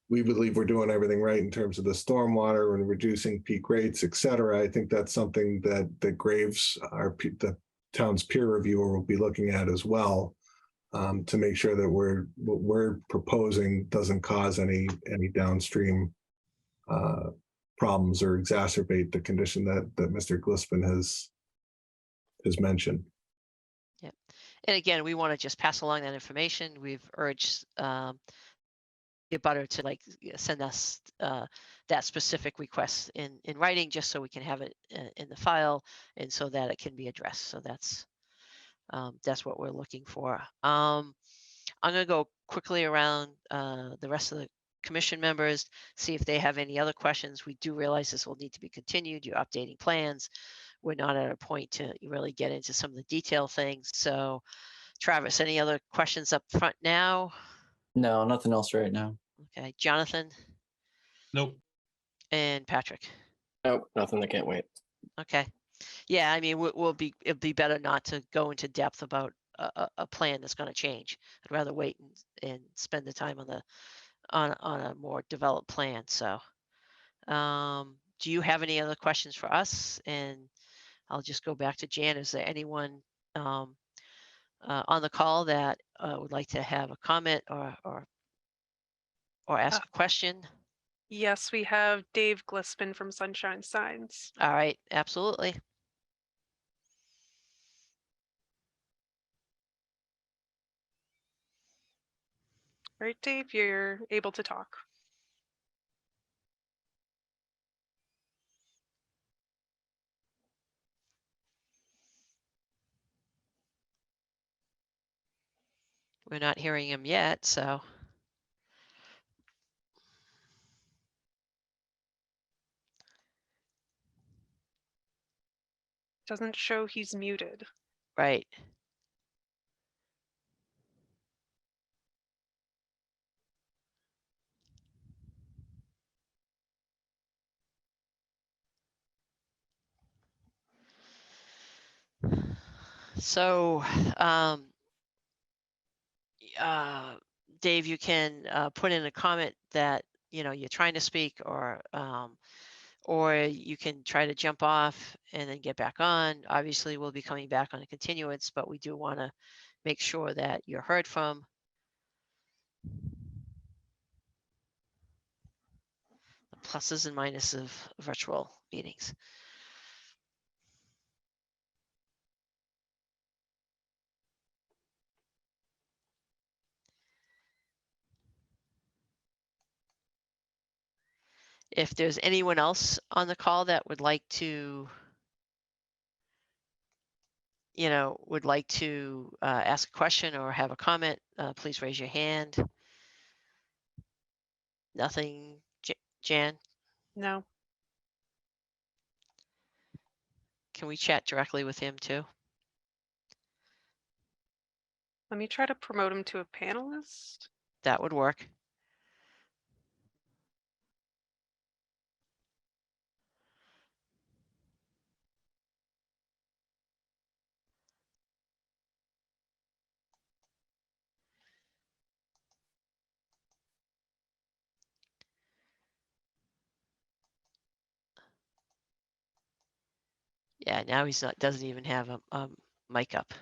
we believe we're doing everything right in terms of the stormwater and reducing peak rates, et cetera. I think that's something that Graves, the town's peer reviewer, will be looking at as well, to make sure that what we're proposing doesn't cause any downstream problems or exacerbate the condition that Mr. Glispin has mentioned. Yeah, and again, we want to just pass along that information. We've urged the abutter to send us that specific request in writing, just so we can have it in the file and so that it can be addressed. So that's what we're looking for. I'm gonna go quickly around the rest of the commission members, see if they have any other questions. We do realize this will need to be continued. You're updating plans. We're not at a point to really get into some of the detail things. So Travis, any other questions up front now? No, nothing else right now. Okay, Jonathan Nope. and Patrick. Nope, nothing. I can't wait. Okay. Yeah, I mean, it'll be better not to go into depth about a plan that's going to change. I'd rather wait and spend the time on a more developed plan. So, do you have any other questions for us? And I'll just go back to Jan. Is there anyone on the call that would like to have a comment or ask a question? Yes, we have Dave Glisman from Sunshine Signs. All right, absolutely. All right, Dave, you're able to talk. We're not hearing him yet, so. Doesn't show he's muted. Right. So, Dave, you can put in a comment that you're trying to speak, or you can try to jump off and then get back on. Obviously, we'll be coming back on a continuance, but we do want to make sure that you're heard from. The pluses and minuses of virtual meetings. If there's anyone else on the call that would like to, ask a question or have a comment, please raise your hand. Nothing, Jan? No. Can we chat directly with him too? Let me try to promote him to a panelist. That would work. Yeah, now he's not, doesn't even have a mic up.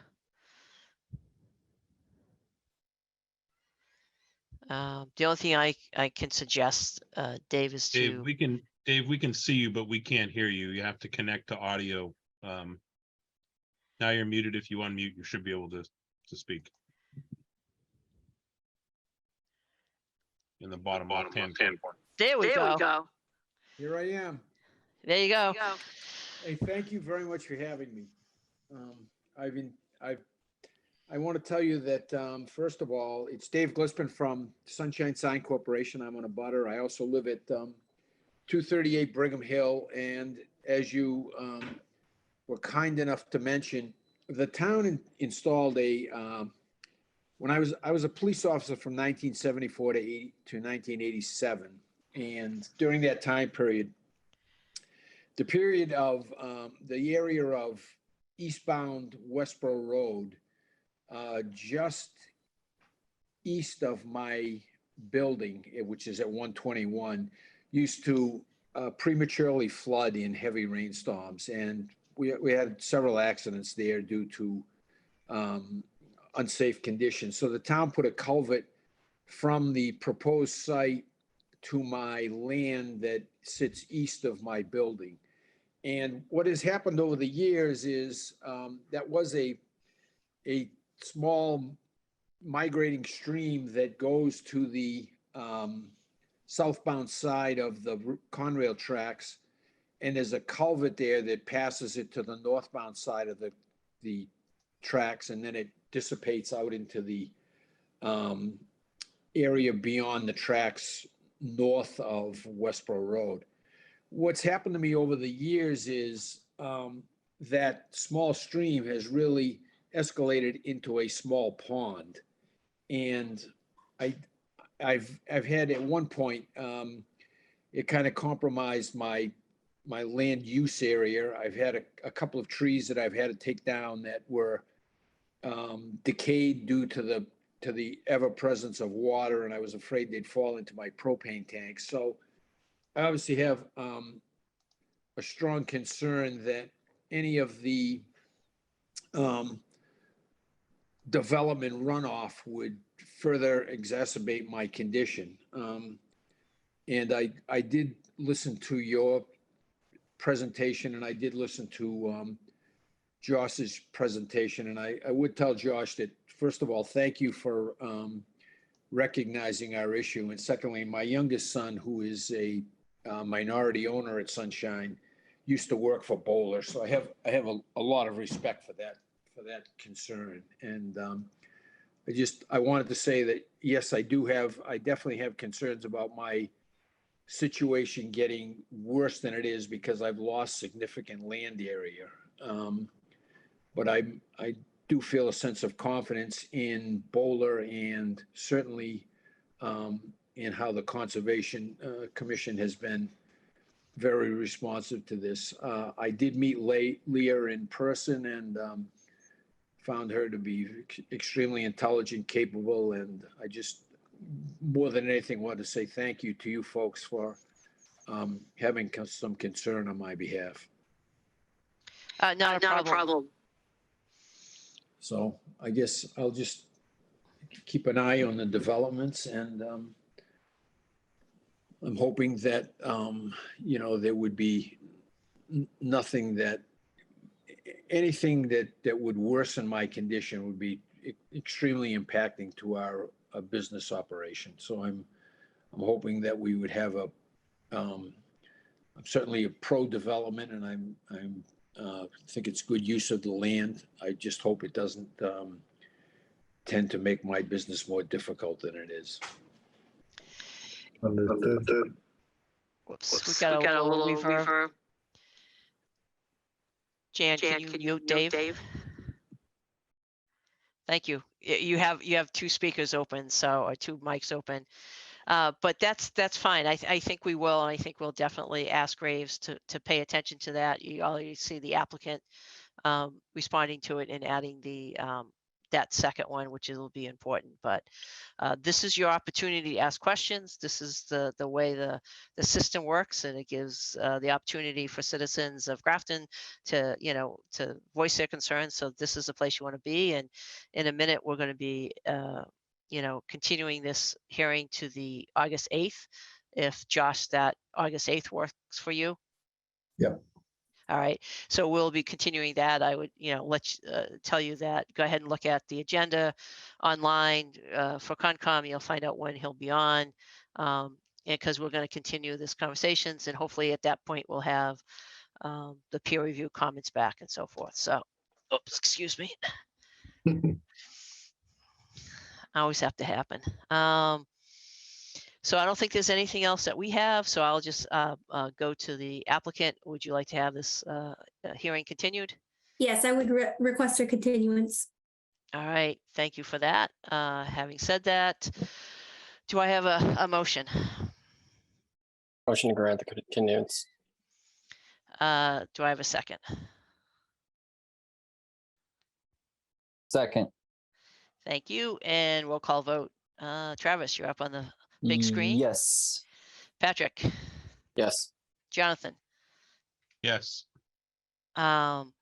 The only thing I can suggest, Dave, is Dave, to. we can see you, but we can't hear you. You have to connect to audio. Now you're muted. If you unmute, you should be able to speak. In the bottom left-hand corner. There we go. Here I am. There you go. Hey, thank you very much for having me. I want to tell you that, first of all, it's Dave Glisman from Sunshine Sign Corporation. I'm on a butter. I also live at 238 Brigham Hill. And as you were kind enough to mention, the town installed when I was a police officer from 1974 to 1987. And during that time period, the period of the area of eastbound Westboro Road, just east of my building, which is at 121, used to prematurely flood in heavy rainstorms. And we had several accidents there due to unsafe conditions. So the town put a culvert from the proposed site to my land that sits east of my building. And what has happened over the years is that was a small migrating stream that goes to the southbound side of the Conrail tracks. And there's a culvert there that passes it to the northbound side of the tracks, and then it dissipates out into the area beyond the tracks north of Westboro Road. What's happened to me over the years is that small stream has really escalated into a small pond. And I've had at one point, it kind of compromised my land use area. I've had a couple of trees that I've had to take down that were decayed due to the ever presence of water, and I was afraid they'd fall into my propane tank. So I obviously have a strong concern that any of the development runoff would further exacerbate my condition. And I did listen to your presentation, and I did listen to Josh's presentation. And I would tell Josh that, first of all, thank you for recognizing our issue. And secondly, my youngest son, who is a minority owner at Sunshine, used to work for Bowler. So I have a lot of respect for that concern. And I wanted to say that, yes, I definitely have concerns about my situation getting worse than it is because I've lost significant land area. But I do feel a sense of confidence in Bowler and certainly in how the Conservation Commission has been very responsive to this. I did meet Leah in person and found her to be extremely intelligent, capable, and I just, more than anything, want to say thank you to you folks for having some concern on my behalf. Not a problem. So I guess I'll just keep an eye on the developments, and I'm hoping that, there would be anything that would worsen my condition would be extremely impacting to our business operation. So I'm hoping that we would have I'm certainly a pro development, and I think it's good use of the land. I just hope it doesn't tend to make my business more difficult than it is. Understood. Whoops, we got a little reverb. Jan, can you mute Dave? Thank you. You have two speakers open, or two mics open. But that's fine. I think we will, and I think we'll definitely ask Graves to pay attention to that. You already see the applicant responding to it and adding the that second one, which will be important. But this is your opportunity to ask questions. This is the way the system works, and it gives the opportunity for citizens of Grafton to voice their concerns. So this is the place you want to be. And in a minute, we're going to be continuing this hearing to the August 8th. If Josh, that August 8th works for you. Yep. All right, so we'll be continuing that. I would, tell you that, go ahead and look at the agenda online for Concom. You'll find out when he'll be on, because we're going to continue this conversations, and hopefully at that point we'll have the peer review comments back and so forth. So, oops, excuse me. Always have to happen. So I don't think there's anything else that we have. So I'll just go to the applicant. Would you like to have this hearing continued? Yes, I would request a continuance. All right, thank you for that. Having said that, do I have a motion? Motion to grant the continuance. Do I have a second? Second. Thank you, and roll call vote. Travis, you're up on the big screen? Yes. Patrick? Yes. Jonathan? Yes. And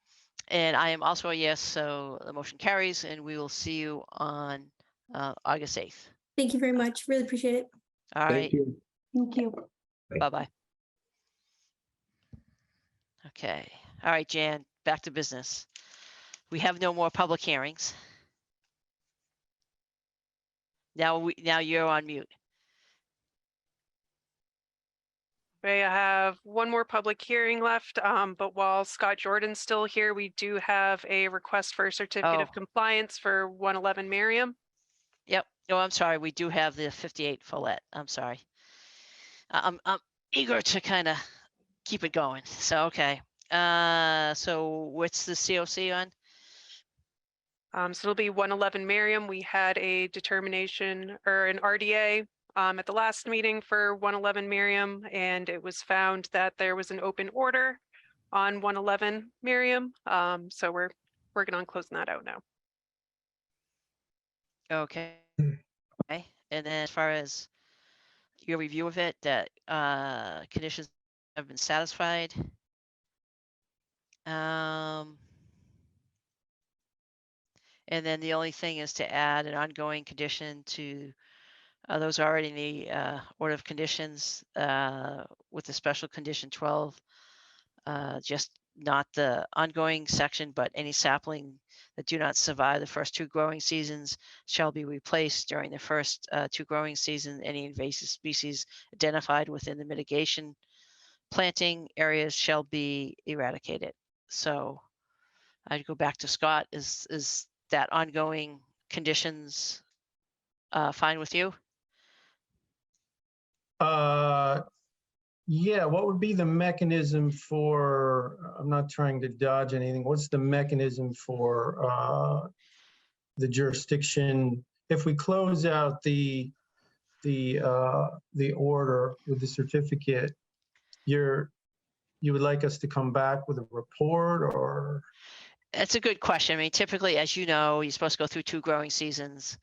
I am also a yes, so the motion carries, and we will see you on August 8th. Thank you very much. Really appreciate it. All right. Thank you. Thank you. Bye-bye. Okay. All right, Jan, back to business. We have no more public hearings. Now you're on mute. Okay, I have one more public hearing left, but while Scott Jordan's still here, we do have a request for a certificate of compliance for 111 Merriam. Yep, Oh, I'm sorry. We do have the 58 Follett. I'm sorry. I'm eager to kind of keep it going. So, okay. So what's the COC on? So it'll be 111 Merriam. We had a determination or an RDA at the last meeting for 111 Merriam, and it was found that there was an open order on 111 Merriam. So we're working on closing that out now. Okay. Okay. And then as far as your review of it, that conditions have been satisfied. And then the only thing is to add an ongoing condition to those already in the order of conditions with the special condition 12, just not the ongoing section, but any sapling that do not survive the first 2 growing seasons shall be replaced during the first 2 growing seasons. Any invasive species identified within the mitigation planting areas shall be eradicated. So I'd go back to Scott. Is that ongoing conditions fine with you? Yeah, what would be the mechanism for, I'm not trying to dodge anything. What's the mechanism for the jurisdiction? If we close out the order with the certificate, you would like us to come back with a report, or? That's a good question. I mean, typically, as you know, you're supposed to go through 2 growing seasons,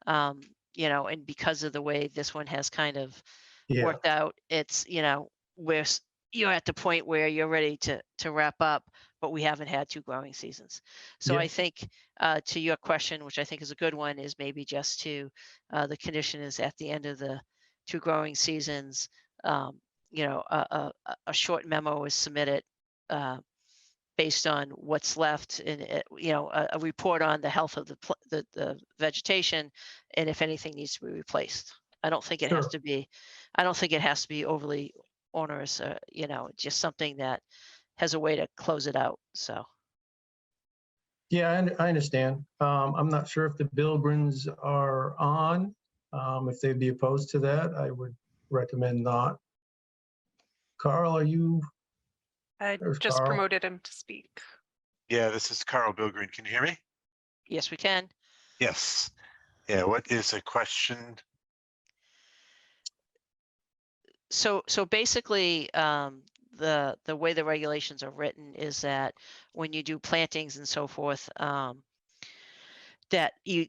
you know, and because of the way this one has kind of worked out, it's, you know, you're at the point where you're ready to wrap up, but we haven't had 2 growing seasons. So I think to your question, which I think is a good one, is maybe just to the condition is at the end of the 2 growing seasons, you know, a short memo is submitted based on what's left, and you know, a report on the health of the vegetation, and if anything needs to be replaced. I don't think it has to be. I don't think it has to be overly onerous. You know, just something that has a way to close it out. So. Yeah, I understand. I'm not sure if the Bilgrens are on. If they'd be opposed to that, I would recommend not. Carl, are you? I just promoted him to speak. Yeah, this is Carl Bilgren. Can you hear me? Yes, we can. Yes. Yeah, what is the question? So basically, the way the regulations are written is that when you do plantings and so forth, that you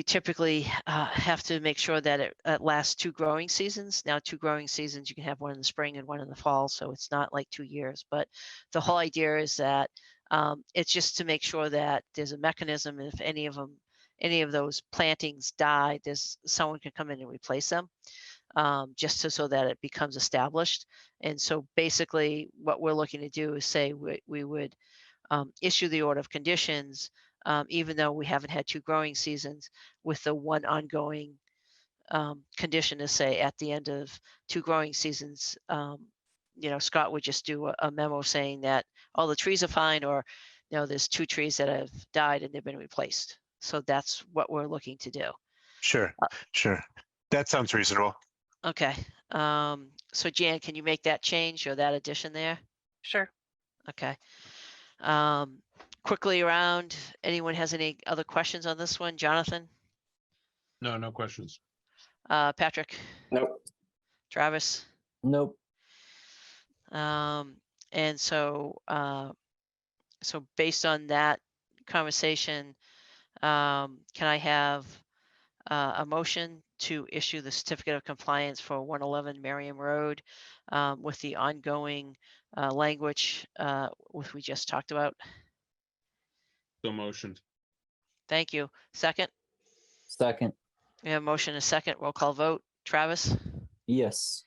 typically have to make sure that it lasts 2 growing seasons. Now, 2 growing seasons, you can have one in the spring and one in the fall, so it's not like 2 years. But the whole idea is that it's just to make sure that there's a mechanism. If any of those plantings die, someone can come in and replace them, just so that it becomes established. And so basically, what we're looking to do is say we would issue the order of conditions. Even though we haven't had 2 growing seasons, with the one ongoing condition to say at the end of 2 growing seasons, you know, Scott would just do a memo saying that all the trees are fine, or, you know, there's 2 trees that have died and they've been replaced. So that's what we're looking to do. Sure, sure. That sounds reasonable. Okay. So Jan, can you make that change or that addition there? Sure. Okay. Quickly around, anyone has any other questions on this one? Jonathan? No questions. Patrick? Nope. Travis? Nope. And so based on that conversation, can I have a motion to issue the certificate of compliance for 111 Merriam Road with the ongoing language which we just talked about? So motioned. Thank you. Second? Second. We have a motion and a second. Roll call vote. Travis? Yes.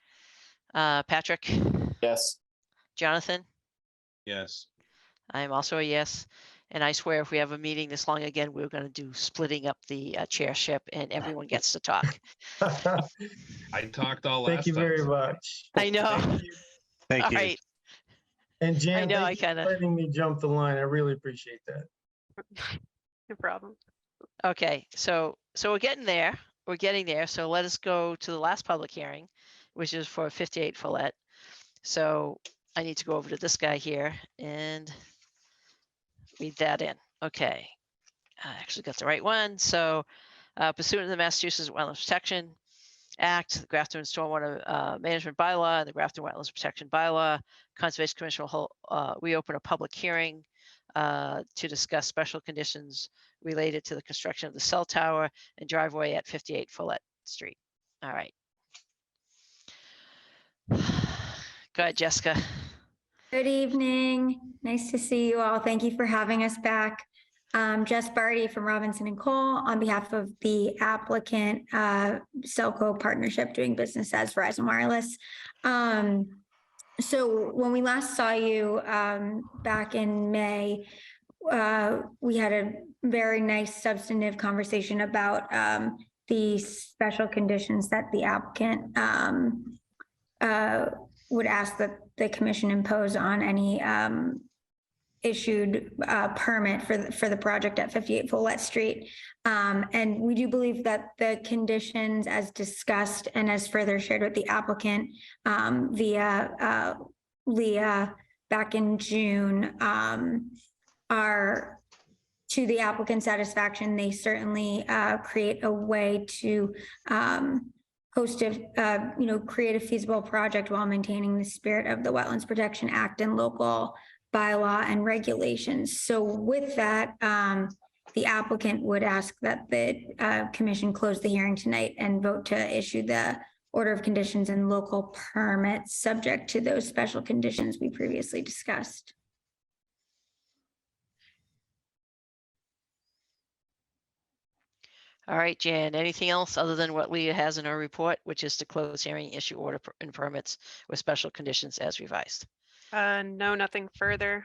Patrick? Yes. Jonathan? Yes. I am also a yes. And I swear if we have a meeting this long again, we're going to do splitting up the chairship and everyone gets to talk. I talked all last Thank you very much. I know. Thank All you. right. And Jan, I know, thank you for letting me jump the line. I really appreciate that. No problem. Okay, so we're getting there. we're getting there. So let us go to the last public hearing, which is for 58 Follett. So I need to go over to this guy here and read that in. Okay. I actually got the right one. So pursuant to the Massachusetts Wetlands Protection Act, the Grafton Stormwater Management Bylaw, and the Grafton Wetlands Protection Bylaw, Conservation Commission will reopen a public hearing to discuss special conditions related to the construction of the cell tower and driveway at 58 Follett Street. All right. Go ahead, Jessica. Good evening. Nice to see you all. Thank you for having us back. Jess Barty from Robinson and Cole on behalf of the applicant, Cellco Partnership doing business as Verizon Wireless. So when we last saw you back in May, we had a very nice substantive conversation about the special conditions that the applicant would ask that the commission impose on any issued permit for the project at 58 Follett Street. And we do believe that the conditions as discussed and as further shared with the applicant via Leah back in June are to the applicant's satisfaction. They certainly create a way to create a feasible project while maintaining the spirit of the Wetlands Protection Act and local bylaw and regulations. So with that, the applicant would ask that the commission close the hearing tonight and vote to issue the order of conditions and local permits subject to those special conditions we previously discussed. All right, Jan, anything else other than what Leah has in her report, which is to close hearing, issue order and permits with special conditions as revised? No, nothing further.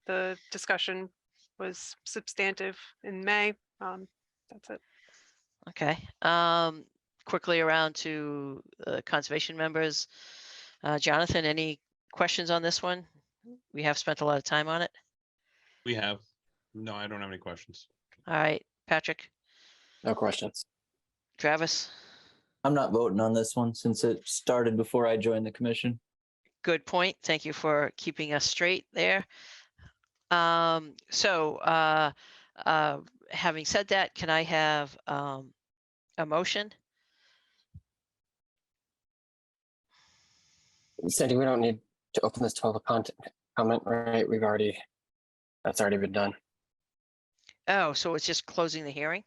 The discussion was substantive in May. That's it. Okay. Quickly around to conservation members. Jonathan, any questions on this one? We have spent a lot of time on it. We have. No, I don't have any questions. All right, Patrick. No questions. Travis. I'm not voting on this one since it started before I joined the commission. Good point. Thank you for keeping us straight there. Having said that, can I have a motion? Sandy, we don't need to open this to public comment, right? That's already been done. Oh, so it's just closing the hearing?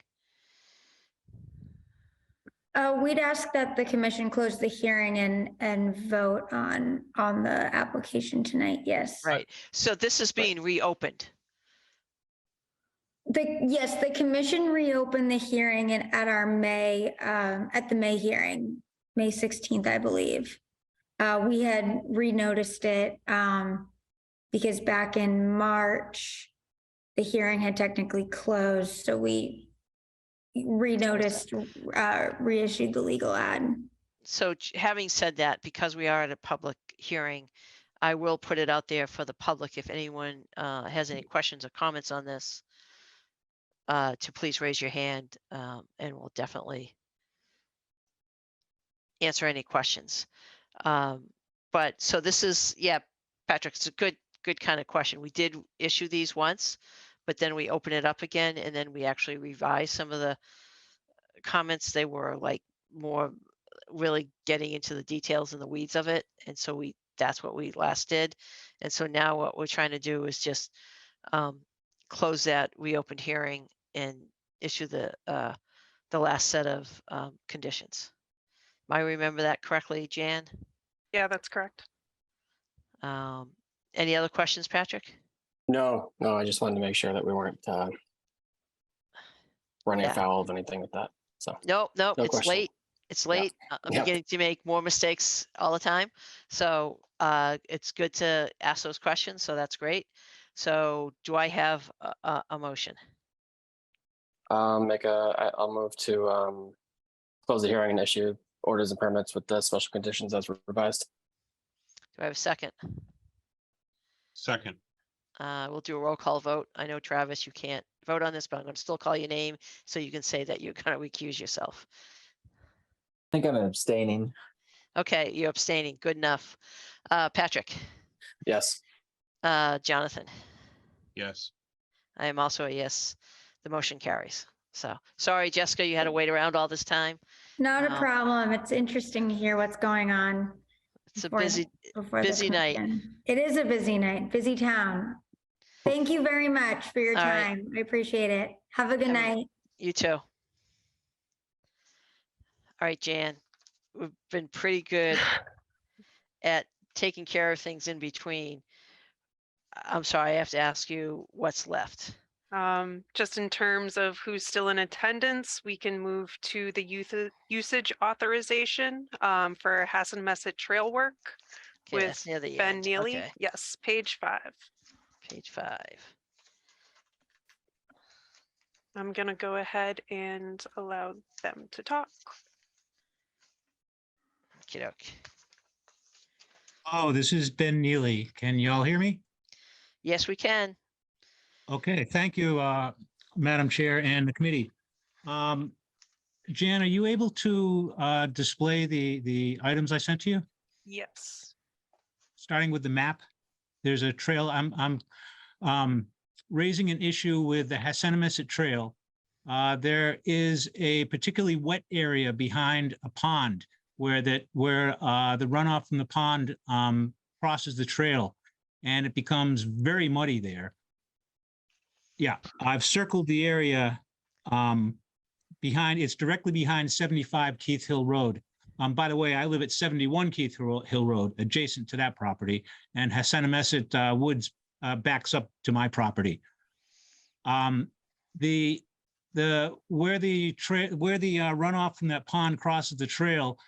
We'd ask that the commission close the hearing and vote on the application tonight. Yes. Right. So this is being reopened. Yes, the commission reopened the hearing and at our at the May hearing, May 16th, I believe. We had renoticed it because back in March, the hearing had technically closed. So we renoticed, reissued the legal ad. So having said that, because we are at a public hearing, I will put it out there for the public. If anyone has any questions or comments on this, to please raise your hand and we'll definitely answer any questions. But so this is, yeah, Patrick, it's a good kind of question. We did issue these once, but then we open it up again and then we actually revise some of the comments. They were like more really getting into the details and the weeds of it. And so that's what we last did. And so now what we're trying to do is just close that reopened hearing and issue the last set of conditions. Am I remember that correctly, Jan? Yeah, that's correct. Any other questions, Patrick? No, I just wanted to make sure that we weren't running afoul of anything with that. So no, no it's question. late. It's late. I'm beginning to make more mistakes all the time. So it's good to ask those questions. So that's great. So do I have a motion? I'll move to close the hearing and issue orders and permits with the special conditions as revised. Do I have a second? Second. We'll do a roll call vote. I know, Travis, you can't vote on this, but I'm going to still call your name so you can say that you're going to recuse yourself. think I'm abstaining. Okay, you're abstaining. Good enough. Patrick, Yes. Jonathan, Yes. I am also a yes. The motion carries. So sorry, Jessica, you had to wait around all this time. Not a Um, problem. It's interesting to hear what's going on. It's a before the- busy, before the busy night. commission. It is a busy night, busy town. Thank you very much for your All right. time. I appreciate it. Have a good Have a- night. You too. All right, Jan, we've been pretty good at taking care of things in between. I'm sorry, I have to ask you what's left. Just in terms of who's still in attendance, we can move to the usage authorization for Hassan Messett Trail work Okay, with that's near the Ben end. Neely. Okay, Yes, page 5. page 5. I'm gonna go ahead and allow them to talk. Okey-doke. Oh, this is Ben Neely. Can you all hear me? Yes, we can. Okay, thank you, Madam Chair and the committee. Jan, are you able to display the items I sent to you? Yes. Starting with the map, there's a trail. I'm raising an issue with the Hassanemisett Trail. There is a particularly wet area behind a pond where the runoff from the pond crosses the trail, and it becomes very muddy there. Yeah, I've circled the area behind. It's directly behind 75 Keith Hill Road. By the way, I live at 71 Keith Hill Road, adjacent to that property, and Hassanemisett Woods backs up to my property. Where the runoff from that pond crosses the trail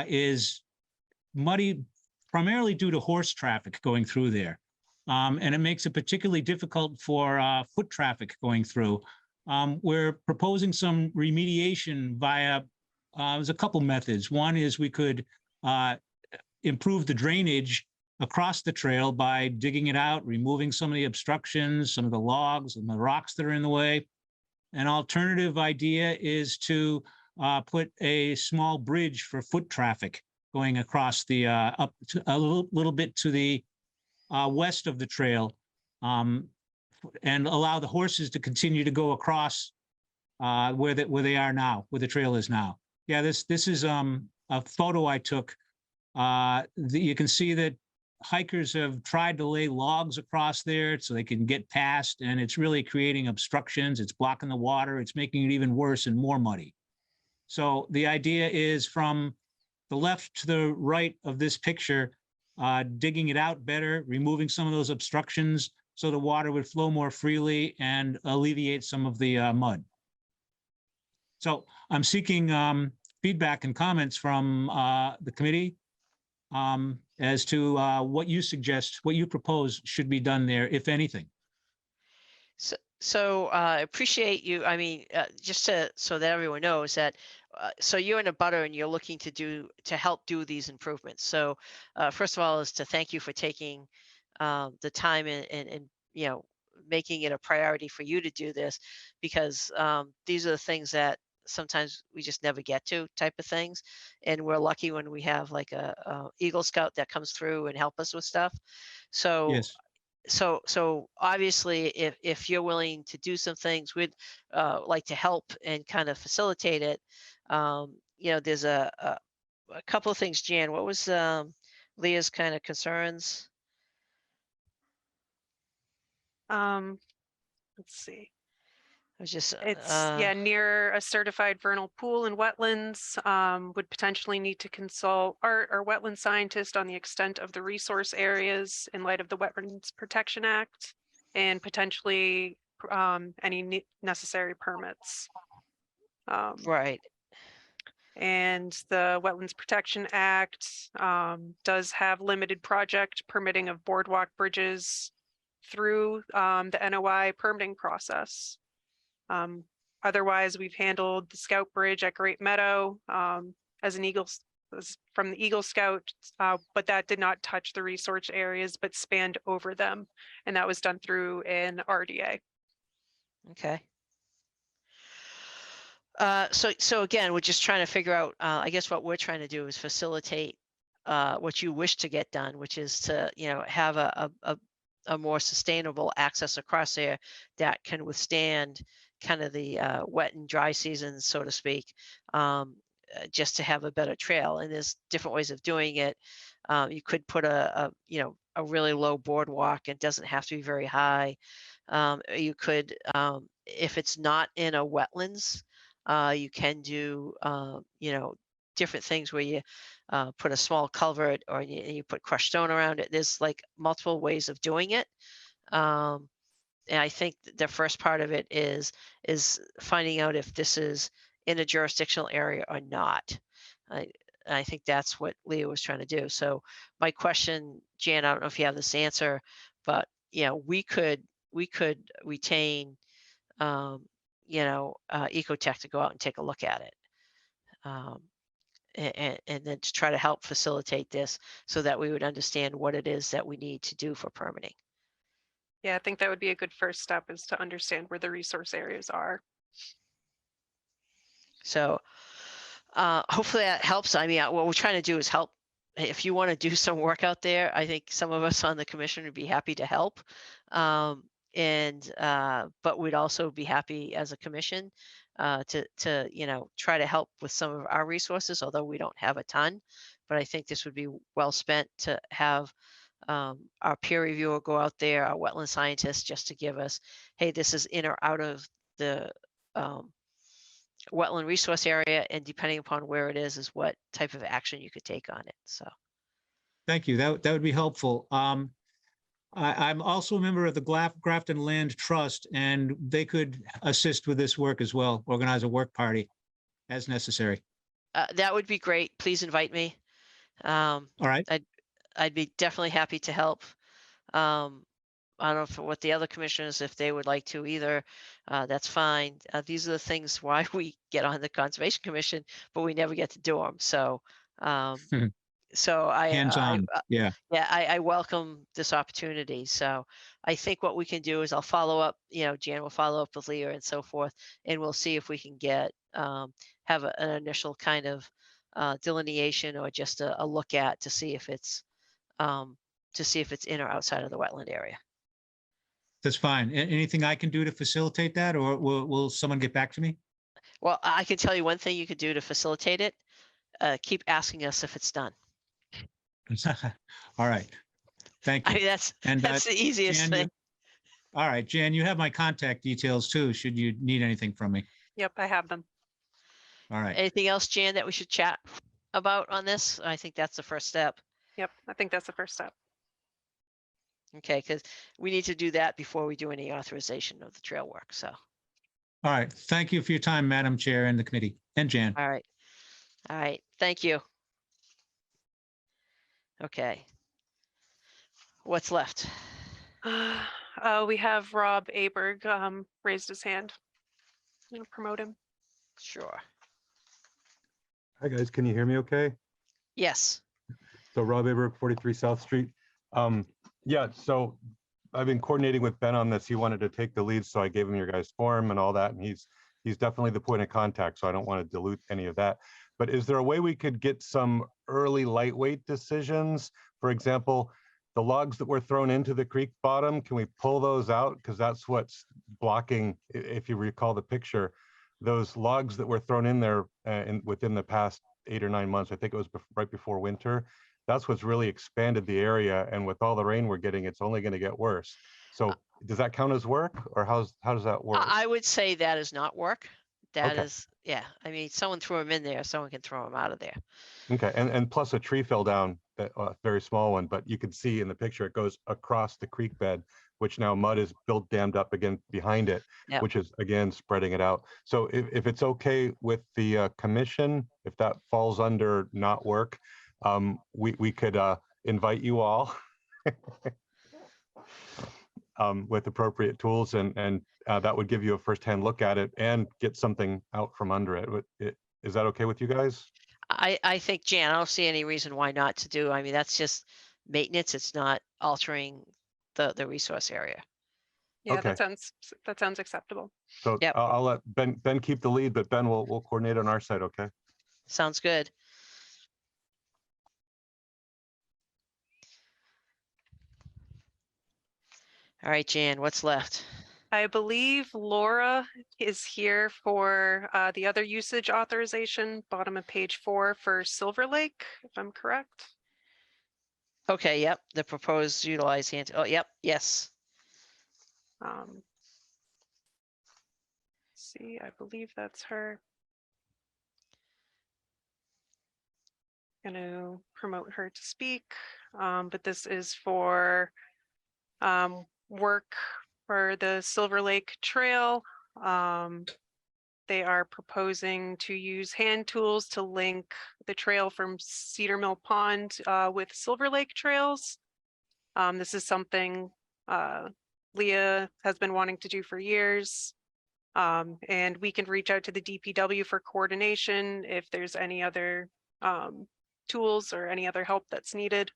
is muddy, primarily due to horse traffic going through there. And it makes it particularly difficult for foot traffic going through. We're proposing some remediation via, there's a couple methods. One is we could improve the drainage across the trail by digging it out, removing some of the obstructions, some of the logs and the rocks that are in the way. An alternative idea is to put a small bridge for foot traffic going across the up to a little bit to the west of the trail, and allow the horses to continue to go across where they are now, where the trail is now. Yeah, this is a photo I took. You can see that hikers have tried to lay logs across there so they can get past, and it's really creating obstructions. It's blocking the water. It's making it even worse and more muddy. So the idea is from the left to the right of this picture, digging it out better, removing some of those obstructions so the water would flow more freely and alleviate some of the mud. So I'm seeking feedback and comments from the committee as to what you suggest, what you propose should be done there, if anything. So I appreciate you. I mean, just so that everyone knows that, so you're in a butter and you're looking to help do these improvements. So first of all is to thank you for taking the time and making it a priority for you to do this, because these are the things that sometimes we just never get to, type of things. And we're lucky when we have like a Eagle Scout that comes through and help us with stuff. So yes. So obviously, if you're willing to do some things, we'd like to help and kind of facilitate it. There's a couple of things. Jan, what was Leah's kind of concerns? Let's see. I was just It's near a certified vernal pool and wetlands. Would potentially need to consult our wetland scientist on the extent of the resource areas in light of the Wetlands Protection Act, and potentially any necessary permits. Right. And the Wetlands Protection Act does have limited project permitting of boardwalk bridges through the NOI permitting process. Otherwise, we've handled the Scout Bridge at Great Meadow as from the Eagle Scout, but that did not touch the resource areas, but spanned over them. And that was done through an RDA. Okay. So again, we're just trying to figure out, I guess what we're trying to do is facilitate what you wish to get done, which is to, have a more sustainable access across there that can withstand kind of the wet and dry seasons, so to speak, just to have a better trail. And there's different ways of doing it. You could put a really low boardwalk. It doesn't have to be very high. You could, if it's not in a wetlands, you can do, different things where you put a small culvert or you put crushed stone around it. There's like multiple ways of doing it. And I think the first part of it is finding out if this is in a jurisdictional area or not. I think that's what Leo was trying to do. So my question, Jan, I don't know if you have this answer, but we could retain Ecotech to go out and take a look at it. And then to try to help facilitate this so that we would understand what it is that we need to do for permitting. Yeah, I think that would be a good first step, is to understand where the resource areas are. So hopefully that helps. I mean, what we're trying to do is help. If you want to do some work out there, I think some of us on the commission would be happy to help. But we'd also be happy as a commission to try to help with some of our resources, although we don't have a ton. But I think this would be well spent to have our peer reviewer go out there, our wetland scientists, just to give us, hey, this is in or out of the wetland resource area, and depending upon where it is what type of action you could take on it. So Thank you. That would be helpful. I'm also a member of the Grafton Land Trust, and they could assist with this work as well, organize a work party as necessary. that would be great. Please invite me. All right. I'd be definitely happy to help. I don't know what the other commissioners, if they would like to either, that's fine. These are the things why we get on the Conservation Commission, but we never get to do them. So, Hands-on, yeah. I welcome this opportunity. So I think what we can do is I'll follow up, Jan will follow up with Leah and so forth, and we'll see if we can get, have an initial kind of delineation or just a look at to see if it's in or outside of the wetland area. That's fine. Anything I can do to facilitate that, or will someone get back to me? Well, I can tell you one thing you could do to facilitate it. Keep asking us if it's done. All right. Thank you. I mean, that's the easiest Jan, thing. All right, Jan, you have my contact details too, should you need anything from me. Yep, I have them. All right. Anything else, Jan, that we should chat about on this? I think that's the first step. Yep, I think that's the first step. Okay, because we need to do that before we do any authorization of the trail work. So, All right. Thank you for your time, Madam Chair and the committee, and Jan. all right. Thank you. Okay. What's left? We have Rob Aberg raised his hand. I'm gonna promote him. Sure. Hi, guys. Can you hear me okay? Yes. So Rob Aberg, 43 South Street. Yeah, so I've been coordinating with Ben on this. He wanted to take the lead, so I gave him your guys' form and all that, and he's definitely the point of contact, so I don't want to dilute any of that. But is there a way we could get some early lightweight decisions? For example, the logs that were thrown into the creek bottom, can we pull those out? Because that's what's blocking, if you recall the picture, those logs that were thrown in there within the past 8 or 9 months, I think it was right before winter. That's what's really expanded the area. And with all the rain we're getting, it's only going to get worse. So does that count as work, or how does that work? I would say that is not work. That Okay. is, yeah. I mean, someone threw them in there, someone can throw them out of there. Okay, and plus a tree fell down, that very small one, but you can see in the picture it goes across the creek bed, which now mud is built dammed up again behind it, Yep. which is again spreading it out. So if it's okay with the commission, if that falls under not work, we could invite you all with appropriate tools, and that would give you a firsthand look at it and get something out from under it. Is that okay with you guys? I think, Jan, I don't see any reason why not to do. I mean, that's just maintenance. It's not altering the resource area. Yeah, Okay. that sounds acceptable. So Yep. I'll let Ben keep the lead, but Ben will coordinate on our side, okay? Sounds good. All right, Jan, what's left? I believe Laura is here for the other usage authorization, bottom of page 4 for Silver Lake, if I'm correct. Okay, yep, the proposed utilize hand, oh, yep, yes. See, I believe that's her. Going to promote her to speak, but this is for work for the Silver Lake Trail. They are proposing to use hand tools to link the trail from Cedar Mill Pond with Silver Lake trails. This is something Leah has been wanting to do for years. And we can reach out to the DPW for coordination if there's any other tools or any other help that's needed.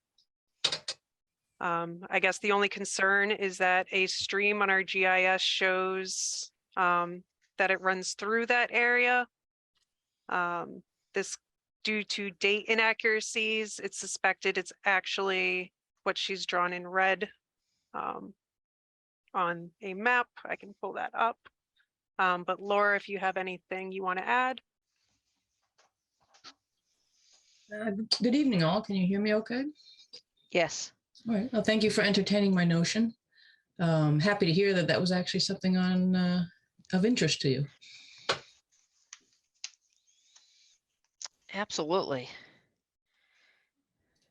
I guess the only concern is that a stream on our GIS shows that it runs through that area. This, due to date inaccuracies, it's suspected it's actually what she's drawn in red on a map. I can pull that up. But Laura, if you have anything you want to add. Good evening, all. Can you hear me okay? Yes. All right. Well, thank you for entertaining my notion. Happy to hear that that was actually something of interest to you. Absolutely.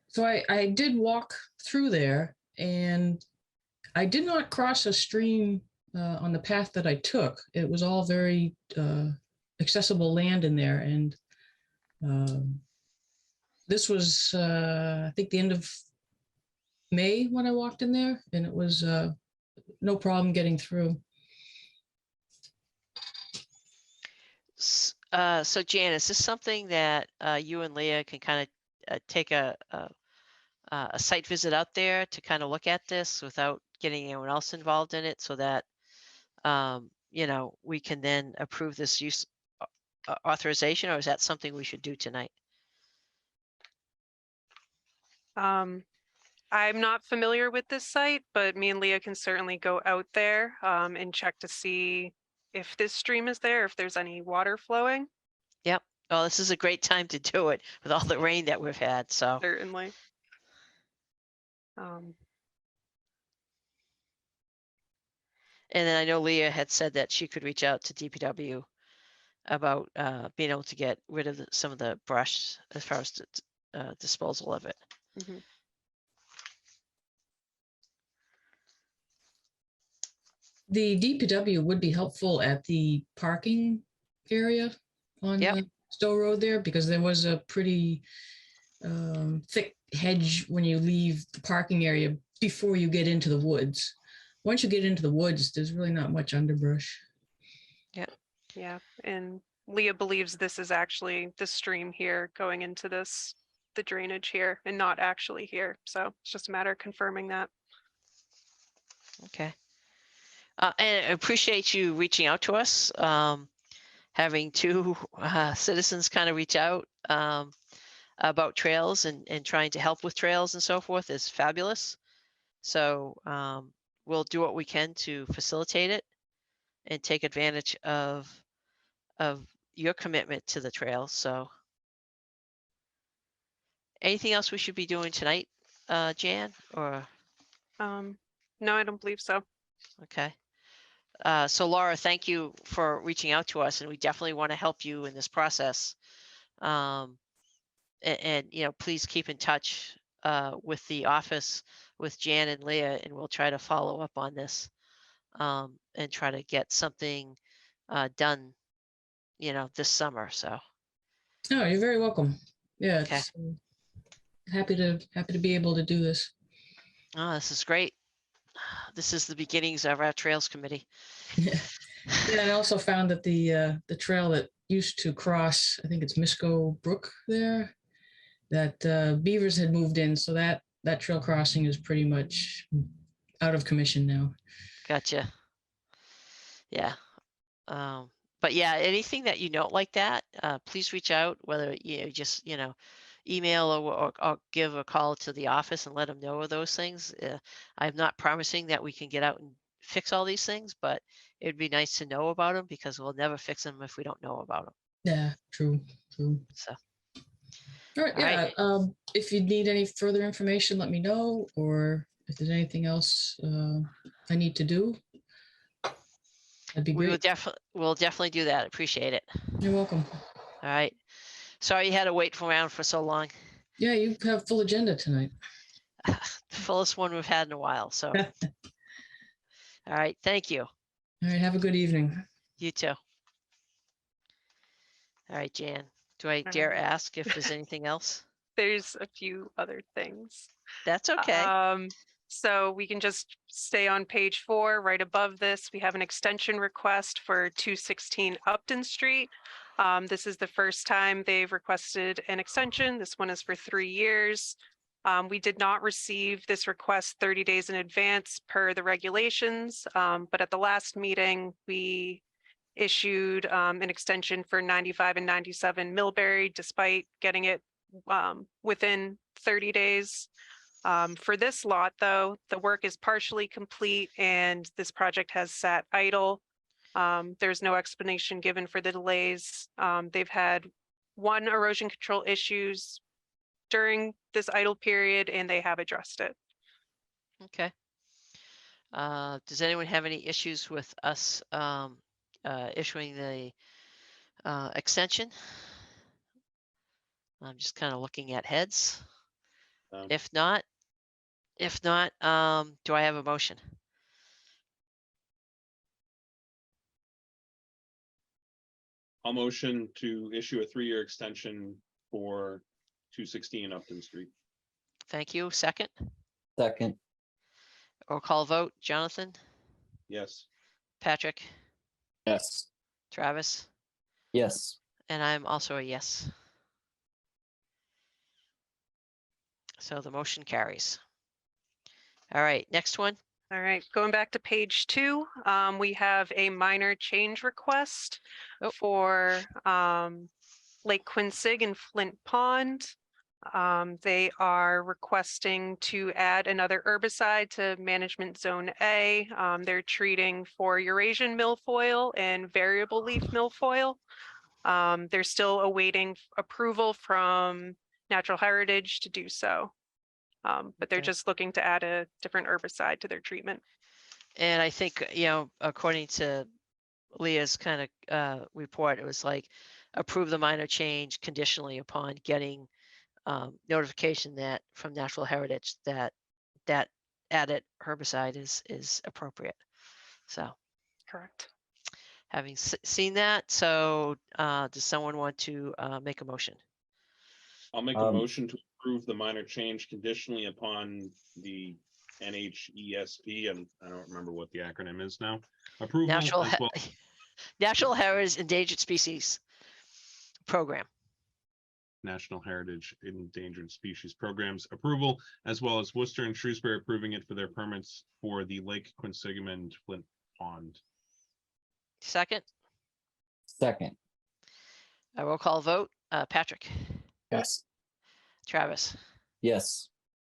So I did walk through there, and I did not cross a stream on the path that I took. It was all very accessible land in there, and this was I think the end of May when I walked in there, and it was no problem getting through. So Jan, is this something that you and Leah can kind of take a site visit out there to kind of look at this without getting anyone else involved in it, so that you know, we can then approve this use authorization, or is that something we should do tonight? I'm not familiar with this site, but me and Leah can certainly go out there and check to see if this stream is there, if there's any water flowing. Yep. Well, this is a great time to do it with all the rain that we've had, so. Certainly. And then I know Leah had said that she could reach out to DPW about being able to get rid of some of the brush as far as disposal of it. Mhm. The DPW would be helpful at the parking area on Stowe Road there, because there was a pretty thick hedge when you leave the parking area before you get into the woods. Once you get into the woods, there's really not much underbrush. Yeah, and Leah believes this is actually the stream here going into this, the drainage here, and not actually here. So it's just a matter of confirming that. Okay. And I appreciate you reaching out to us. Having two citizens kind of reach out about trails and trying to help with trails and so forth is fabulous. So we'll do what we can to facilitate it and take advantage of your commitment to the trail. So anything else we should be doing tonight, Jan, or? No, I don't believe so. Okay. So Laura, thank you for reaching out to us, and we definitely want to help you in this process. And you know, please keep in touch with the office, with Jan and Leah, and we'll try to follow up on this and try to get something done, you know, this summer. So. Oh, you're very welcome. Yeah, Okay. Happy to be able to do this. Oh, this is great. This is the beginnings of our Trails Committee. Yeah, and I also found that the trail that used to cross, I think it's Misco Brook there, that beavers had moved in, so that trail crossing is pretty much out of commission now. Gotcha. Yeah. But yeah, anything that you note like that, please reach out, whether just, email or give a call to the office and let them know of those things. I'm not promising that we can get out and fix all these things, but it'd be nice to know about them because we'll never fix them if we don't know about them. Yeah, true. So, All right, All right. yeah. If you need any further information, let me know, or if there's anything else I need to do, that'd be great. we'll definitely do that. Appreciate it. You're welcome. All right. Sorry you had to wait around for so long. Yeah, you have full agenda tonight. The fullest one we've had in a while. So, all right. Thank you. All right, have a good evening. You too. All right, Jan. Do I All dare right. ask if there's anything else? There's a few other things. That's okay. So we can just stay on page 4, right above this. We have an extension request for 216 Upton Street. This is the first time they've requested an extension. This one is for 3 years. We did not receive this request 30 days in advance per the regulations, but at the last meeting, we issued an extension for 95 and 97 Millbury, despite getting it within 30 days. For this lot, though, the work is partially complete and this project has sat idle. There's no explanation given for the delays. They've had 1 erosion control issues during this idle period and they have addressed it. Okay. Does anyone have any issues with us issuing the extension? I'm just kind of looking at heads. If not, do I have a motion? I'll motion to issue a 3-year extension for 216 Upton Street. Thank you. Second, Second, or call vote. Jonathan, Yes. Patrick, Yes. Travis, yes. and I'm also a yes. So the motion carries. All right, next one. All right, going back to page 2, we have a minor change request for Lake Quinsig and Flint Pond. They are requesting to add another herbicide to management zone A. They're treating for Eurasian milfoil and variable leaf milfoil. They're still awaiting approval from Natural Heritage to do so. But they're Okay. just looking to add a different herbicide to their treatment. And I think, according to Leah's kind of report, it was like approve the minor change conditionally upon getting notification that from Natural Heritage that added herbicide is appropriate. So Correct. having seen that, so does someone want to make a motion? I'll make a motion to approve the minor change conditionally upon the NHESP, and I don't remember what the acronym is now. Approval Natural as well. Natural Heritage Endangered Species Program. National Heritage Endangered Species Programs approval, as well as Worcester and Shrewsbury approving it for their permits for the Lake Quinsigamond and Flint Pond. Second, Second, a roll call vote. Patrick, Yes. Travis, yes.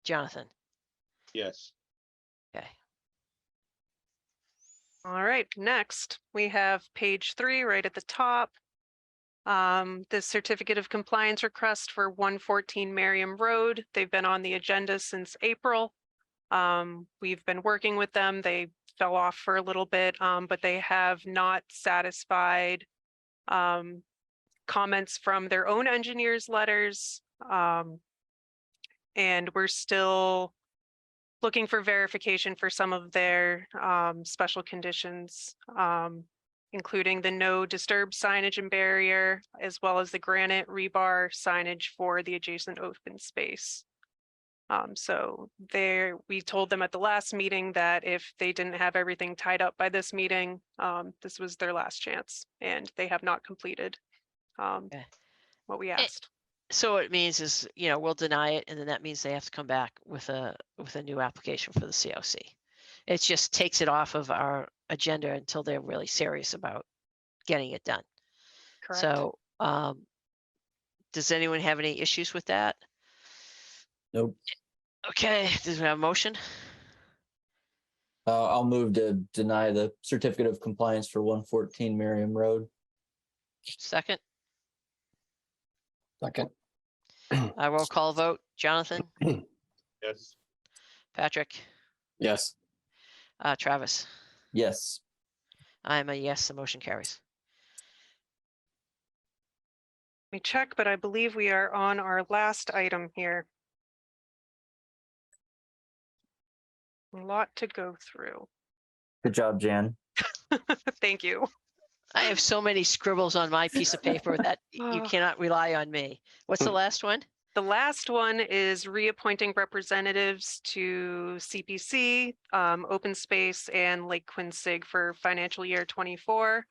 Jonathan. Yes. Okay. All right, next we have page 3 right at the top. The certificate of compliance request for 114 Merriam Road. They've been on the agenda since April. We've been working with them. They fell off for a little bit, but they have not satisfied comments from their own engineers' letters. And we're still looking for verification for some of their special conditions, including the no disturb signage and barrier, as well as the granite rebar signage for the adjacent open space. So we told them at the last meeting that if they didn't have everything tied up by this meeting, this was their last chance, and they have not completed what we asked. So what it means is, we'll deny it, and then that means they have to come back with a new application for the COC. It just takes it off of our agenda until they're really serious about getting it done. Correct. So, does anyone have any issues with that? Nope. Okay, does we have a motion? I'll move to deny the certificate of compliance for 114 Merriam Road. Second, Second. roll call vote. Jonathan, Yes. Patrick, Yes. Travis. Yes. I'm a yes, the motion carries. Let me check, but I believe we are on our last item here. A lot to go through. Good job, Jan. Thank you. I have so many scribbles on my piece of paper that you cannot rely on me. What's the last one? The last one is reappointing representatives to CPC, Open Space, and Lake Quinsig for financial year 24.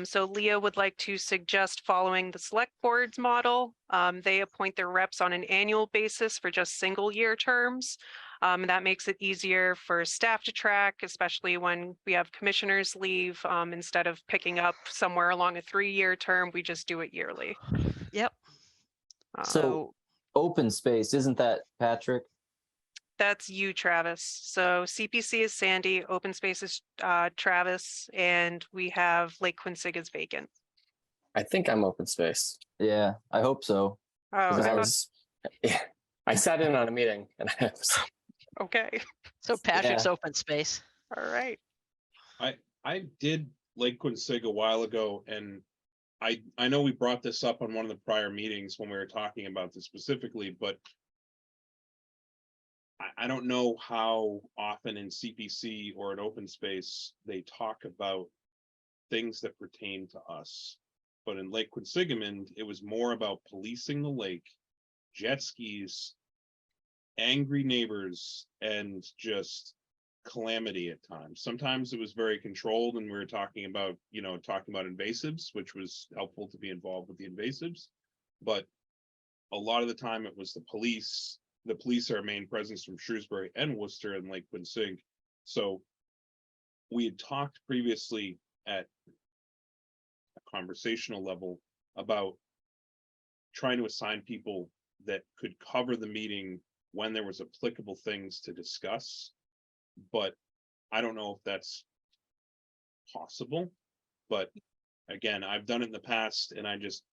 So Leah would like to suggest following the select board's model. They appoint their reps on an annual basis for just single year terms. That makes it easier for staff to track, especially when we have commissioners leave. Instead of picking up somewhere along a 3-year term, we just do it yearly. Yep. So open space, isn't that Patrick? That's you, Travis. So CPC is Sandy, Open Space is Travis, and we have Lake Quinsig is vacant. I think I'm open space. Yeah, I hope so. Oh, 'Cause I sat in on a meeting and I was, okay. So Patrick's Yeah. open space. All right. I did Lake Quinsig a while ago, and I know we brought this up on one of the prior meetings when we were talking about this specifically, but I don't know how often in CPC or in open space they talk about things that pertain to us. But in Lake Quinsigamond, it was more about policing the lake, jet skis, angry neighbors, and just calamity at times. Sometimes it was very controlled, and we were talking about invasives, which was helpful to be involved with the invasives. But a lot of the time it was the police. The police are a main presence from Shrewsbury and Worcester and Lake Quinsig. So we had talked previously at a conversational level about trying to assign people that could cover the meeting when there was applicable things to discuss. But I don't know if that's possible. But again, I've done it in the past, and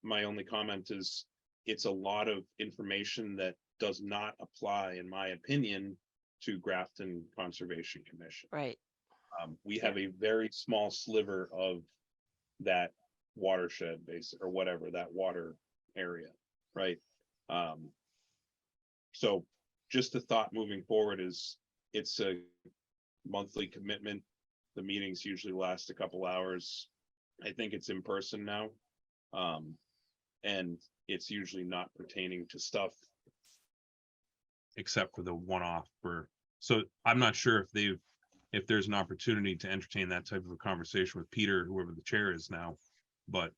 my only comment is it's a lot of information that does not apply, in my opinion, to Grafton Conservation Commission. Right. We have a very small sliver of that watershed base or whatever, that water area, right? So just the thought moving forward is it's a monthly commitment. The meetings usually last a couple hours. I think it's in person now. And it's usually not pertaining to stuff except for the one-off so I'm not sure if there's an opportunity to entertain that type of a conversation with Peter, whoever the chair is now, but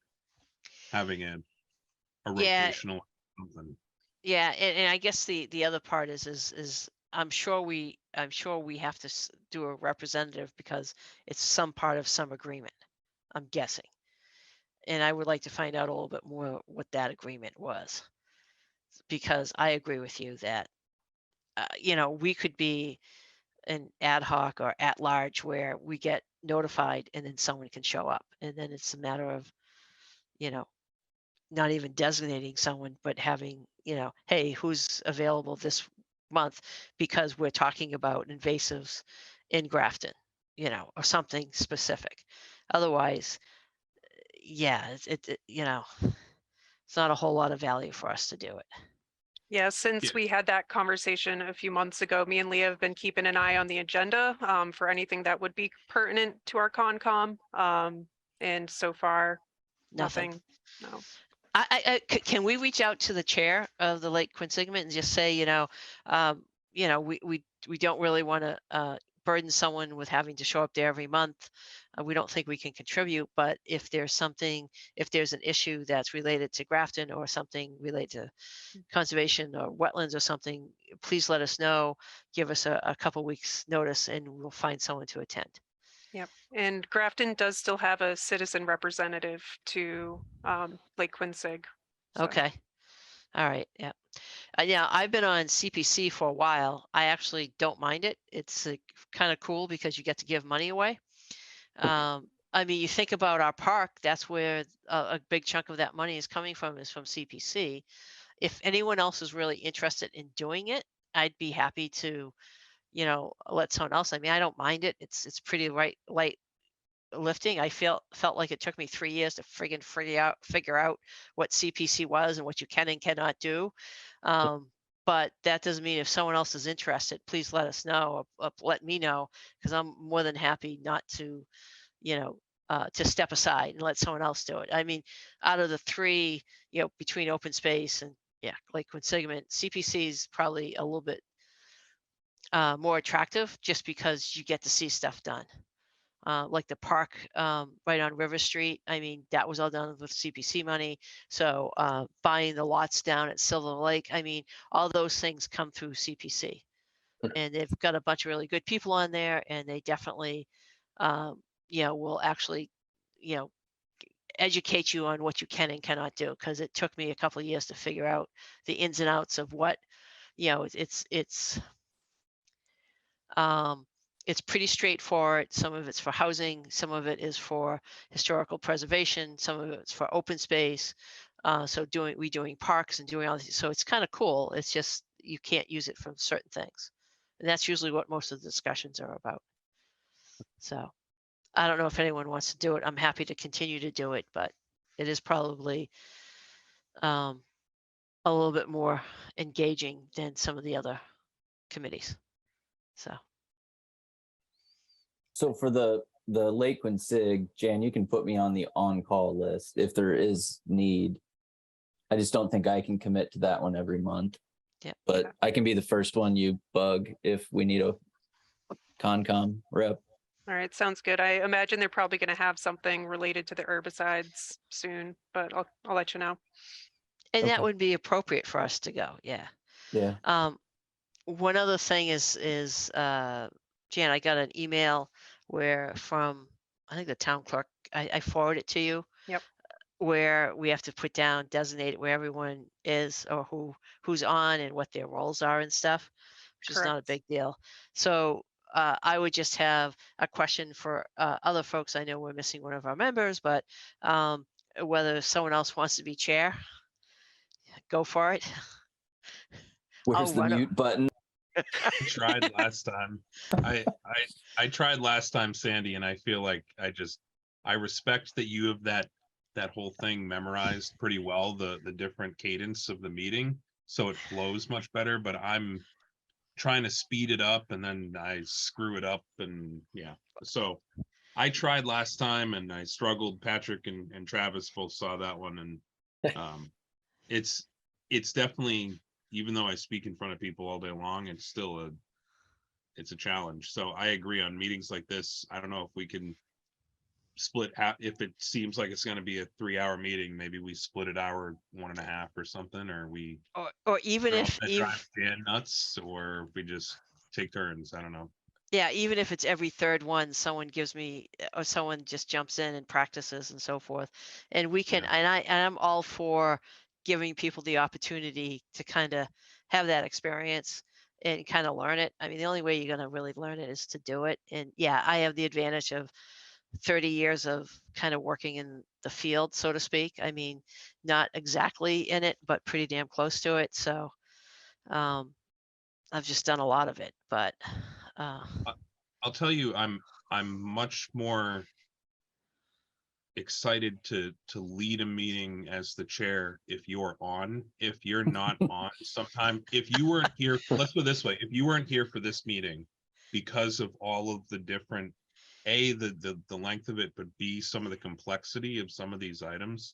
having a rotational something. Yeah, and I guess the other part is I'm sure we have to do a representative because it's some part of some agreement, I'm guessing. And I would like to find out a little bit more what that agreement was. Because I agree with you that, we could be an ad hoc or at large where we get notified and then someone can show up. And then it's a matter of, not even designating someone, but having, hey, who's available this month because we're talking about invasives in Grafton, or something specific. Otherwise, yeah, it's not a whole lot of value for us to do it. Yeah, since we had that conversation a few months ago, me and Leah have been keeping an eye on the agenda for anything that would be pertinent to our Concom. And so far, nothing. No. Can we reach out to the chair of the Lake Quinsigamond and just say, we don't really want to burden someone with having to show up there every month. We don't think we can contribute, but if there's an issue that's related to Grafton or something related to conservation or wetlands or something, please let us know. Give us a couple weeks notice and we'll find someone to attend. Yep. And Grafton does still have a citizen representative to Lake Quincy. So- Okay. All right. Yeah. Yeah, I've been on CPC for a while. I actually don't mind it. It's kind of cool because you get to give money away. I mean, you think about our park, that's where a big chunk of that money is coming from, is from CPC. If anyone else is really interested in doing it, I'd be happy to, let someone else. I mean, I don't mind it. It's pretty light lifting. I felt like it took me 3 years to friggin' figure out what CPC was and what you can and cannot do. But that doesn't mean if someone else is interested, please let us know, or let me know, because I'm more than happy not to, to step aside and let someone else do it. I mean, out of the three, between open space and Lake Quinsigamond, CPC is probably a little bit more attractive just because you get to see stuff done. Like the park right on River Street. I mean, that was all done with CPC money. So buying the lots down at Silver Lake, I mean, all those things come through CPC. And they've got a bunch of really good people on there, and they definitely, will actually, educate you on what you can and cannot do. Because it took me a couple of years to figure out the ins and outs of what, it's pretty straightforward. Some of it's for housing, some of it is for historical preservation, some of it's for open space. So doing parks and doing all these. So it's kind of cool. It's just you can't use it for certain things. And that's usually what most of the discussions are about. So I don't know if anyone wants to do it. I'm happy to continue to do it, but it is probably a little bit more engaging than some of the other committees. So for the Lake Quincy, Jan, you can put me on the on-call list if there is need. I just don't think I can commit to that one every month. Yeah. But I can be the first one you bug if we need a Concom rep. All right, sounds good. I imagine they're probably going to have something related to the herbicides soon, but I'll let you know. And that would be appropriate for us to go. Yeah. Yeah. One other thing is Jan, I got an email from I think the town clerk. I forwarded it to you. Yep. Where we have to put down, designate where everyone is or who's on and what their roles are and stuff, which is not a big deal. So I would just have a question for other folks. I know we're missing one of our members, but whether someone else wants to be chair, go for it. Where's the mute button? I tried last time. I tried last time, Sandy, and I feel like I respect that you have that whole thing memorized pretty well, the different cadence of the meeting, so it flows much better, but I'm trying to speed it up and then I screw it up, and so I tried last time and I struggled. Patrick and Travis both saw that one, and it's definitely, even though I speak in front of people all day long, it's still a challenge. So I agree, on meetings like this, I don't know if we can split if it seems like it's going to be a 3-hour meeting, maybe we split it hour 1.5 or something, or we or even if Dan nuts, or we just take turns. I don't know. Yeah, even if it's every third one, someone gives me, or someone just jumps in and practices and so forth. And we can, and I'm all for giving people the opportunity to kind of have that experience and kind of learn it. I mean, the only way you're going to really learn it is to do it. And yeah, I have the advantage of 30 years of kind of working in the field, so to speak. I mean, not exactly in it, but pretty damn close to it. So I've just done a lot of it, but I'll tell you, I'm much more excited to lead a meeting as the chair if you're on. If you're not on, sometime, if you weren't here, let's go this way, if you weren't here for this meeting because of all of the different, the length of it, but B, some of the complexity of some of these items,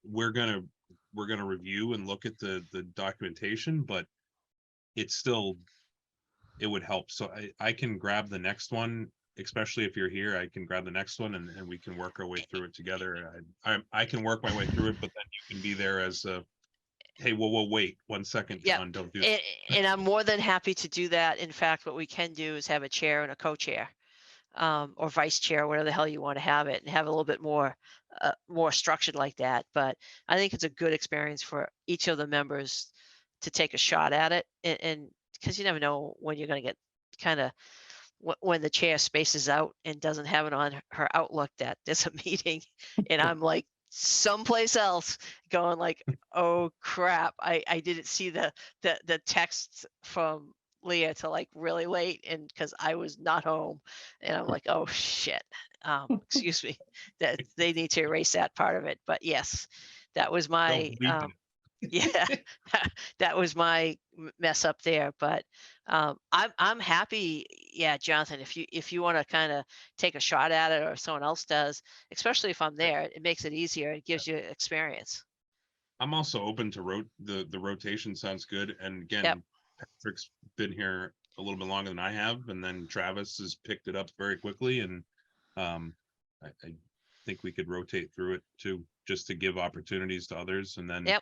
we're gonna review and look at the documentation, but it's still, it would help. So I can grab the next one, especially if you're here. I can grab the next one and we can work our way through it together. I can work my way through it, but then you can be there as a, hey, well, wait 1 second, John, don't do that. And I'm more than happy to do that. In fact, what we can do is have a chair and a co-chair. or vice chair, whatever the hell you want to have it, and have a little bit more structured like that. But I think it's a good experience for each of the members to take a shot at it, and because you never know when you're going to get kind of when the chair spaces out and doesn't have it on her Outlook that there's a meeting, and I'm like someplace else going like, oh crap, I didn't see the text from Leah till like really late, and because I was not home, and I'm like, oh shit, excuse me, that they need to erase that part of it. But yes, that was my Don't bleep yeah, that was my mess up there. But I'm happy. Yeah, Jonathan, if you want to kind of take a shot at it, or if someone else does, especially if I'm there, it makes it easier. It gives you experience. I'm also open to the rotation sounds good. And again, Yep. Patrick's been here a little bit longer than I have, and then Travis has picked it up very quickly. And I think we could rotate through it too, just to give opportunities to others, and then Yep.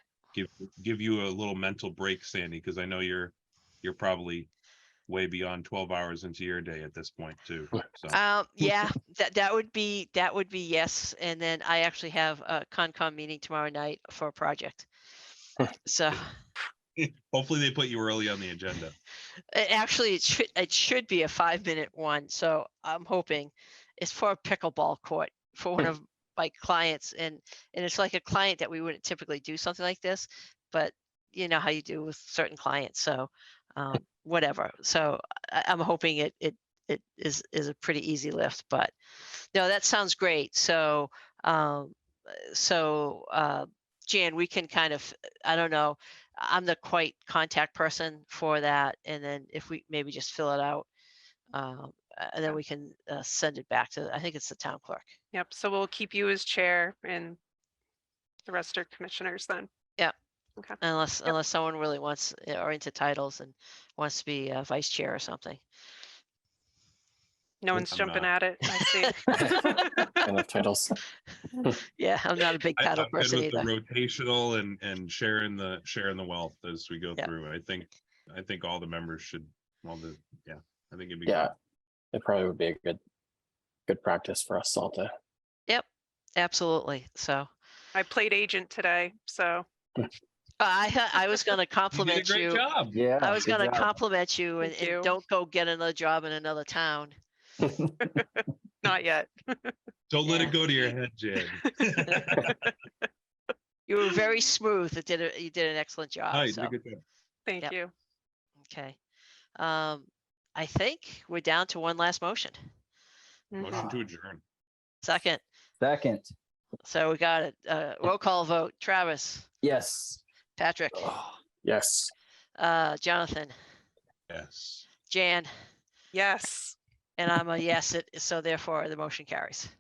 give you a little mental break, Sandy, because I know you're probably way beyond 12 hours into your day at this point too. So Yeah, that would be yes. And then I actually have a Concom meeting tomorrow night for a project. So hopefully they put you early on the agenda. actually it should be a 5-minute one. So I'm hoping it's for a pickleball court for one of my clients, and it's like a client that we wouldn't typically do something like this, but you know how you do with certain clients. So whatever. So I'm hoping it is a pretty easy lift. But no, that sounds great. So Jan, we can kind of, I don't know, I'm the contact person for that, and then if we maybe just fill it out, and then we can send it back to, I think it's the town clerk. Yep, so we'll keep you as chair and the rest are commissioners then. Yeah. Okay. Unless someone really wants or into titles and wants to be vice chair or something. No one's I'm jumping not. at it, I see. Enough titles. Yeah, I'm not a big title I'm good person with the either. rotational and sharing the wealth as we go Yeah. through. I think all the members should, I think it'd be Yeah, good. it probably would be a good practice for us all to. Yep, absolutely. So I played agent today, so I was going to You did a compliment great you. job. Yeah. I was good going to job. compliment you and, Thank you. don't go get another job in another town. not yet. Don't let Yeah. it go to your head, Jan. You were very smooth. You did an excellent job. Hi, you so. did a good job. Thank Yep. you. Okay. I think we're down to one last motion. Motion to adjourn. Second. Second. So we got it. Roll call vote. Travis, Yes. Patrick, Yes. Jonathan, Yes. Jan, Yes. and I'm a yes. So therefore the motion carries.